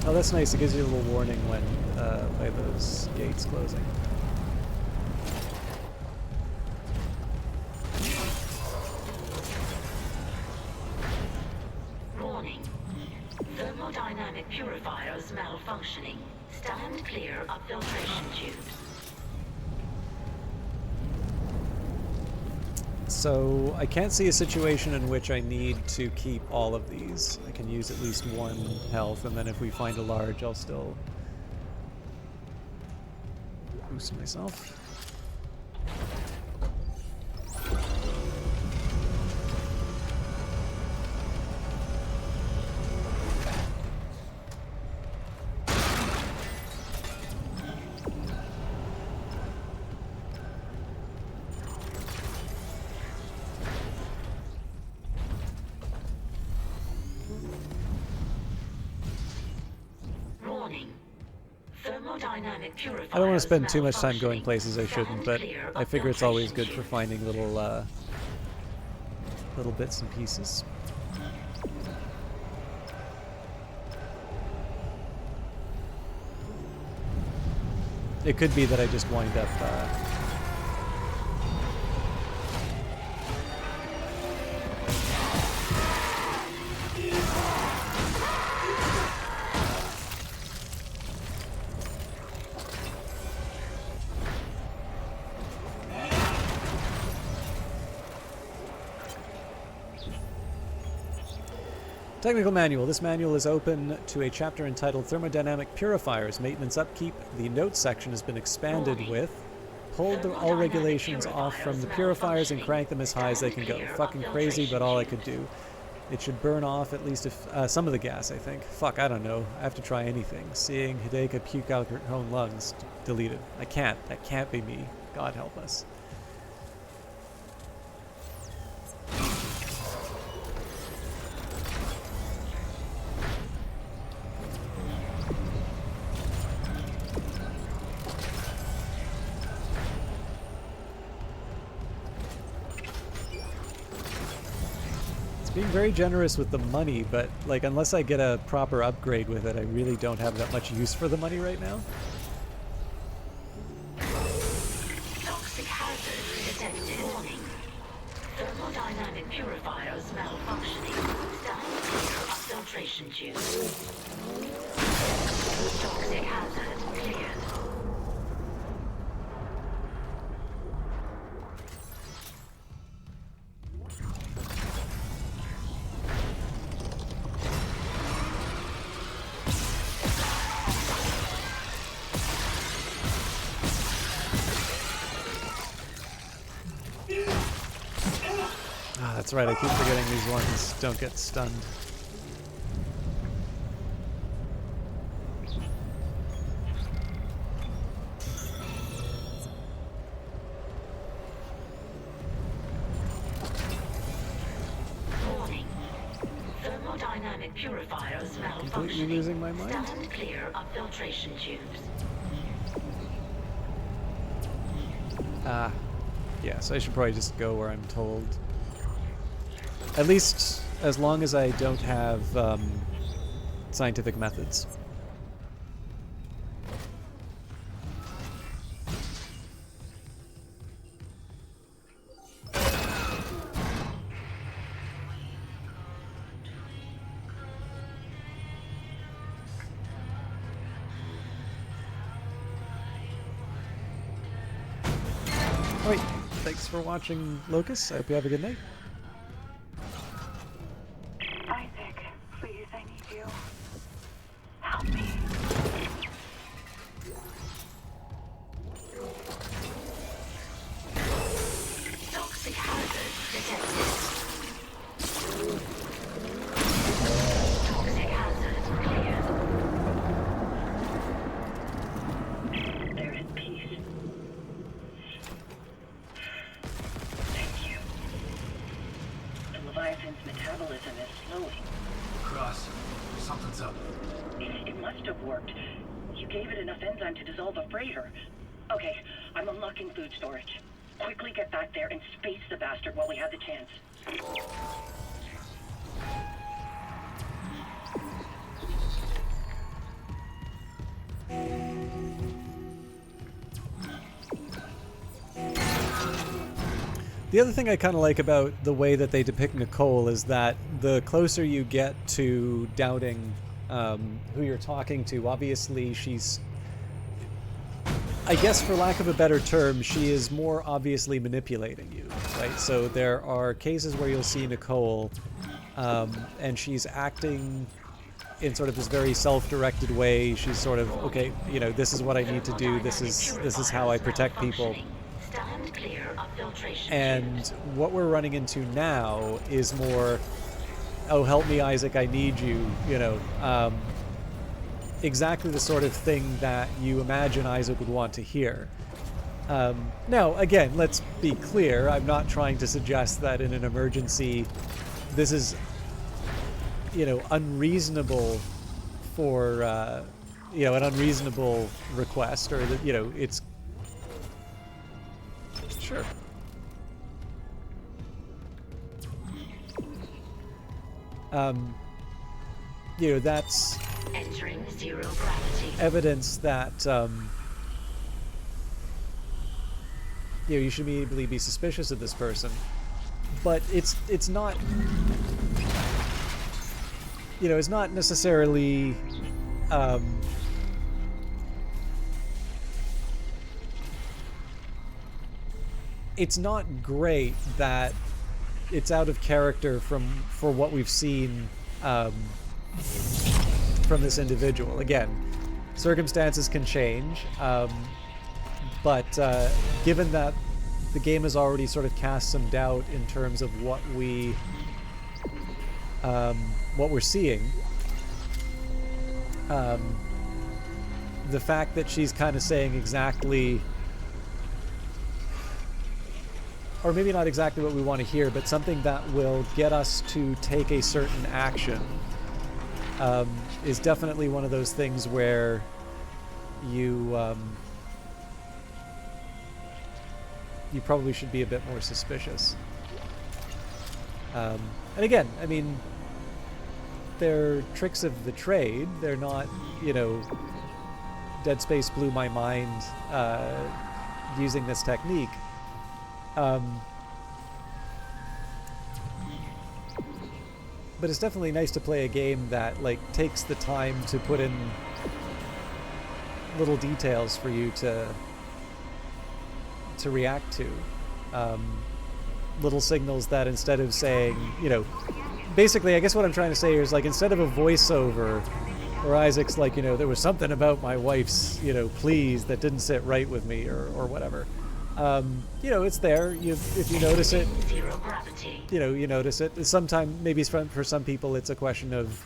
Oh, that's nice. It gives you a little warning when by those gates closing. Warning. Thermodynamic purifiers malfunctioning. Stand clear of filtration tubes. So I can't see a situation in which I need to keep all of these. I can use at least one health, and then if we find a large, I'll still boost myself. Thermodynamic purifiers I don't want to spend too much time going malfunctioning. places I shouldn't, Stand but clear I of figure it's always good filtration for finding little little bits and pieces. It could be that I just wind up Technical manual. This manual is open to a chapter entitled Thermodynamic Purifiers, Maintenance Upkeep. The notes section has been expanded with pulled all regulations off from the purifiers and crank them as high as they can go. Fucking crazy, but all I could do. It should burn off at least if, some of the gas, I think. Fuck, I don't know. I have to try anything. Seeing Hideka puke out her own lungs. Deleted. I can't. That can't be me. God help us. Being very generous with the money, but like unless I get a proper upgrade with it, I really don't have that much use for the money right now. Toxic hazard detected. Warning. Thermodynamic purifiers malfunctioning. Stand clear of filtration tubes. Toxic hazard cleared. That's right, I keep forgetting these ones don't get stunned. Warning. Thermodynamic purifiers malfunctioning. Completely losing my mind? Stand clear of filtration tubes. Yeah, so I should probably just go where I'm told. At least as long as I don't have scientific methods. Alright, thanks for watching, Locus. I hope you have a good night. Isaac, please, I need you. Help me. Toxic hazard detected. Toxic hazard cleared. There is peace. Thank you. The Leviathan's metabolism is slowing. Cross, something's up. It must have worked. You gave it enough enzyme to dissolve a freighter. Okay, I'm unlocking food storage. Quickly get back there and space the bastard while we have the chance. The other thing I kind of like about the way that they depict Nicole is that the closer you get to doubting who you're talking to, obviously she's, I guess for lack of a better term, she is more obviously manipulating you, right? So there are cases where you'll see Nicole and she's acting in sort of this very self-directed way. She's sort of, okay, you know, this is what I need to do, this is how I protect people. Stand clear of filtration And tubes. what we're running into now is more, oh, help me, Isaac, I need you, you know, exactly the sort of thing that you imagine Isaac would want to hear. Now, again, let's be clear, I'm not trying to suggest that in an emergency this is, you know, unreasonable for an unreasonable request, or that, it's sure. That's Entering zero gravity. evidence that you should immediately be suspicious of this person, but it's not it's not necessarily it's not great that it's out of character for what we've seen from this individual. Again, circumstances can change, but given that the game has already sort of cast some doubt in terms of what we're seeing, the fact that she's kind of saying exactly, or maybe not exactly what we want to hear, but something that will get us to take a certain action, is definitely one of those things where you probably should be a bit more suspicious. And again, I mean, they're tricks of the trade. They're not, Dead Space blew my mind using this technique. But it's definitely nice to play a game that takes the time to put in little details for you to react to. Little signals that instead of saying, basically, I guess what I'm trying to say here is, instead of a voiceover where Isaac's there was something about my wife's, pleas that didn't sit right with me, or whatever. It's there. If you notice it, you notice it. Sometimes, maybe for some people, it's a question of,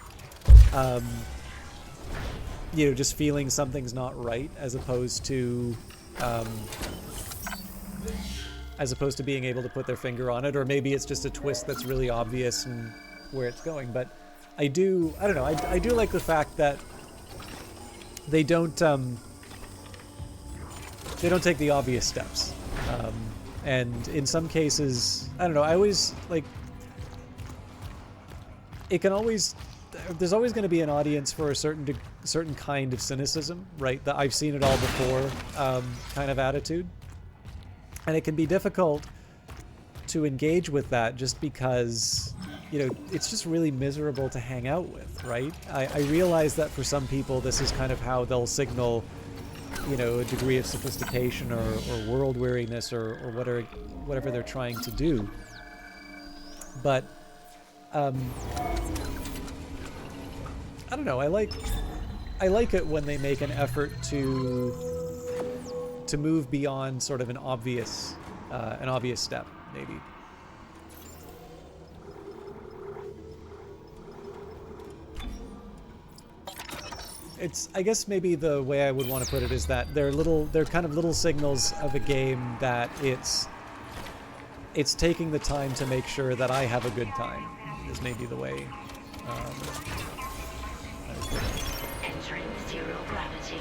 just feeling something's not right, as opposed to being able to put their finger on it, or maybe it's just a twist that's really obvious and where it's going. But I don't know. I do like the fact that they don't take the obvious steps. And in some cases, I don't know, I always, there's always going to be an audience for a certain kind of cynicism, right? The I've seen it all before kind of attitude. And it can be difficult to engage with that just because, it's just really miserable to hang out with, right? I realize that for some people, this is kind of how they'll signal a degree of sophistication or world weariness or whatever they're trying to do. But I don't know. I like it when they make an effort to move beyond sort of an obvious step, maybe. I guess maybe the way I would want to put it is that they're kind of little signals of a game that it's taking the time to make sure that I have a good time, is maybe the way. Entering zero gravity.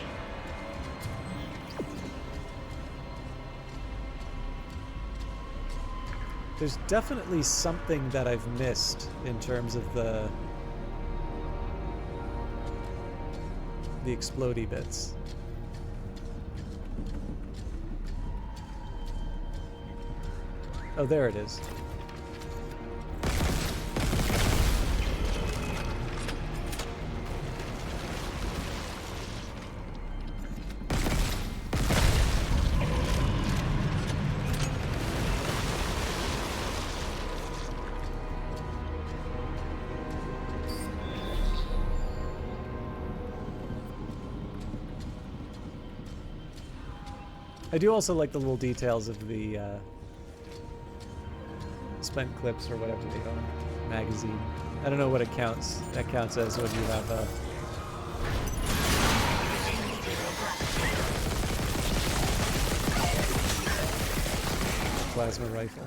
There's definitely something that I've missed in terms of the explodey bits. Oh, there it is. I do also like the little details of the spent clips or whatever they are, magazine. I don't know what that counts as when you have a plasma rifle.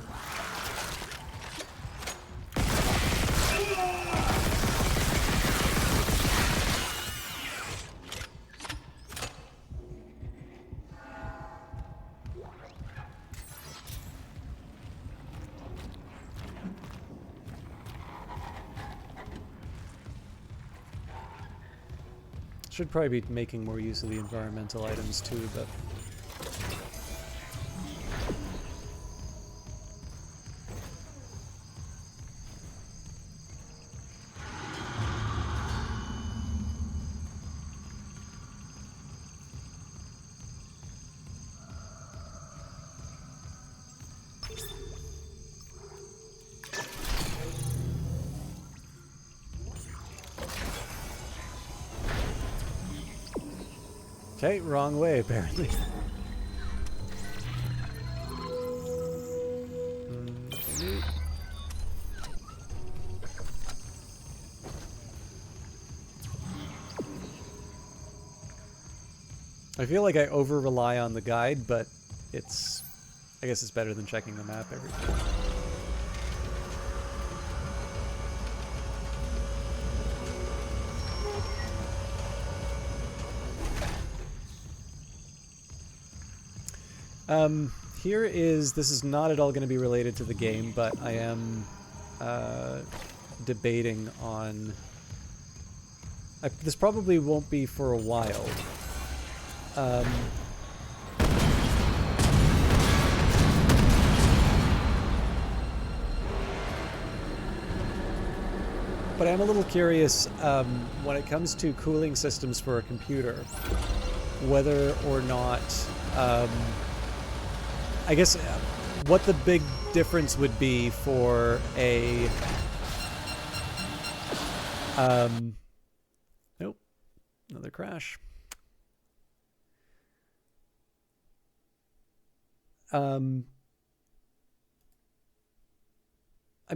Should probably be making more use of the environmental items too, but... Okay, wrong way, apparently. I feel like I over-rely on the guide, but it's... I guess it's better than checking the map every time. Here is, this is not at all going to be related to the game, but I am debating on, this probably won't be for a while. But I'm a little curious when it comes to cooling systems for a computer, whether or not I guess what the big difference would be for a nope, another crash. I'm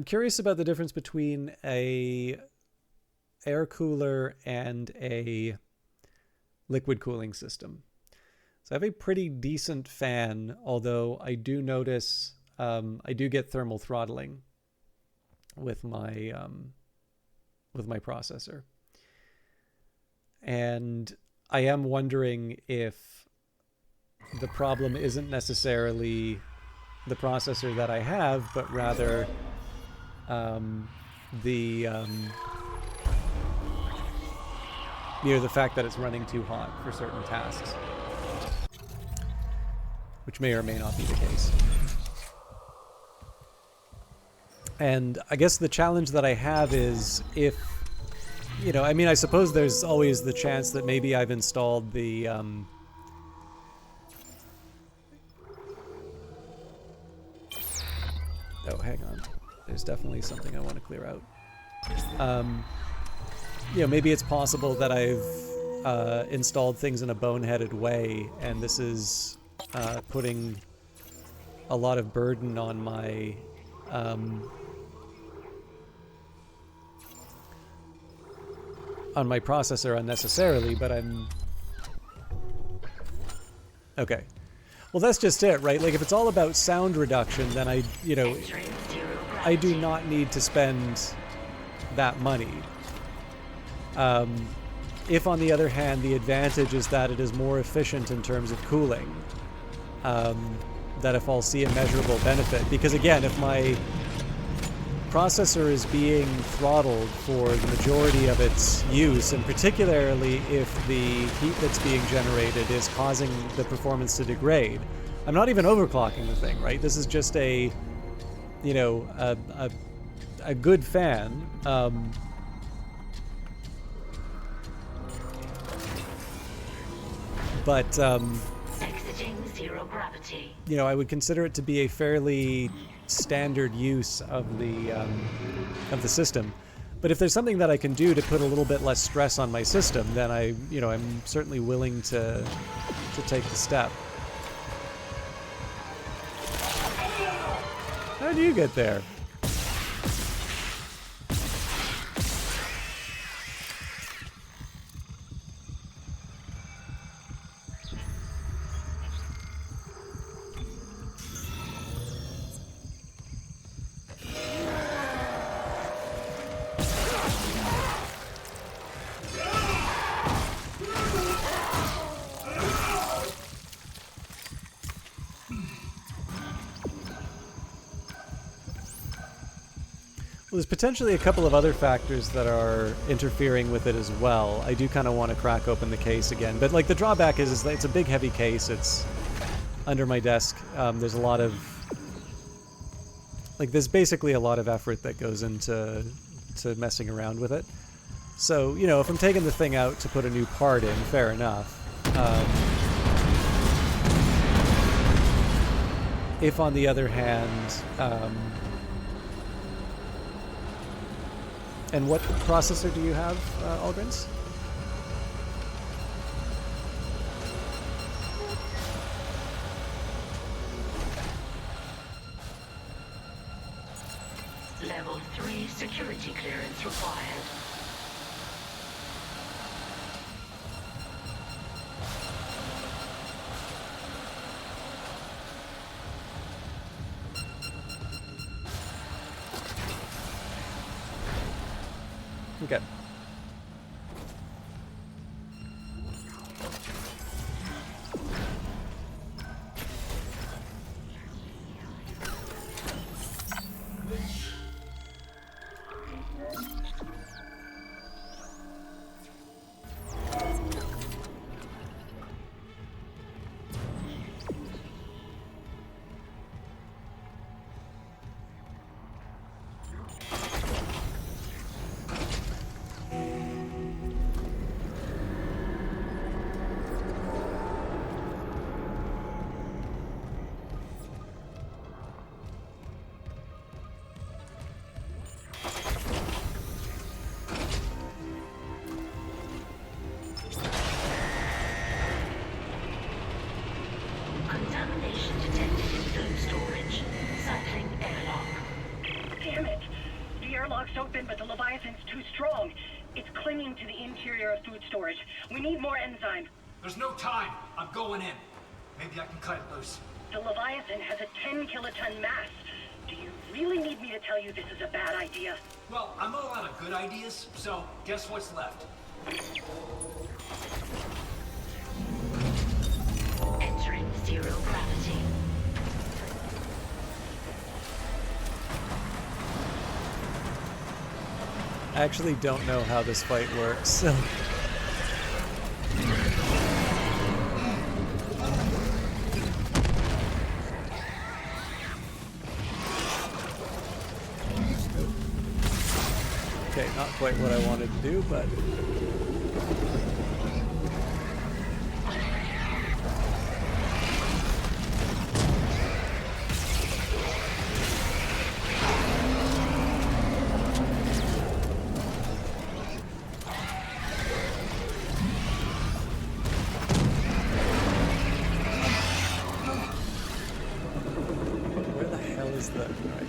curious about the difference between a air cooler and a liquid cooling system. So I have a pretty decent fan, although I do notice I do get thermal throttling with my processor. And I am wondering if the problem isn't necessarily the processor that I have, but rather the fact that it's running too hot for certain tasks, which may or may not be the case. And I guess the challenge that I have is if, I mean, I suppose there's always the chance that maybe I've installed the oh, hang on. There's definitely something I want to clear out. Maybe it's possible that I've installed things in a boneheaded way, and this is putting a lot of burden on my processor unnecessarily, but I'm... Okay. Well, that's just it, right? Like, if it's all about sound reduction, then I do not need to spend that money. If, on the other hand, the advantage is that it is more efficient in terms of cooling, that if I'll see a measurable benefit. Because, again, if my processor is being throttled for the majority of its use, and particularly if the heat that's being generated is causing the performance to degrade, I'm not even overclocking the thing, right? This is just a good fan. But exiting zero gravity. I would consider it to be a fairly standard use of the system. But if there's something that I can do to put a little bit less stress on my system, then I'm certainly willing to take the step. How do you get there? there's potentially a couple of other factors that are interfering with it as well. I do kind of want to crack open the case again, but like the drawback is that it's a big heavy case. It's under my desk. There's a lot of there's basically a lot of effort that goes into messing around with it. So, you know, if I'm taking the thing out to put a new part in, fair enough. If on the other hand, and what processor do you have, Algrins? Level 3 security clearance required. Okay. Contamination detected in food storage. Cycling airlock. Damn it! The airlock's open, but the Leviathan's too strong. It's clinging to the interior of food storage. We need more enzyme. There's no time. I'm going in. Maybe I can cut it loose. The Leviathan has a 10-kiloton mass. Do you really need me to tell you this is a bad idea? Well, I'm all out of good ideas, so guess what's left? Entering zero gravity. I actually don't know how this fight works, so... Okay, not quite what I wanted to do, but... Where the hell is the... Right.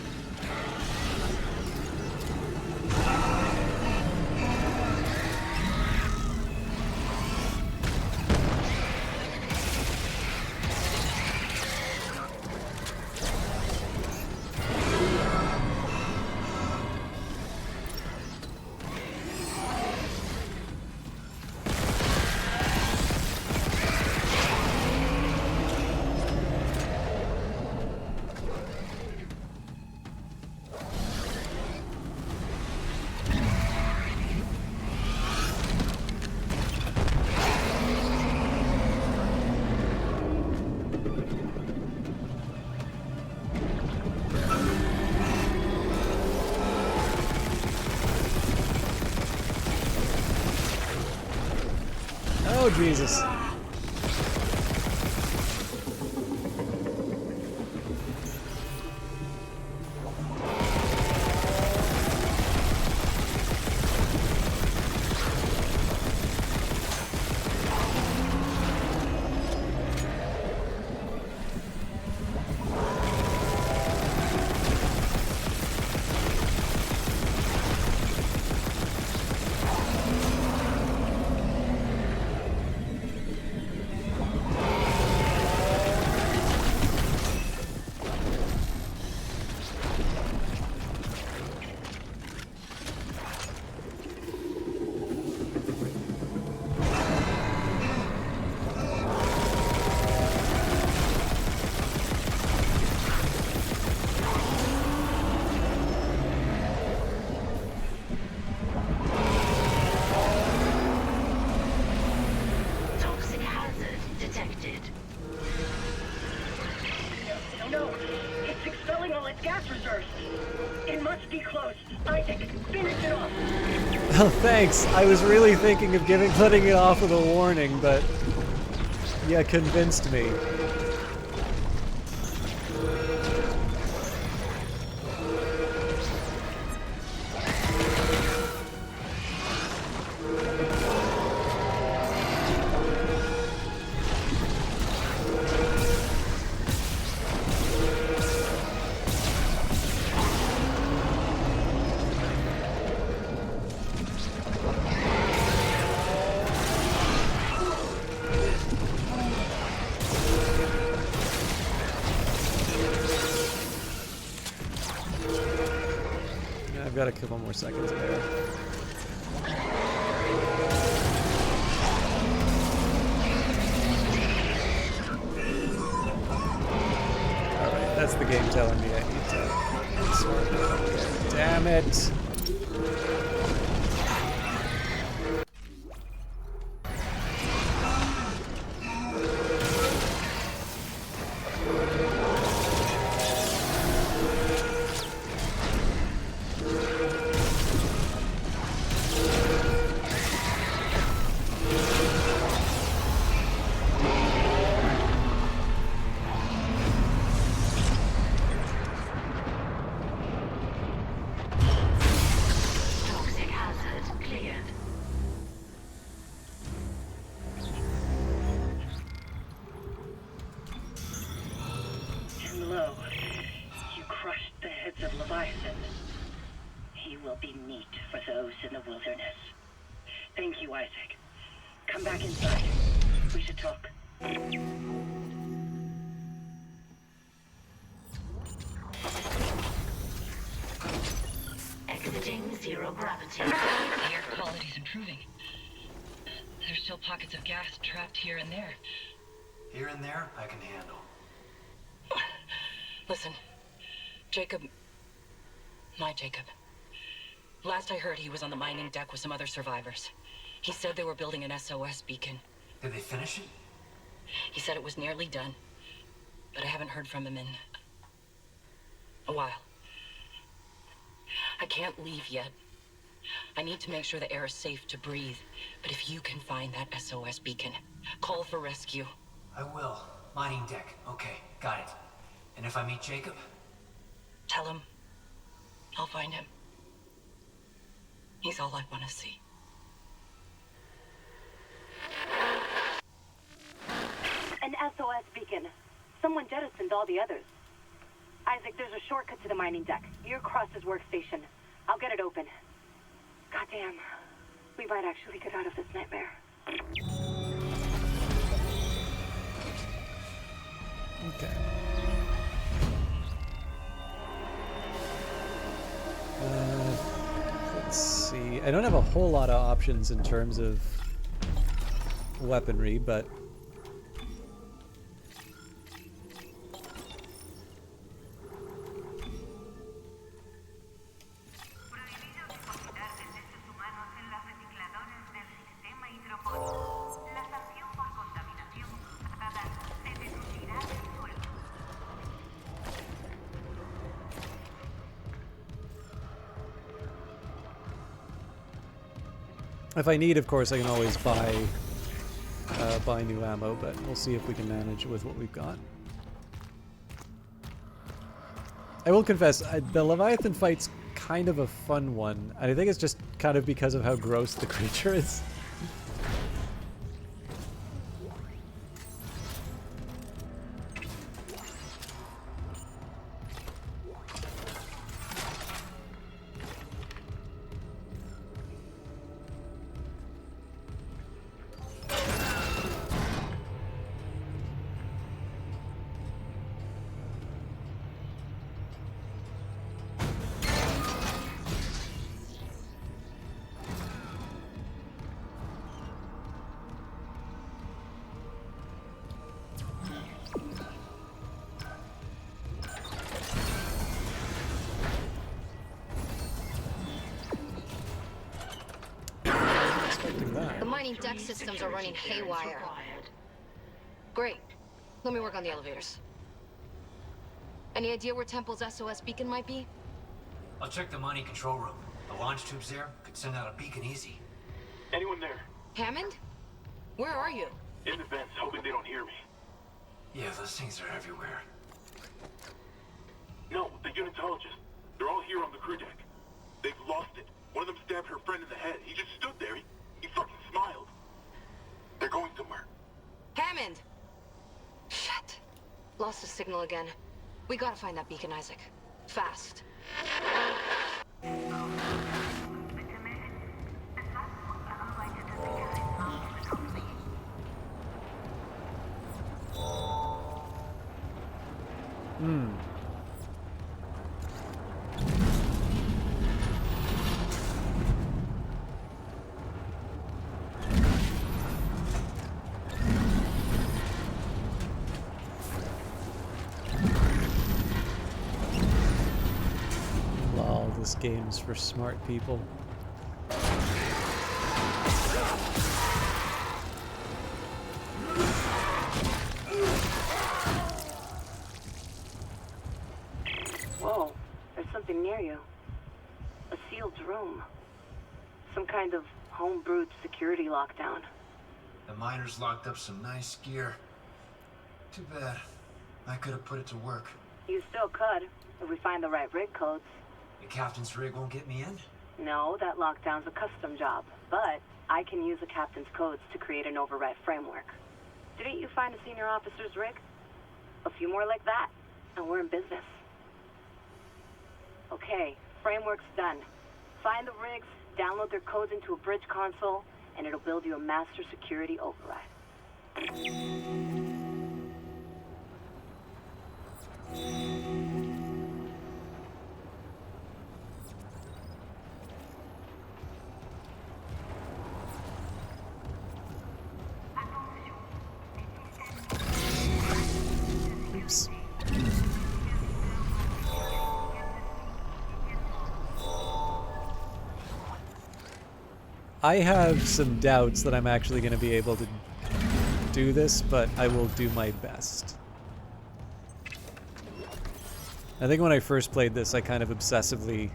Oh, Jesus. Oh, thanks. I was really thinking of letting it off with a warning, but yeah, convinced me. I've got a couple more seconds there. Alright, that's the game telling me I need to sort it out. Damn it! Toxic hazard cleared. Hello. You crushed the heads of Leviathan. He will be meat for those in the wilderness. Thank you, Isaac. Come back inside. We should talk. Exiting zero gravity. The air quality's improving. There's still pockets of gas trapped here and there. Here and there, I can handle. Listen, Jacob... My Jacob. Last I heard, he was on the mining deck with some other survivors. He said they were building an SOS beacon. Did they finish it? He said it was nearly done, but I haven't heard from him in a while. I can't leave yet. I need to make sure the air is safe to breathe. But if you can find that SOS beacon, call for rescue. I will. Mining deck. Okay, got it. And if I meet Jacob? Tell him I'll find him. He's all I want to see. An SOS beacon. Someone jettisoned all the others. Isaac, there's a shortcut to the mining deck. Near Cross's workstation. I'll get it open. Goddamn. We might actually get out of this nightmare. Okay. Let's see. I don't have a whole lot of options in terms of weaponry, but if I need, of course, I can always buy new ammo, but we'll see if we can manage with what we've got. I will confess, the Leviathan fight's kind of a fun one, and I think it's just kind of because of how gross the creature is. The mining deck systems are running haywire. Great. Let me work on the elevators. Any idea where Temple's SOS beacon might be? I'll check the mining control room. The launch tubes there could send out a beacon easy. Anyone there? Hammond? Where are you? In the vents, hoping they don't hear me. Yeah, those things are everywhere. No, the unitologists. They're all here on the crew deck. They've lost it. One of them stabbed her friend in the head. He just stood there. He fucking smiled. They're going somewhere. Hammond! Shit. Lost the signal again. We gotta find that beacon, Isaac. Fast. Lol, this game's for smart people. Whoa, there's something near you. A sealed room. Some kind of home-brewed security lockdown. The miners locked up some nice gear. Too bad. I could have put it to work. You still could, if we find the right rig codes. The captain's rig won't get me in? No, that lockdown's a custom job, but I can use the captain's codes to create an override framework. Didn't you find a senior officer's rig? A few more like that, and we're in business. Okay, framework's done. Find the rigs, download their codes into a bridge console, and it'll build you a master security override. Oops. I have some doubts that I'm actually going to be able to do this, but I will do my best. I think when I first played this, I kind of obsessively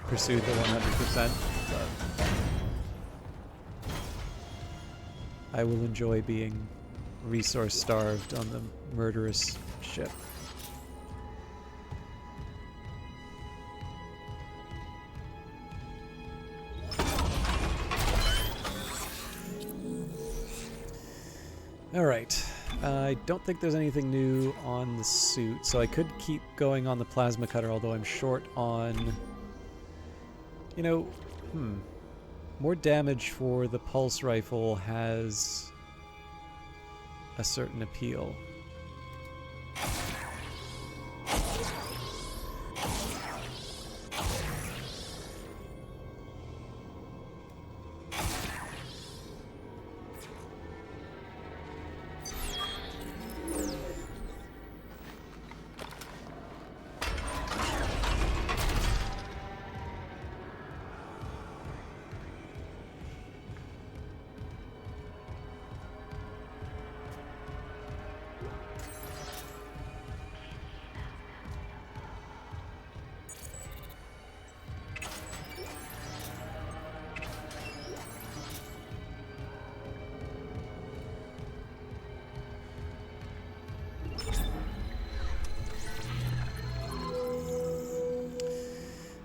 pursued the 100%, but I will enjoy being resource-starved on the murderous ship. Alright, I don't think there's anything new on the suit, so I could keep going on the plasma cutter, although I'm short on... You know, more damage for the pulse rifle has a certain appeal.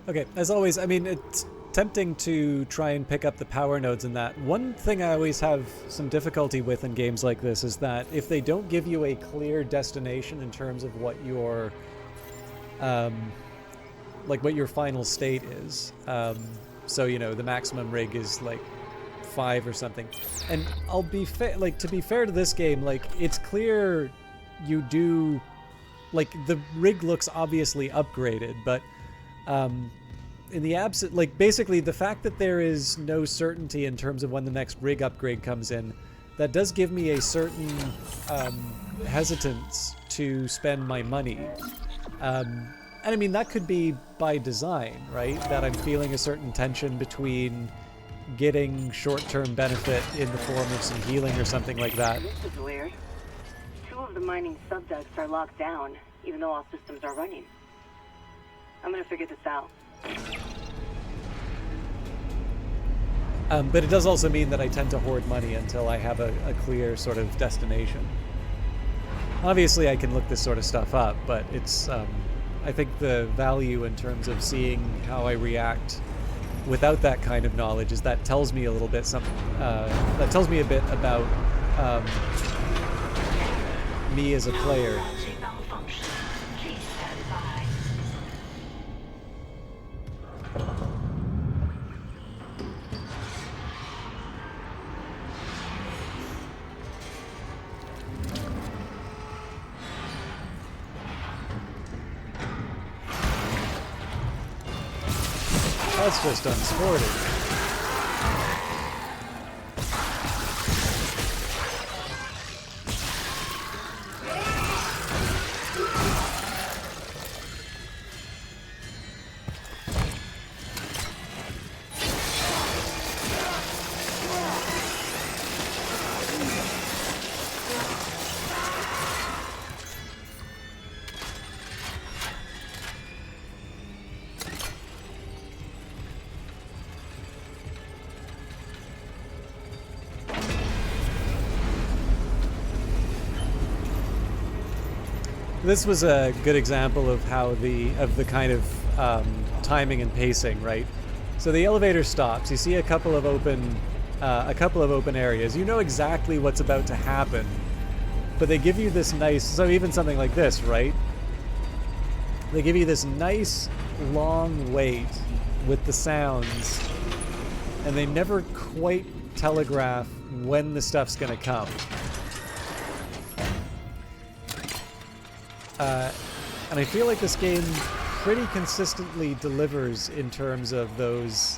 Okay, as always, I mean, it's tempting to try and pick up the power nodes in that. One thing I always have some difficulty with in games like this is that if they don't give you a clear destination in terms of what your, like what your final state is, so, you know, the maximum rig is like 5 or something. And I'll be like, to be fair to this game, like, it's clear you do, like, the rig looks obviously upgraded, but in the absence, like, basically the fact that there is no certainty in terms of when the next rig upgrade comes in, that does give me a certain hesitance to spend my money. And I mean, that could be by design, right? That I'm feeling a certain tension between getting short-term benefit in the form of some healing or something like that. This is weird. 2 of the mining subducts are locked down, even though all systems are running. I'm gonna figure this out. But it does also mean that I tend to hoard money until I have a clear sort of destination. Obviously, I can look this sort of stuff up, but it's, I think the value in terms of seeing how I react without that kind of knowledge is that tells me a little bit that tells me a bit about me as a player. That's just unsported. This was a good example of how the kind of timing and pacing, right? So the elevator stops. You see a couple of open areas. You know exactly what's about to happen, but they give you this nice. So even something like this, right? They give you this nice long wait with the sounds, and they never quite telegraph when the stuff's gonna come. And I feel like this game pretty consistently delivers in terms of those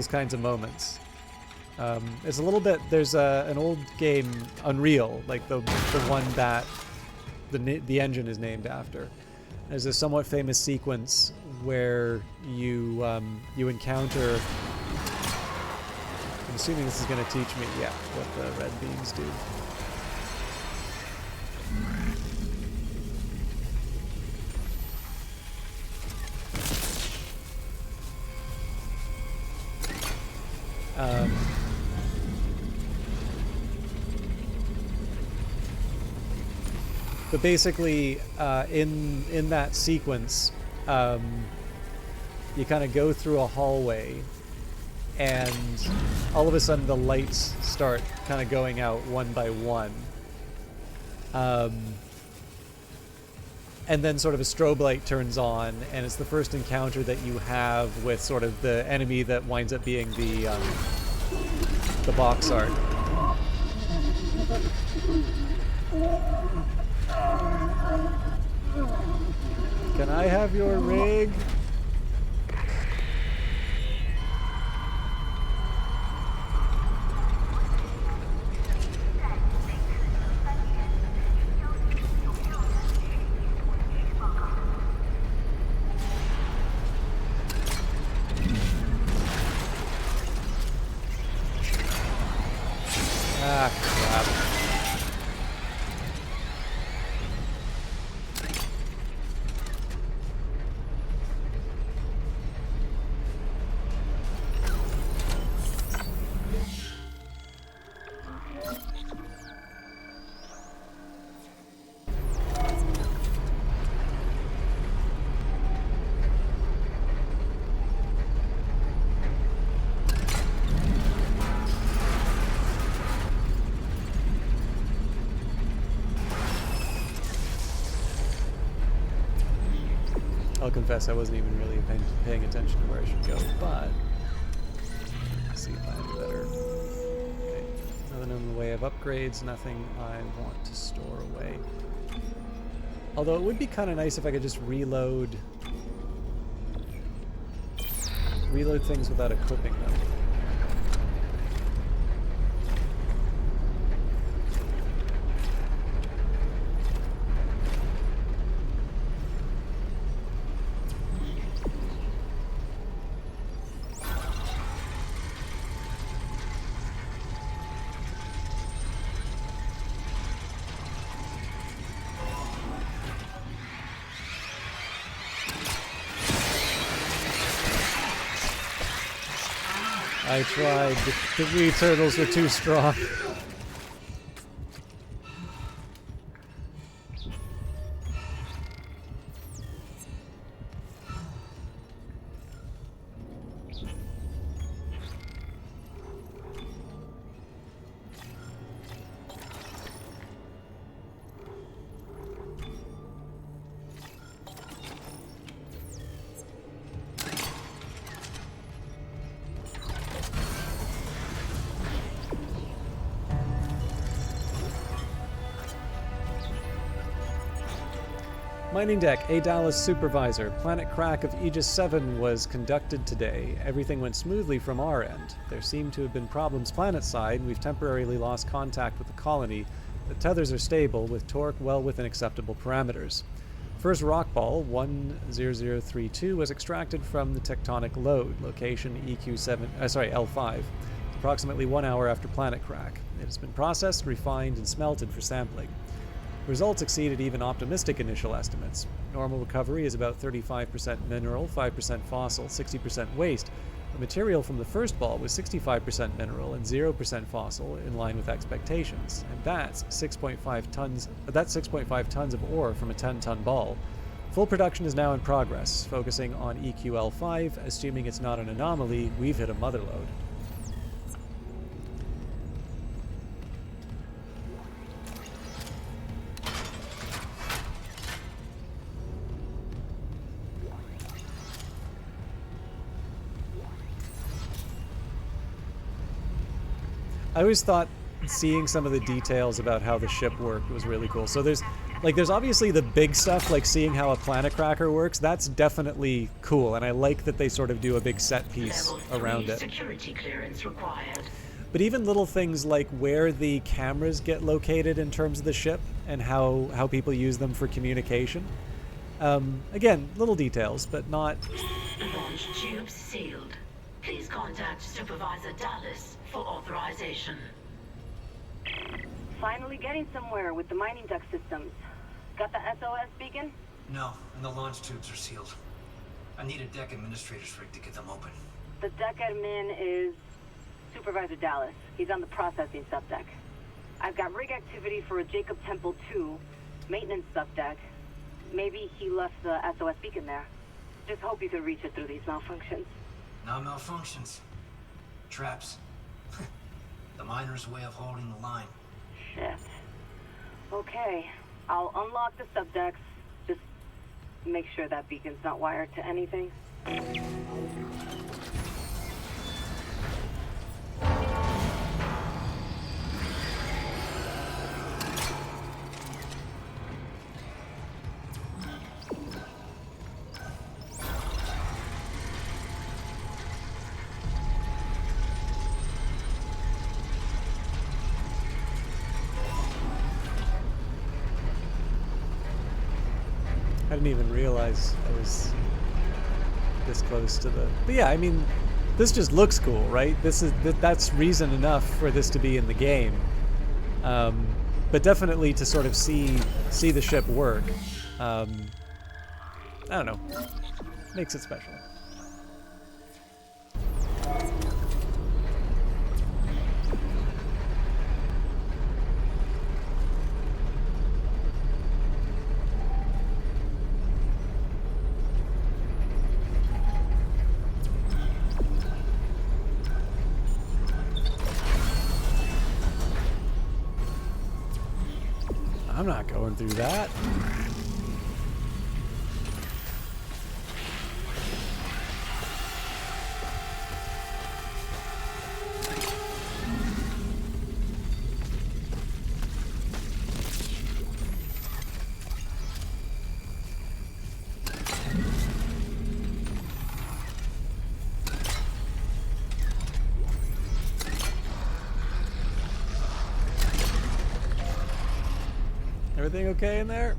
kinds of moments. It's a little bit. There's an old game, Unreal, like the one that the engine is named after. There's a somewhat famous sequence where you encounter. I'm assuming this is going to teach me, yeah, what the red beams do. But basically, in that sequence, you kind of go through a hallway, and all of a sudden the lights start kind of going out one by one. And then sort of a strobe light turns on, and it's the first encounter that you have with sort of the enemy that winds up being the box art. Can I have your rig? Ah, crap. I'll confess I wasn't even really paying attention to where I should go, but let's see if I have better. Okay, nothing in the way of upgrades, nothing I want to store away. Although it would be kind of nice if I could just reload things without equipping them. I tried. The wee turtles were too strong. Mining deck, A. Dallas supervisor. Planet crack of Aegis 7 was conducted today. Everything went smoothly from our end. There seem to have been problems planet side, and we've temporarily lost contact with the colony. The tethers are stable, with torque well within acceptable parameters. First rock ball, 10032, was extracted from the tectonic load, location L5, approximately 1 hour after planet crack. It has been processed, refined, and smelted for sampling. Results exceeded even optimistic initial estimates. Normal recovery is about 35% mineral, 5% fossil, 60% waste. The material from the first ball was 65% mineral and 0% fossil, in line with expectations. And that's 6.5 tons of ore from a 10-ton ball. Full production is now in progress, focusing on EQL5. Assuming it's not an anomaly, we've hit a motherlode. I always thought seeing some of the details about how the ship worked was really cool. So there's obviously the big stuff, like seeing how a planet cracker works. That's definitely cool, and I like that they sort of do a big set piece around it. Security clearance required. But even little things like where the cameras get located in terms of the ship and how people use them for communication. Again, little details, but not... Launch tubes sealed. Please contact Supervisor Dallas for authorization. Finally getting somewhere with the mining duct systems. Got the SOS beacon? No, and the launch tubes are sealed. I need a deck administrator's rig to get them open. The deck admin is Supervisor Dallas. He's on the processing subdeck. I've got rig activity for a Jacob Temple 2 maintenance subdeck. Maybe he left the SOS beacon there. Just hope you can reach it through these malfunctions. Not malfunctions. Traps. The miner's way of holding the line. Shit. Okay. I'll unlock the subdecks. Just make sure that beacon's not wired to anything. I didn't even realize I was this close to the... But yeah, I mean, this just looks cool, right? That's reason enough for this to be in the game. But definitely to sort of see the ship work. I don't know. Makes it special. I'm not going through that. Everything okay in there?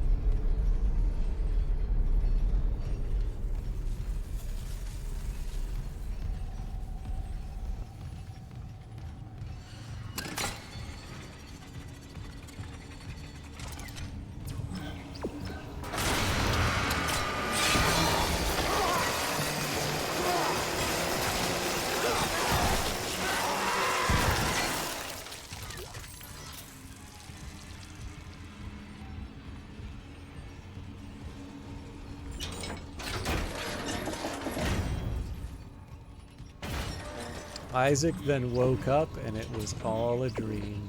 Isaac then woke up and it was all a dream.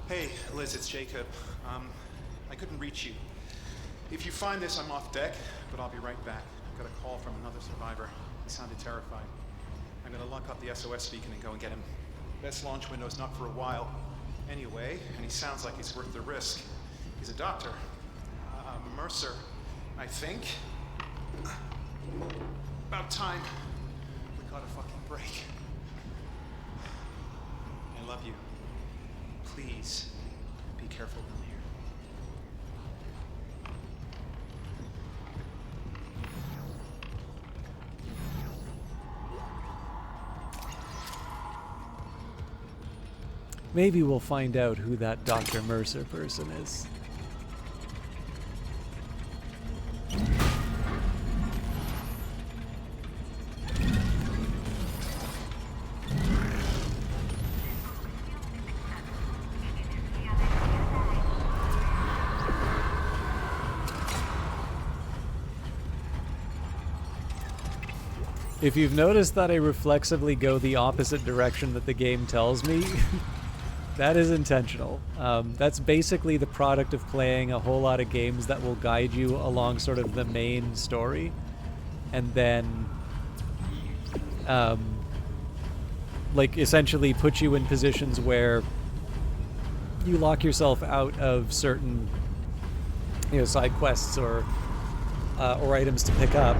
Hey, Liz, it's Jacob. I couldn't reach you. If you find this, I'm off deck, but I'll be right back. I got a call from another survivor. He sounded terrified. I'm gonna lock up the SOS beacon and go and get him. Best launch window's not for a while. Anyway, and he sounds like he's worth the risk. He's a doctor. Mercer, I think. About time. We got a fucking break. I love you. Please, be careful down here. Maybe we'll find out who that Dr. Mercer person is. If you've noticed that I reflexively go the opposite direction that the game tells me, that is intentional. That's basically the product of playing a whole lot of games that will guide you along sort of the main story, and then like essentially put you in positions where you lock yourself out of certain, you know, side quests or items to pick up.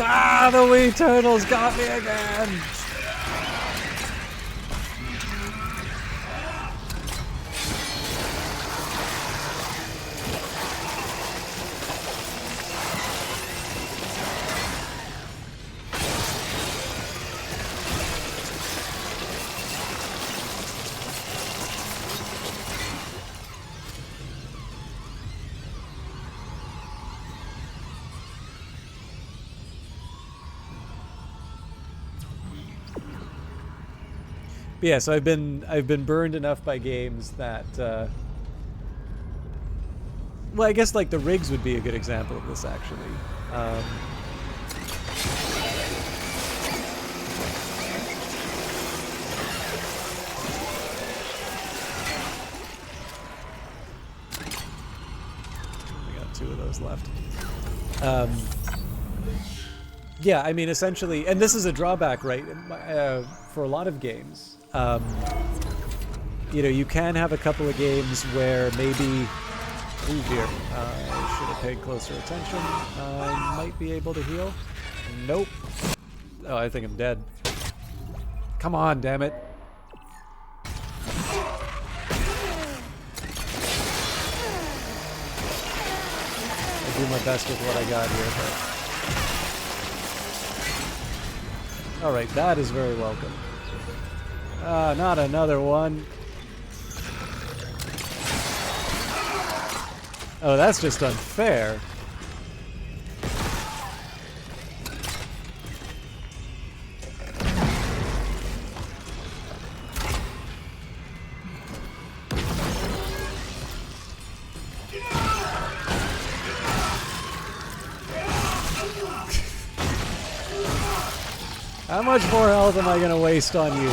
Ah, the wee turtles got me again! But yeah, so I've been burned enough by games that well, I guess like the rigs would be a good example of this actually. We got 2 of those left. Yeah, I mean essentially, and this is a drawback, right? For a lot of games. You know, you can have a couple of games where maybe, oh dear, I should have paid closer attention. I might be able to heal. Nope. Oh, I think I'm dead. Come on, damn it. I do my best with what I got here, but... Alright, that is very welcome. Not another one. Oh, that's just unfair. How much more health am I going to waste on you?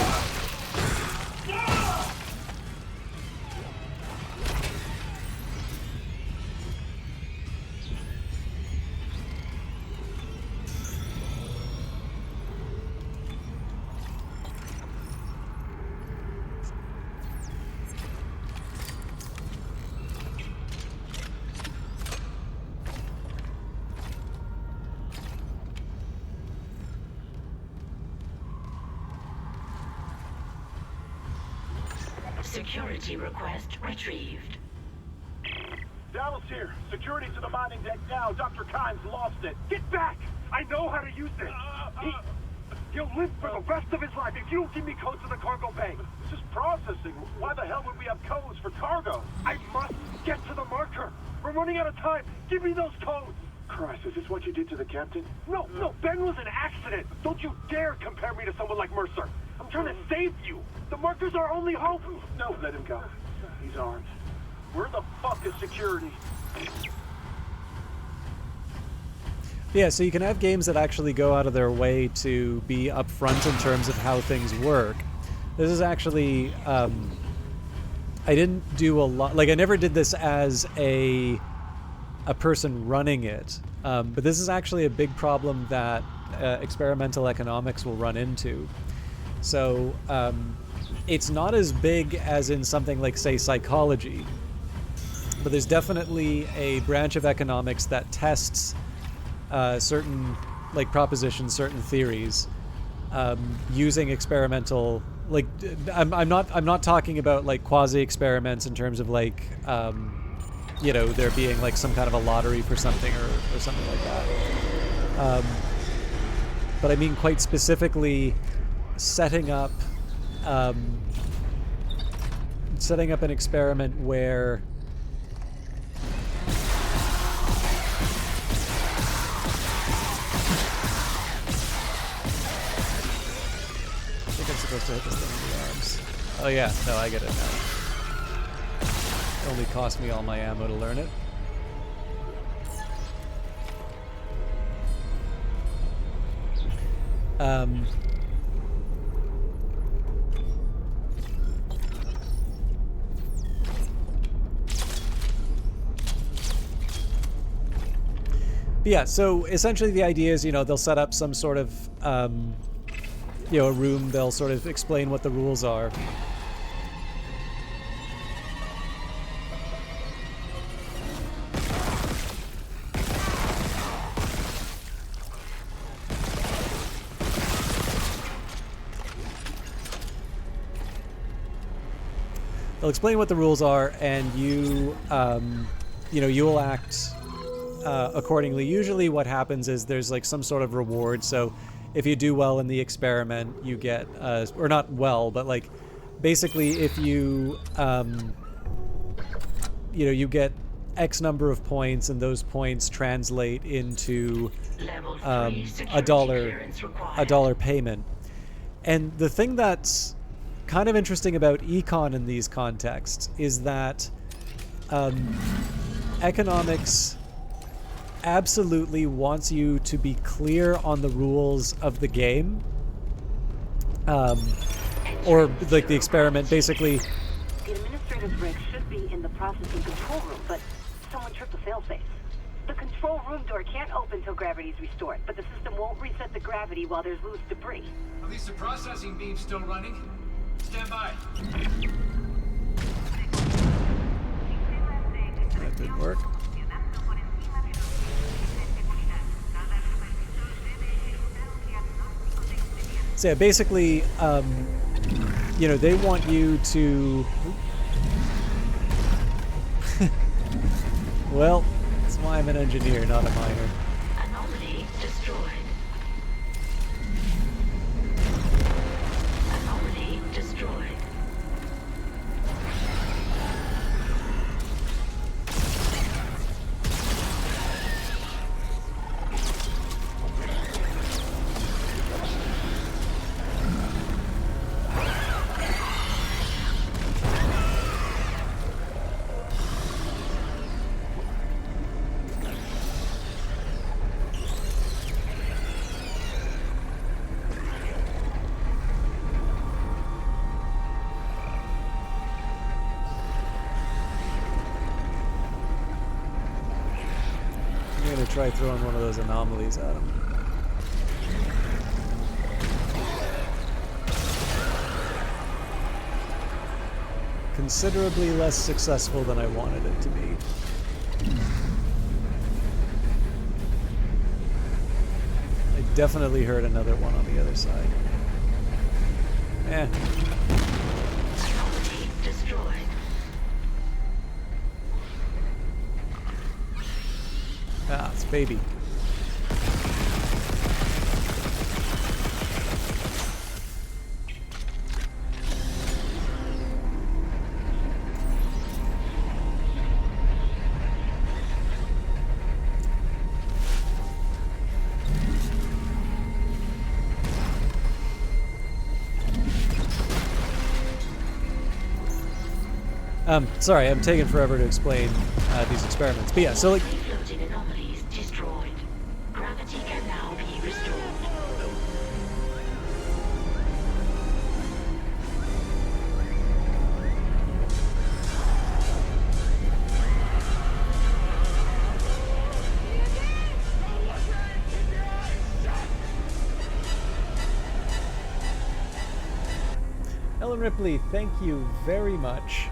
Security request retrieved. Dallas here. Security to the mining deck now. Dr. Kynes lost it. Get back! I know how to use this. He'll live for the rest of his life if you don't give me codes to the cargo bay. It's just processing. Why the hell would we have codes for cargo? I must get to the marker. We're running out of time. Give me those codes. Christ, is this what you did to the captain? No, Ben was an accident. Don't you dare compare me to someone like Mercer. I'm trying to save you. The marker's our only hope. No, let him go. He's armed. Where the fuck is security? Yeah, so you can have games that actually go out of their way to be upfront in terms of how things work. This is actually, I didn't do a lot, like I never did this as a person running it, but this is actually a big problem that experimental economics will run into. So it's not as big as in something like, say, psychology, but there's definitely a branch of economics that tests certain like propositions, certain theories, using experimental. Like I'm not talking about like quasi experiments in terms of like you know, there being like some kind of a lottery for something or something like that. But I mean quite specifically setting up an experiment where I think I'm supposed to hit this thing in the arms. Oh yeah, no, I get it now. It only cost me all my ammo to learn it. Yeah, so essentially the idea is, you know, they'll set up some sort of, you know, a room, they'll sort of explain what the rules are. They'll explain what the rules are, and you, you know, you will act accordingly. Usually what happens is there's like some sort of reward. So if you do well in the experiment, you get, or not well, but like basically if you, you know, you get X number of points, and those points translate into a dollar payment. And the thing that's kind of interesting about econ in these contexts is that economics absolutely wants you to be clear on the rules of the game, or like the experiment. Basically, the administrator's rig should be in the processing control room, but someone tripped the failsafe. The control room door can't open till gravity's restored, but the system won't reset the gravity while there's loose debris. At least the processing beam's still running. Stand by. that didn't work. So yeah, basically, you know, they want you to... Well, that's why I'm an engineer, not a miner. Anomaly destroyed. Anomaly destroyed. I'm gonna try throwing one of those anomalies at him. Considerably less successful than I wanted it to be. I definitely heard another one on the other side. Eh. Anomaly destroyed. baby. Sorry, I'm taking forever to explain these experiments. But yeah, so like... Floating anomalies destroyed. Gravity can now be restored. Ellen Ripley, thank you very much.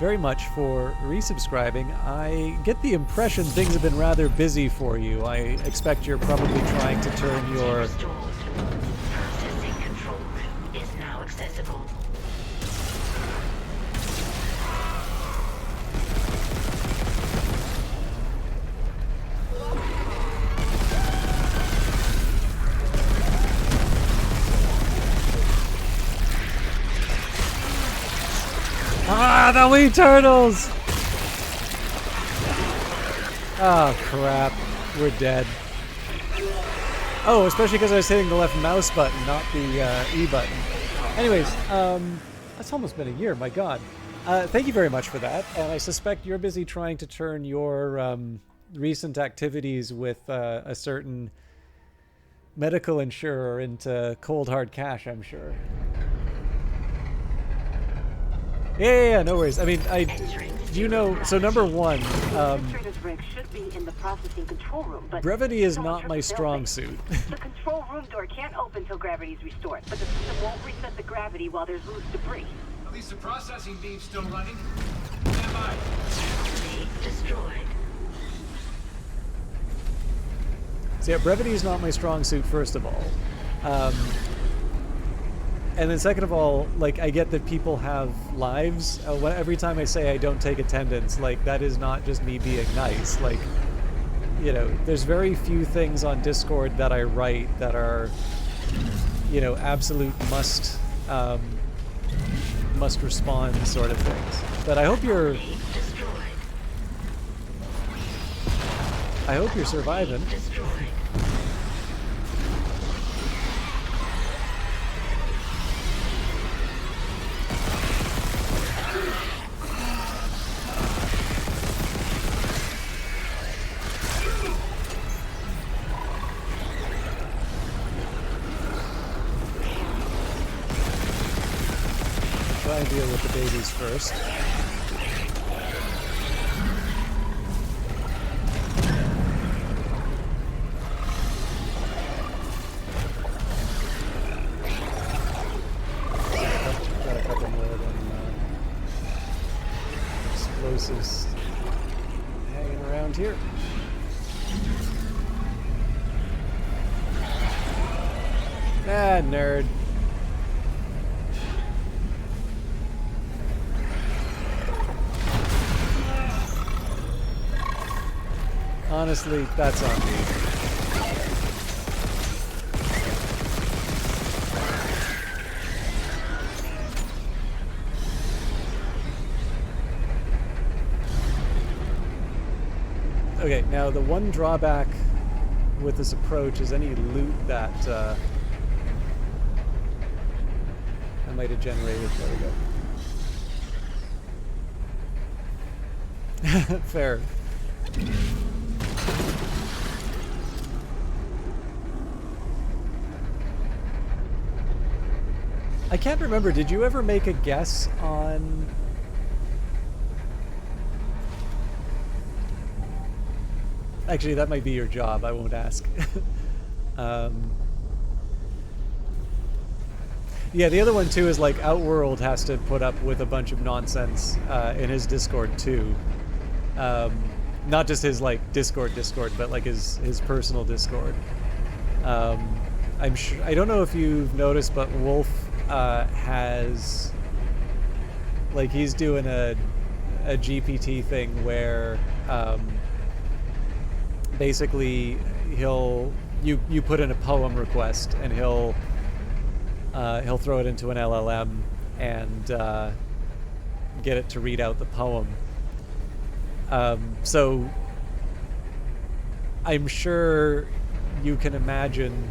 Very much for resubscribing. I get the impression things have been rather busy for you. I expect you're probably trying to turn your... Processing control room is now accessible. Ah, the wee turtles! Oh, crap. We're dead. Oh, especially because I was hitting the left mouse button, not the E button. Anyways, that's almost been a year, my god. Thank you very much for that, and I suspect you're busy trying to turn your recent activities with a certain medical insurer into cold hard cash, I'm sure. Yeah, no worries. I mean, you know, so number one, should be in the processing control room, but brevity is not my strong suit. The control room door can't open till gravity is restored, but the system won't reset the gravity while there's loose debris. At least the processing beam's still running. Stand by. Destroyed. So yeah, brevity is not my strong suit, first of all. And then second of all, like, I get that people have lives. Every time I say I don't take attendance, like, that is not just me being nice. Like, you know, there's very few things on Discord that I write that are, you know, absolute must respond sort of things. But I hope you're surviving. Try and deal with the babies first. Got a couple more of them explosives hanging around here. Ah, nerd. Honestly, that's on me. Okay, now the one drawback with this approach is any loot that I might have generated. There we go. Fair. I can't remember, did you ever make a guess on... Actually, that might be your job, I won't ask. Yeah, the other one too is like Outworld has to put up with a bunch of nonsense in his Discord too. Not just his like Discord, but like his personal Discord. I'm sure, I don't know if you've noticed, but Wolf has, like, he's doing a GPT thing where basically you put in a poem request, and he'll throw it into an LLM and get it to read out the poem. So I'm sure you can imagine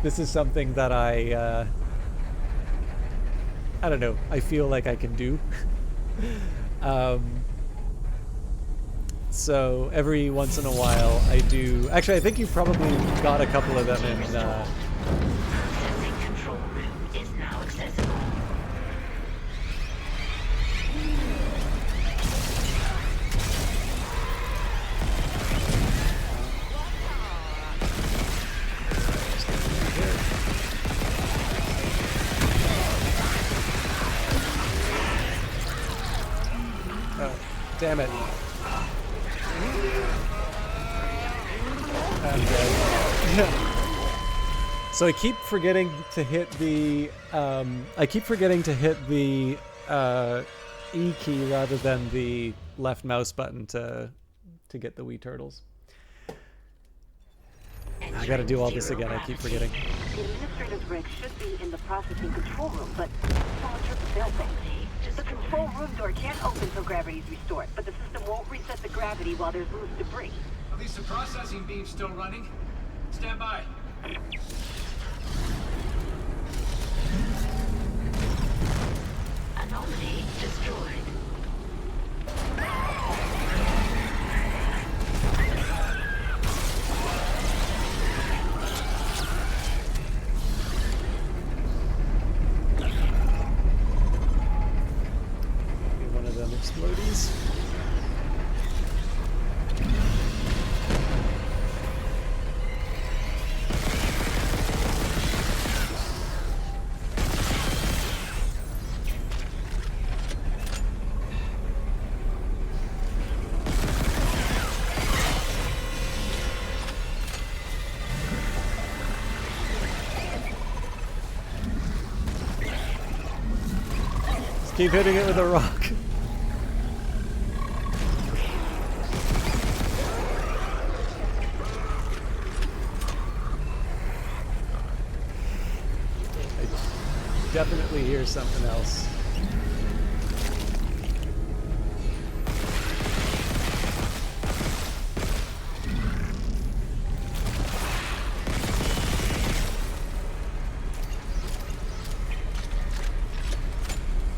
this is something that I don't know, I feel like I can do. So every once in a while I do. Actually, I think you've probably got a couple of them in. Control room is now accessible. Oh, damn it. I'm dead. So I keep forgetting to hit the E key rather than the left mouse button to get the wee turtles. I gotta do all this again, I keep forgetting. The administrator's rig should be in the processing control room, but someone tripped the fail thing. The control room door can't open till gravity's restored, but the system won't reset the gravity while there's loose debris. At least the processing beam's still running. Stand by. Anomaly destroyed. One of them explodies. Just keep hitting it with a rock. Definitely hear something else.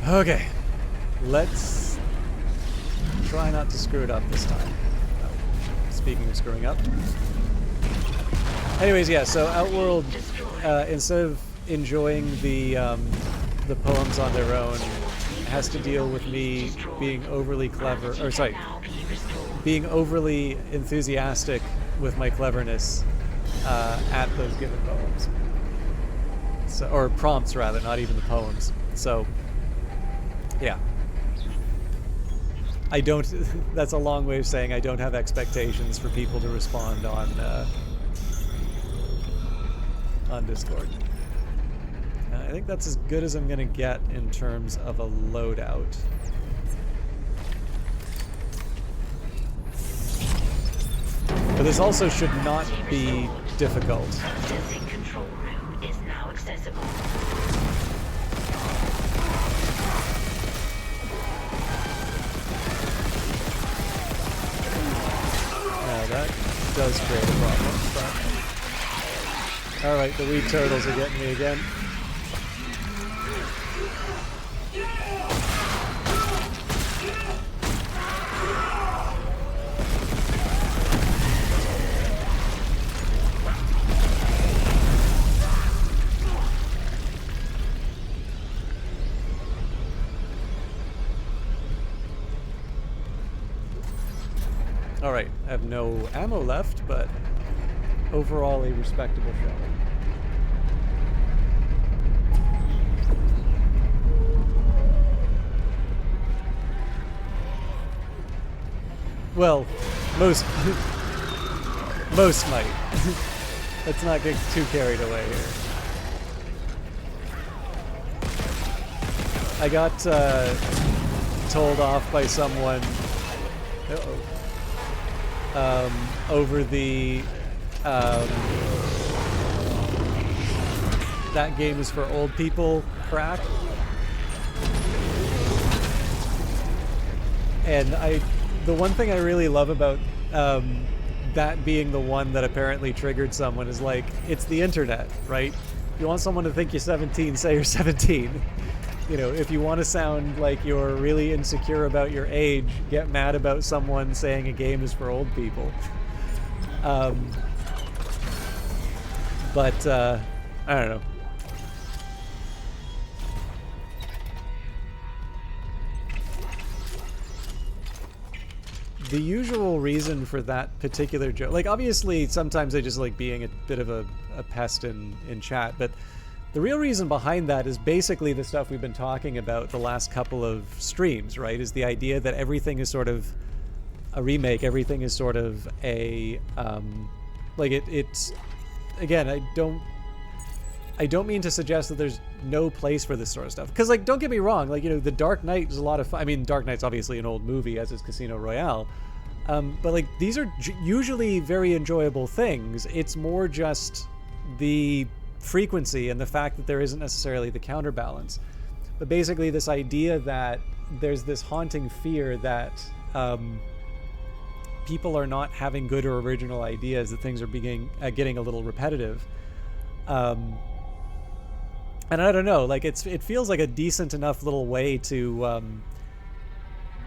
Okay, let's try not to screw it up this time. Oh, speaking of screwing up. Anyways, yeah, so Outworld, instead of enjoying the poems on their own, has to deal with me being overly clever, or sorry, being overly enthusiastic with my cleverness at those given poems. So, or prompts rather, not even the poems. So, yeah. I don't, that's a long way of saying I don't have expectations for people to respond on Discord. I think that's as good as I'm gonna get in terms of a loadout. But this also should not be difficult. Processing control room is now accessible. That does create a problem, but... Alright, the wee turtles are getting me again. Alright, I have no ammo left, but overall a respectable showing. Well, most might. Let's not get too carried away here. I got told off by someone. over the that game is for old people crack. And the one thing I really love about that being the one that apparently triggered someone is, like, it's the internet, right? If you want someone to think you're 17, say you're 17. You know, if you want to sound like you're really insecure about your age, get mad about someone saying a game is for old people. But I don't know. The usual reason for that particular joke, like, obviously sometimes I just like being a bit of a pest in chat, but the real reason behind that is basically the stuff we've been talking about the last couple of streams, right? Is the idea that everything is sort of a remake, everything is sort of a, like it's, again, I don't mean to suggest that there's no place for this sort of stuff. Because, like, don't get me wrong, like, you know, The Dark Knight is a lot of fun. I mean, Dark Knight's obviously an old movie, as is Casino Royale. But, like, these are usually very enjoyable things. It's more just the frequency and the fact that there isn't necessarily the counterbalance. But basically this idea that there's this haunting fear that people are not having good or original ideas, that things are getting a little repetitive. And I don't know, like, it feels like a decent enough little way to,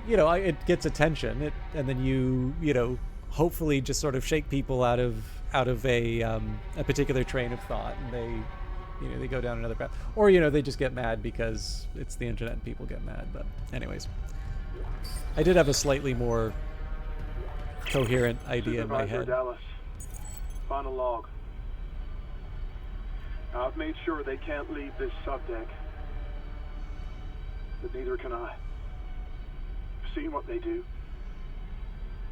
you know, it gets attention, and then you know, hopefully just sort of shake people out of a particular train of thought, and they, you know, they go down another path, or, you know, they just get mad because it's the internet and people get mad. But anyways, I did have a slightly more coherent idea in my head. Dallas, final log. I've made sure they can't leave this subdeck, but neither can I. I've seen what they do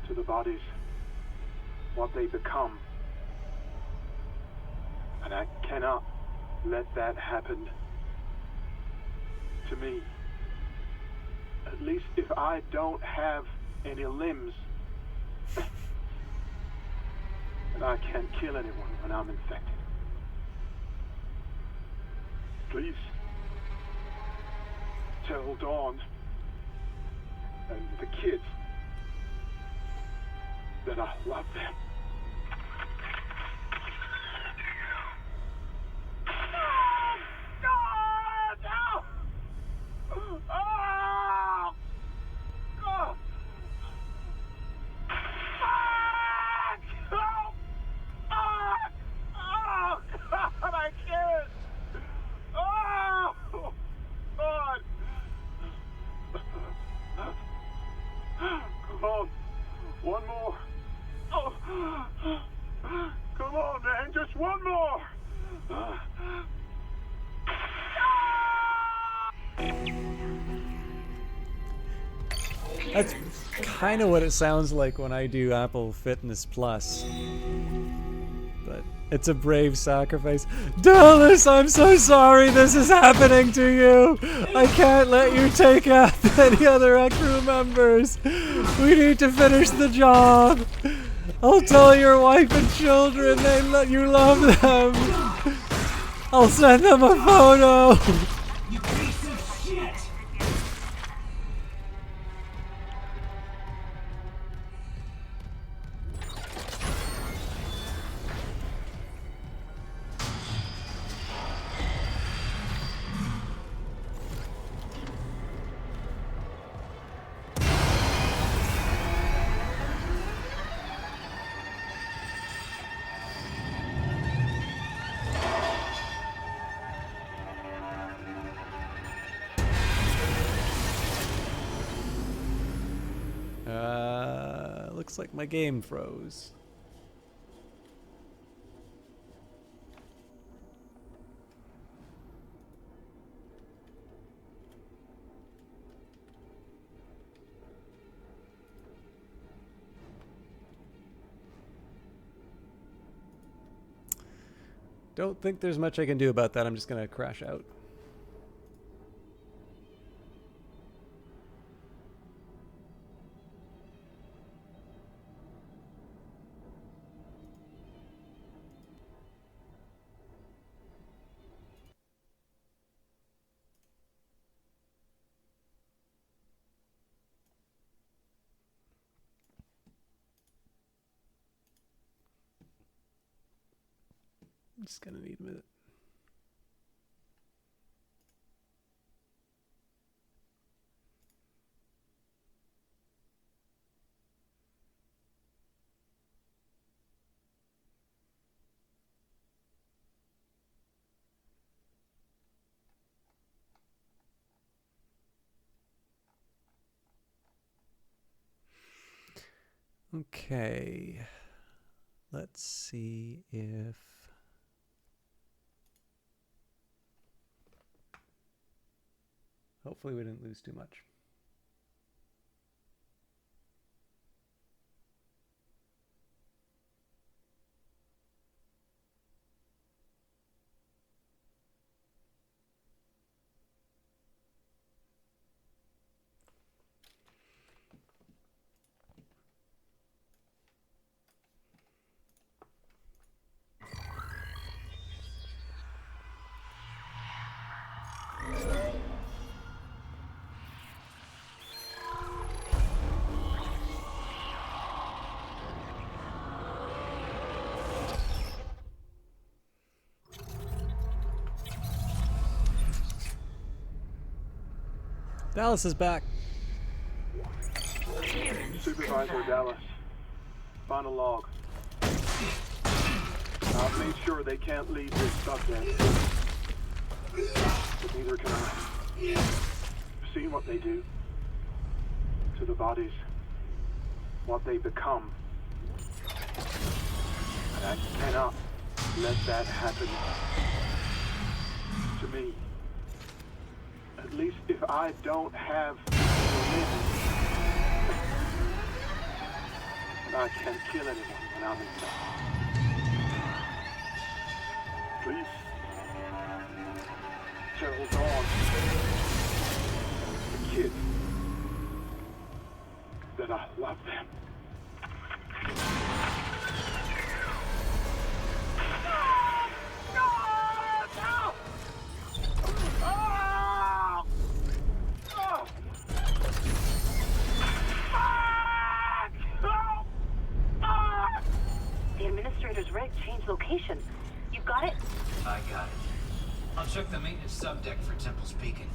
to the bodies, what they become, and I cannot let that happen to me. At least if I don't have any limbs, and I can't kill anyone when I'm infected. Please, tell Dawn and the kids that I love them. One more. Oh. Come on, man. Just one more. That's kind of what it sounds like when I do Apple Fitness Plus. But it's a brave sacrifice. Dallas, I'm so sorry this is happening to you. I can't let you take out any other crew members. We need to finish the job. I'll tell your wife and children you love them. I'll send them a photo. You piece of shit! Looks like my game froze. Don't think there's much I can do about that. I'm just gonna crash out. I'm just gonna need a minute. Okay, let's see if hopefully we didn't lose too much. Dallas is back. Supervisor Dallas, final log. I've made sure they can't leave this subject. But neither can I. You've seen what they do to the bodies, what they become. And I cannot let that happen to me. At least if I don't have religion, and I can't kill anyone when I'm in town. Please, tell Dawn, the kids, that I love them. The administrator's rig changed location. You got it? I got it. I'll check the maintenance subdeck for Temple's Beacon.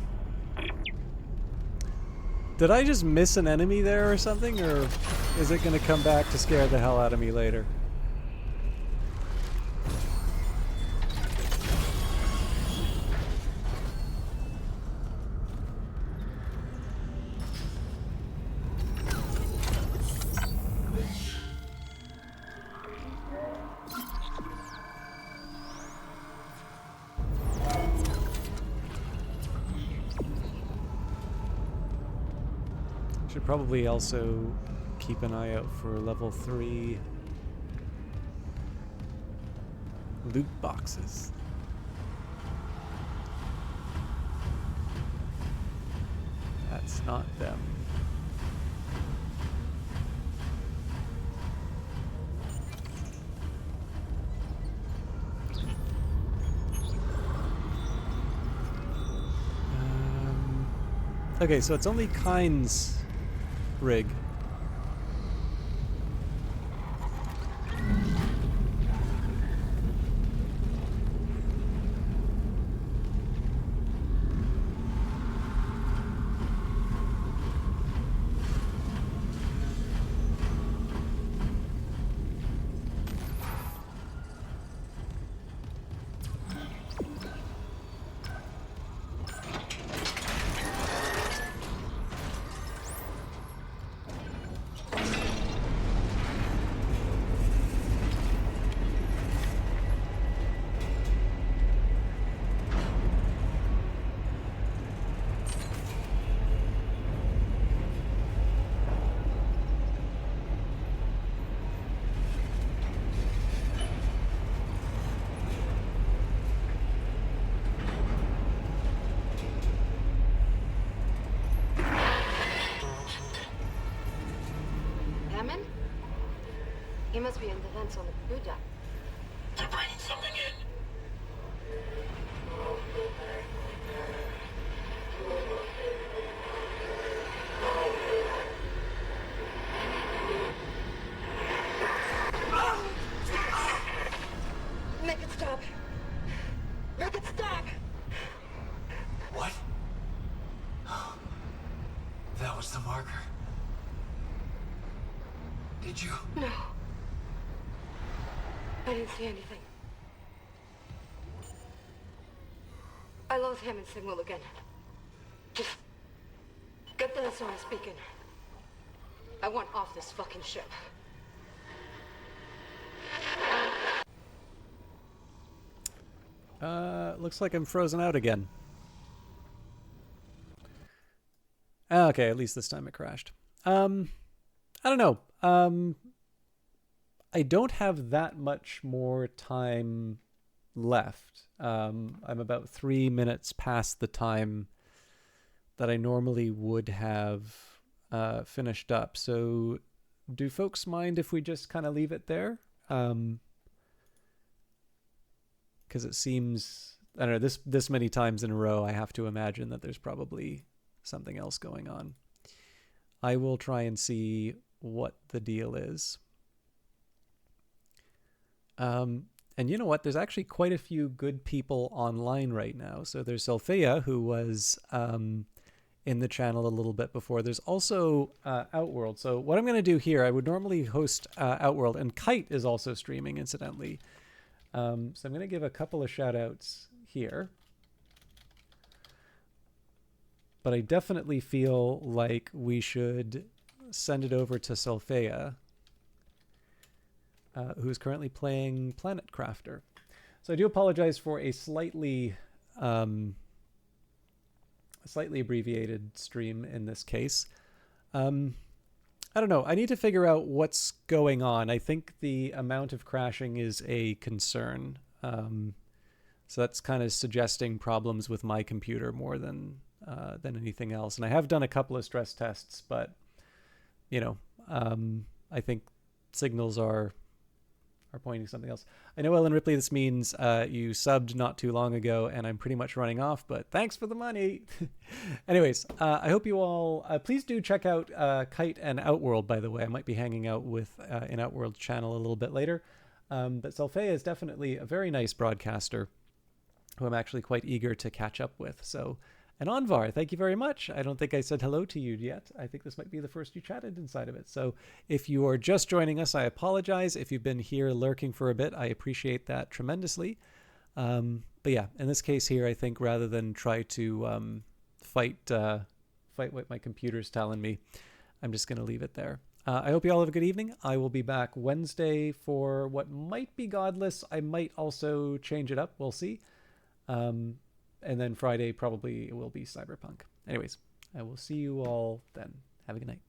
Did I just miss an enemy there or something, or is it going to come back to scare the hell out of me later? Should probably also keep an eye out for level 3 loot boxes. That's not them. Okay, so it's only Kynes' rig. Hammond? He must be in the vents on the crew deck. They're bringing something in. Make it stop. the marker. Did you? No. I didn't see anything. I lost Hammond's signal again. Just get the SOS beacon. I want off this fucking ship. Looks like I'm frozen out again. Okay, at least this time it crashed. I don't know. I don't have that much more time left. I'm about 3 minutes past the time that I normally would have finished up. So do folks mind if we just kind of leave it there? Because it seems, I don't know, this many times in a row, I have to imagine that there's probably something else going on. I will try and see what the deal is. And you know what? There's actually quite a few good people online right now. So there's Sophia, who was in the channel a little bit before. There's also Outworld. So what I'm going to do here, I would normally host Outworld, and Kite is also streaming, incidentally. So I'm going to give a couple of shout outs here. But I definitely feel like we should send it over to Sophia, who is currently playing Planet Crafter. So I do apologize for a slightly abbreviated stream in this case. I don't know. I need to figure out what's going on. I think the amount of crashing is a concern. So that's kind of suggesting problems with my computer more than anything else. And I have done a couple of stress tests, but you know, I think signals are pointing something else. I know, Ellen Ripley, this means you subbed not too long ago, and I'm pretty much running off, but thanks for the money. Anyways, I hope you all, please do check out Kite and Outworld, by the way. I might be hanging out with an Outworld channel a little bit later. But Sophia is definitely a very nice broadcaster who I'm actually quite eager to catch up with. So, and Anvar, thank you very much. I don't think I said hello to you yet. I think this might be the first you chatted inside of it. So if you are just joining us, I apologize. If you've been here lurking for a bit, I appreciate that tremendously. But yeah, in this case here, I think rather than try to fight what my computer's telling me, I'm just going to leave it there. I hope you all have a good evening. I will be back Wednesday for what might be Godless. I might also change it up. We'll see. And then Friday probably it will be Cyberpunk. Anyways, I will see you all then. Have a good night.